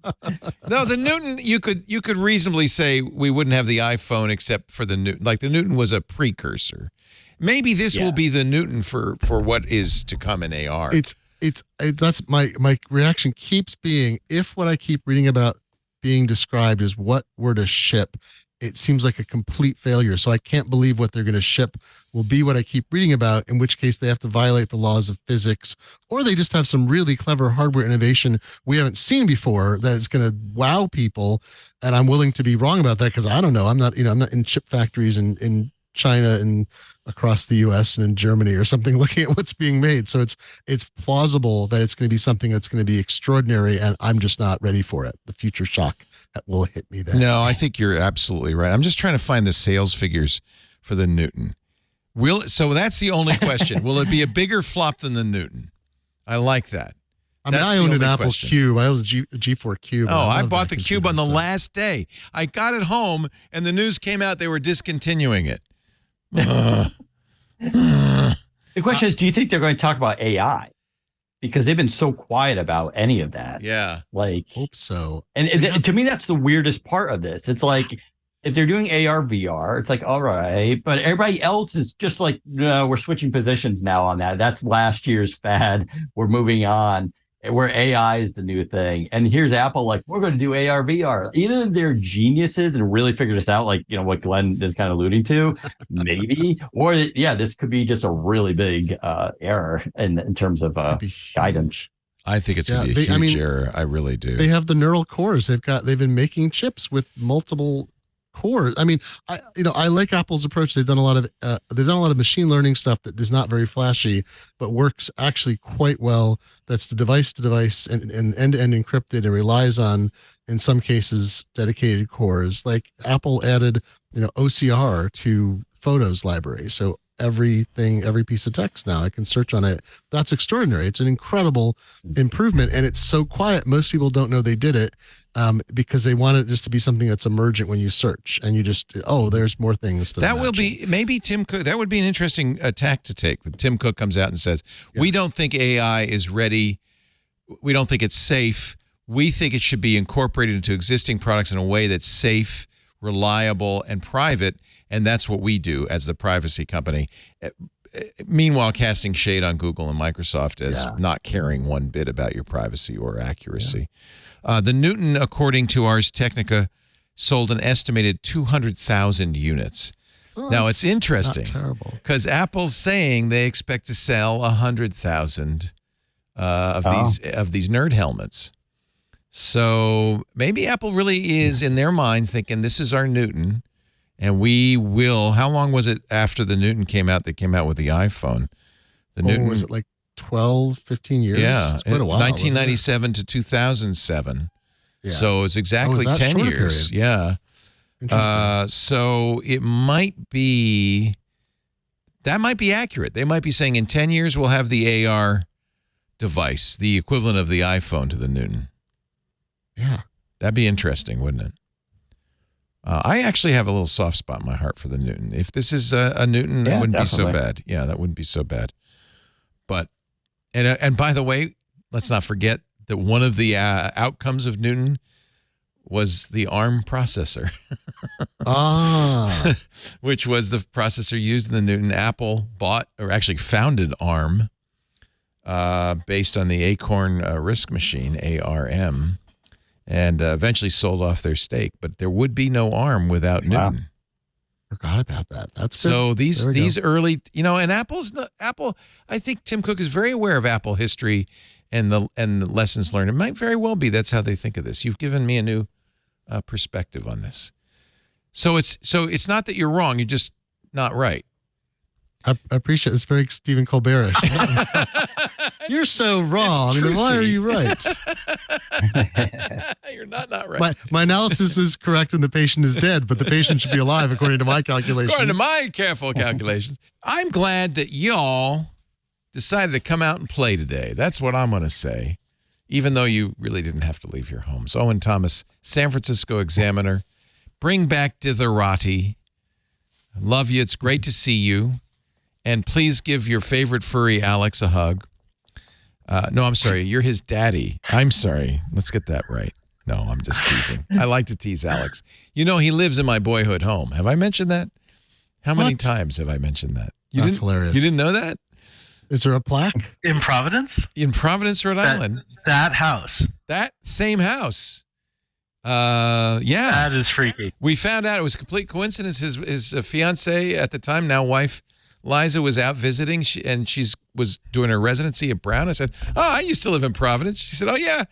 No, the Newton, you could reasonably say we wouldn't have the iPhone except for the Newton. Like the Newton was a precursor. Maybe this will be the Newton for what is to come in AR. That's my reaction keeps being, if what I keep reading about being described is what were to ship, it seems like a complete failure. So I can't believe what they're going to ship will be what I keep reading about, in which case they have to violate the laws of physics, or they just have some really clever hardware innovation we haven't seen before that is going to wow people. And I'm willing to be wrong about that because I don't know. I'm not in chip factories in China and across the US and in Germany or something looking at what's being made. So it's plausible that it's going to be something that's going to be extraordinary, and I'm just not ready for it. The future shock that will hit me then. No, I think you're absolutely right. I'm just trying to find the sales figures for the Newton. So that's the only question. Will it be a bigger flop than the Newton? I like that. I mean, I owned an Apple Cube. I owned a G4 Cube. I bought the Cube on the last day. I got it home, and the news came out they were discontinuing it. The question is, do you think they're going to talk about AI? Because they've been so quiet about any of that. Yeah. Hope so. And to me, that's the weirdest part of this. It's like, if they're doing AR, VR, it's like, all right. But everybody else is just like, no, we're switching positions now on that. That's last year's fad. We're moving on. Where AI is the new thing. And here's Apple like, we're going to do AR, VR. Either they're geniuses and really figure this out, like, what Glenn is kind of alluding to, maybe. Or, this could be just a really big error in terms of guidance. I think it's going to be a huge error. I really do. They have the neural cores. They've been making chips with multiple cores. I mean, I like Apple's approach. They've done a lot of machine learning stuff that is not very flashy, but works actually quite well. That's the device to device and end-to-end encrypted and relies on, in some cases, dedicated cores. Like Apple added, OCR to Photos library. So every piece of text now I can search on it. That's extraordinary. It's an incredible improvement, and it's so quiet. Most people don't know they did it because they want it just to be something that's emergent when you search, and you just there's more things. That will be maybe Tim Cook. That would be an interesting tack to take. That Tim Cook comes out and says, "We don't think AI is ready. We don't think it's safe. We think it should be incorporated into existing products in a way that's safe, reliable, and private." And that's what we do as the privacy company. Meanwhile, casting shade on Google and Microsoft as not caring one bit about your privacy or accuracy. The Newton, according to Ars Technica, sold an estimated 200,000 units. Now, it's interesting because Apple's saying they expect to sell 100,000 of these nerd helmets. So maybe Apple really is, in their mind, thinking this is our Newton. And we will. How long was it after the Newton came out? They came out with the iPhone. The Newton was it like 12, 15 years? Yeah, it's quite a while. 1997 to 2007. Yeah. So it's exactly 10 years. Period. Yeah. So it might be. That might be accurate. They might be saying in 10 years we'll have the AR device, the equivalent of the iPhone to the Newton. Yeah, that'd be interesting, wouldn't it? I actually have a little soft spot in my heart for the Newton. If this is a Newton, that wouldn't be so bad. Yeah, that wouldn't be so bad. But, and by the way, let's not forget that one of the outcomes of Newton was the ARM processor. Which was the processor used in the Newton. Apple bought, or actually founded ARM based on the Acorn RISC machine, ARM. And eventually sold off their stake, but there would be no ARM without Newton. Forgot about that. That's so good. these early, and Apple. I think Tim Cook is very aware of Apple history and the lessons learned. It might very well be that's how they think of this. You've given me a new perspective on this. So it's not that you're wrong. You're just not right. I appreciate it's very Stephen Colbert. You're so wrong. Then why are you right? You're not right. My analysis is correct and the patient is dead, but the patient should be alive according to my calculations. According to my careful calculations. I'm glad that y'all decided to come out and play today. That's what I'm going to say, even though you really didn't have to leave your homes. Owen Thomas, San Francisco Examiner. Bring back Ditherati. Love you. It's great to see you. And please give your favorite furry Alex a hug. No, I'm sorry. You're his daddy. I'm sorry. Let's get that right. No, I'm just teasing. I like to tease Alex. He lives in my boyhood home. Have I mentioned that? How many times have I mentioned that? That's hilarious. You didn't know that? Is there a plaque? In Providence? In Providence, Rhode Island. That house. That same house. Yeah. That is freaky. We found out it was a complete coincidence. His fiance at the time, now wife, Liza, was out visiting, and was doing her residency at Brown. I said, I used to live in Providence. She said, oh, yeah,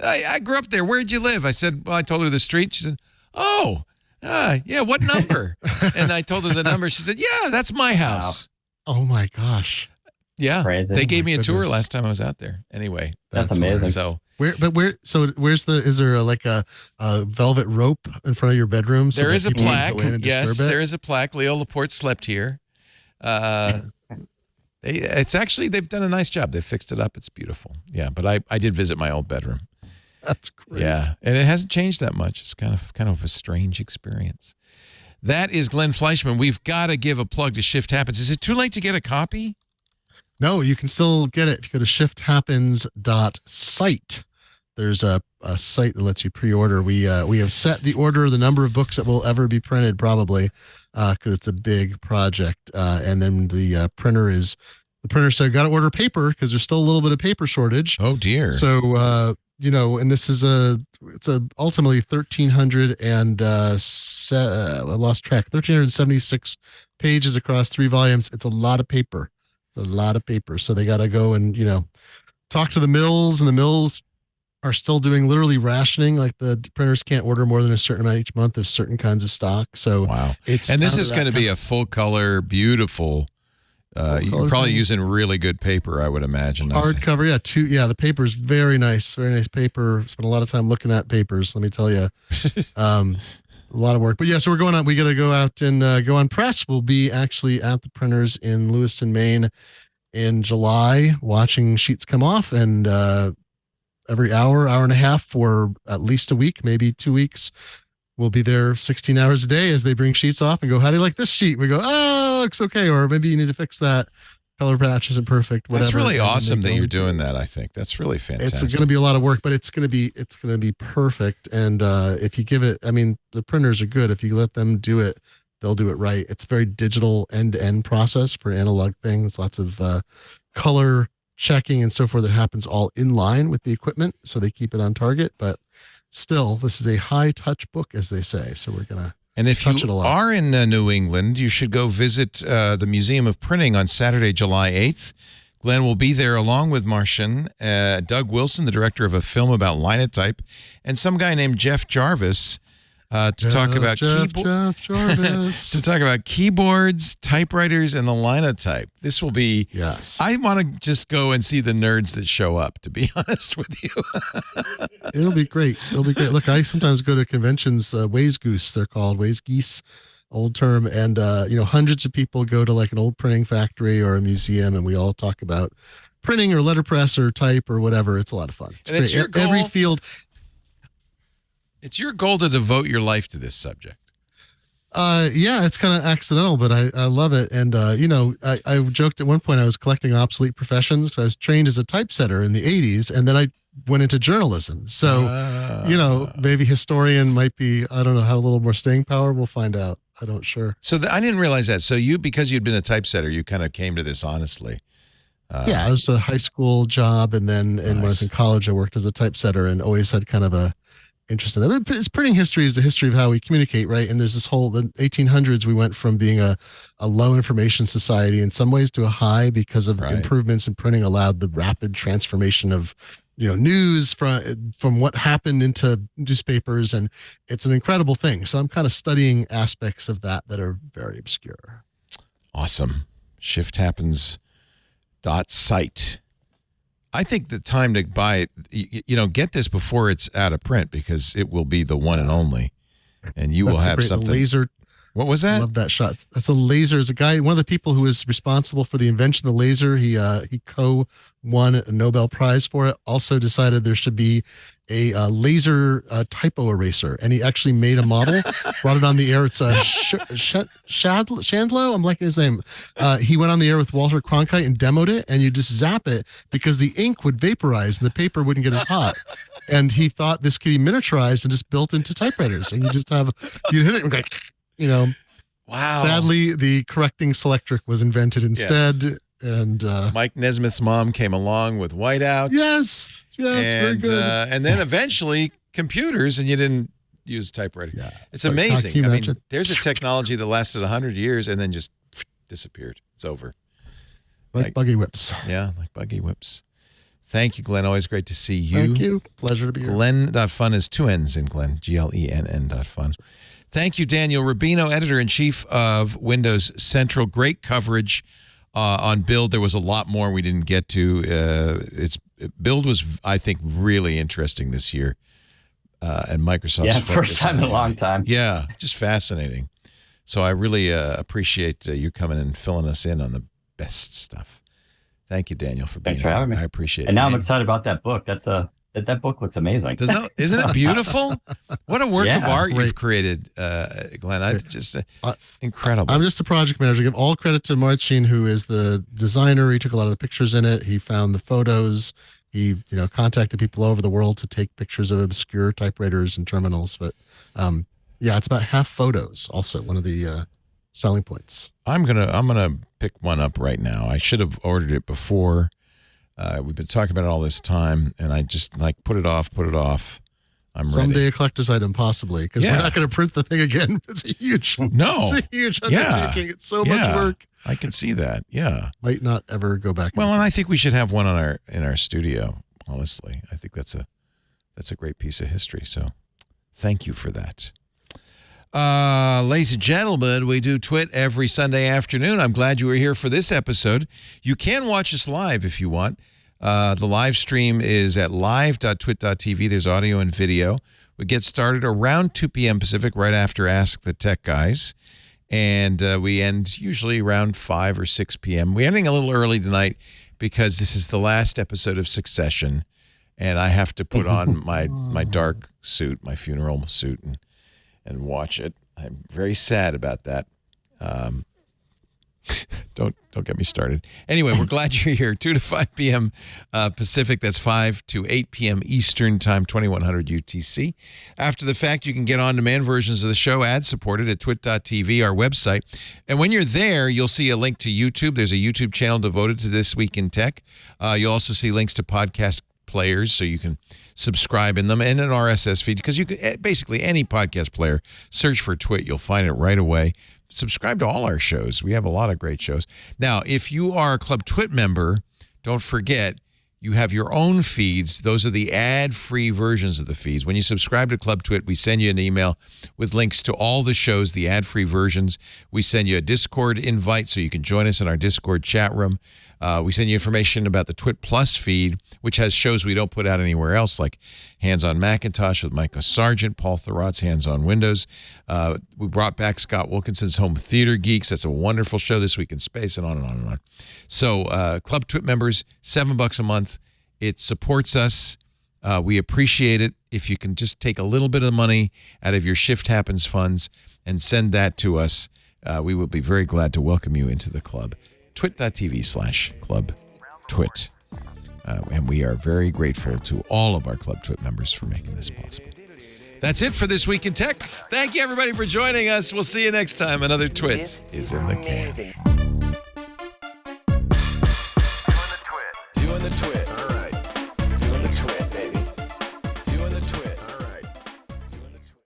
I grew up there. Where'd you live? I said, well, I told her the street. She said, yeah, what number? And I told her the number. She said, yeah, that's my house. Wow. Oh, my gosh. Yeah. Crazy. They gave me a tour last time I was out there. Anyway. That's amazing. So where's is there like a velvet rope in front of your bedroom? There is a plaque. Yes, there is a plaque. Leo Laporte slept here. It's actually, they've done a nice job. They've fixed it up. It's beautiful. Yeah, but I did visit my old bedroom. That's great. Yeah, and it hasn't changed that much. It's kind of a strange experience. That is Glenn Fleischman. We've got to give a plug to Shift Happens. Is it too late to get a copy? No, you can still get it. If you go to shifthappens.site, there's a site that lets you pre-order. We have set the order, the number of books that will ever be printed, probably, because it's a big project. And then the printer said, got to order paper because there's still a little bit of paper shortage. Oh dear. So and this is it's ultimately 1,376 pages across 3 volumes. It's a lot of paper. So they got to go and talked to the mills, and the mills are still doing literally rationing. Like the printers can't order more than a certain amount each month of certain kinds of stock. So wow. It's and this is going to be a full color, beautiful. You're probably using really good paper, I would imagine. Hardcover, yeah. The paper is very nice paper. Spent a lot of time looking at papers. Let me tell you, a lot of work. But yeah, so we're going on. We got to go out and go on press. We'll be actually at the printers in Lewiston, Maine, in July, watching sheets come off, and every hour and a half for at least a week, maybe 2 weeks. We'll be there 16 hours a day as they bring sheets off and go, how do you like this sheet? We go, oh, looks okay. Or maybe you need to fix that. Color patch isn't perfect. Whatever. That's really awesome that you're doing that. I think that's really fantastic. It's going to be a lot of work, but it's going to be perfect. And if you give it, I mean, the printers are good. If you let them do it, they'll do it right. It's a very digital end-to-end process for analog things. Lots of color checking and so forth that happens all in line with the equipment, so they keep it on target. But still, this is a high touch book, as they say. So we're gonna touch it a lot. Are in New England, you should go visit the Museum of Printing on Saturday, July 8th. Glenn will be there along with Martian, Doug Wilson, the director of a film about linotype, and some guy named Jeff Jarvis. To talk about keyboards, typewriters, and the linotype. This will be. Yes. I want to just go and see the nerds that show up. To be honest with you, it'll be great. Look, I sometimes go to conventions. Ways Goose, they're called Ways Geese, old term, and hundreds of people go to like an old printing factory or a museum, and we all talk about printing or letterpress or type or whatever. It's a lot of fun. And it's your goal. Every field. It's your goal to devote your life to this subject. Yeah, it's kind of accidental, but I love it. And, I joked at one point I was collecting obsolete professions because I was trained as a typesetter in the 80s, and then I went into journalism. So, maybe historian might be, I don't know, have a little more staying power. We'll find out. I don't sure. So I didn't realize that. So because you'd been a typesetter, you kind of came to this honestly. Yeah, it was a high school job. And then when I was in college, I worked as a typesetter and always had kind of a interest in it. It's printing history is the history of how we communicate, right? And there's this whole, the 1800s, we went from being a low information society in some ways to a high because of improvements in printing allowed the rapid transformation of, news from what happened into newspapers. And it's an incredible thing. So I'm kind of studying aspects of that are very obscure. Awesome. ShiftHappens.site. I think the time to buy it, get this before it's out of print because it will be the one and only, and you will have something. Laser. What was that? I love that shot. That's a laser. Is a guy, one of the people who was responsible for the invention of the laser. He won a Nobel Prize for it. Also decided there should be a laser typo eraser, and he actually made a model, brought it on the air. It's Chandlo. I'm liking his name. He went on the air with Walter Cronkite and demoed it, and you just zap it because the ink would vaporize and the paper wouldn't get as hot. And he thought this could be miniaturized and just built into typewriters, and you hit it and go, wow. Sadly, the correcting selectric was invented instead. Yes. And Mike Nesmith's mom came along with whiteouts. Yes, very good. And then eventually computers, and you didn't use typewriter. Yeah. It's amazing. I mean, there's a technology that lasted 100 years and then just disappeared. It's over. Like buggy whips. Yeah, like buggy whips. Thank you, Glenn. Always great to see you. Thank you. Pleasure to be here. Glenn.fun is 2 N's in Glenn. GLENN.fun. Thank you, Daniel Rubino, editor-in-chief of Windows Central. Great coverage on Build. There was a lot more we didn't get to. Build was, I think, really interesting this year. And Microsoft's first time in a long time. Yeah, just fascinating. So I really appreciate you coming and filling us in on the best stuff. Thank you, Daniel, for being here. Thanks for having me. I appreciate it. And now I'm excited about that book. That book looks amazing. Isn't it beautiful? What a work of art you've created, Glenn. Incredible. I'm just a project manager. I give all credit to Marcin, who is the designer. He took a lot of the pictures in it. He found the photos. He, contacted people all over the world to take pictures of obscure typewriters and terminals. But it's about half photos. Also, one of the selling points. I'm gonna pick one up right now. I should have ordered it before. We've been talking about it all this time, and I just put it off. I'm Someday ready. a collector's item, possibly, because we're not going to print the thing again. It's a huge undertaking. It's so much work. I can see that. Yeah. Might not ever go back. Well, and I think we should have one in our studio. Honestly, I think that's a great piece of history. So, thank you for that. Ladies and gentlemen, we do Twit every Sunday afternoon. I'm glad you were here for this episode. You can watch us live if you want. The live stream is at live.twit.tv. There's audio and video. We get started around 2 p.m. Pacific, right after Ask the Tech Guys. And we end usually around 5 or 6 p.m. We're ending a little early tonight because this is the last episode of Succession. And I have to put on my dark suit, my funeral suit, and watch it. I'm very sad about that. Don't get me started. Anyway, we're glad you're here. 2 to 5 p.m. Pacific. That's 5 to 8 p.m. Eastern Time, 2100 UTC. After the fact, you can get on-demand versions of the show, ad-supported at twit.tv, our website. And when you're there, you'll see a link to YouTube. There's a YouTube channel devoted to This Week in Tech. You'll also see links to podcast players, so you can subscribe in them, and an RSS feed, because you can basically any podcast player, search for Twit, you'll find it right away. Subscribe to all our shows. We have a lot of great shows. Now, if you are a Club Twit member, don't forget you have your own feeds. Those are the ad-free versions of the feeds. When you subscribe to Club Twit, we send you an email with links to all the shows, the ad-free versions. We send you a Discord invite so you can join us in our Discord chat room. We send you information about the Twit Plus feed, which has shows we don't put out anywhere else, like Hands on Macintosh with Micah Sargent, Paul Thurrott's Hands on Windows. We brought back Scott Wilkinson's Home Theater Geeks. That's a wonderful show, This Week in Space, and on and on and on. So Club Twit members, $7 a month. It supports us. We appreciate it. If you can just take a little bit of money out of your Shift Happens funds and send that to us, we will be very glad to welcome you into the club. twit.tv/clubtwit. And we are very grateful to all of our Club Twit members for making this possible. That's it for This Week in Tech. Thank you, everybody, for joining us. We'll see you next time. Another Twit is in the can.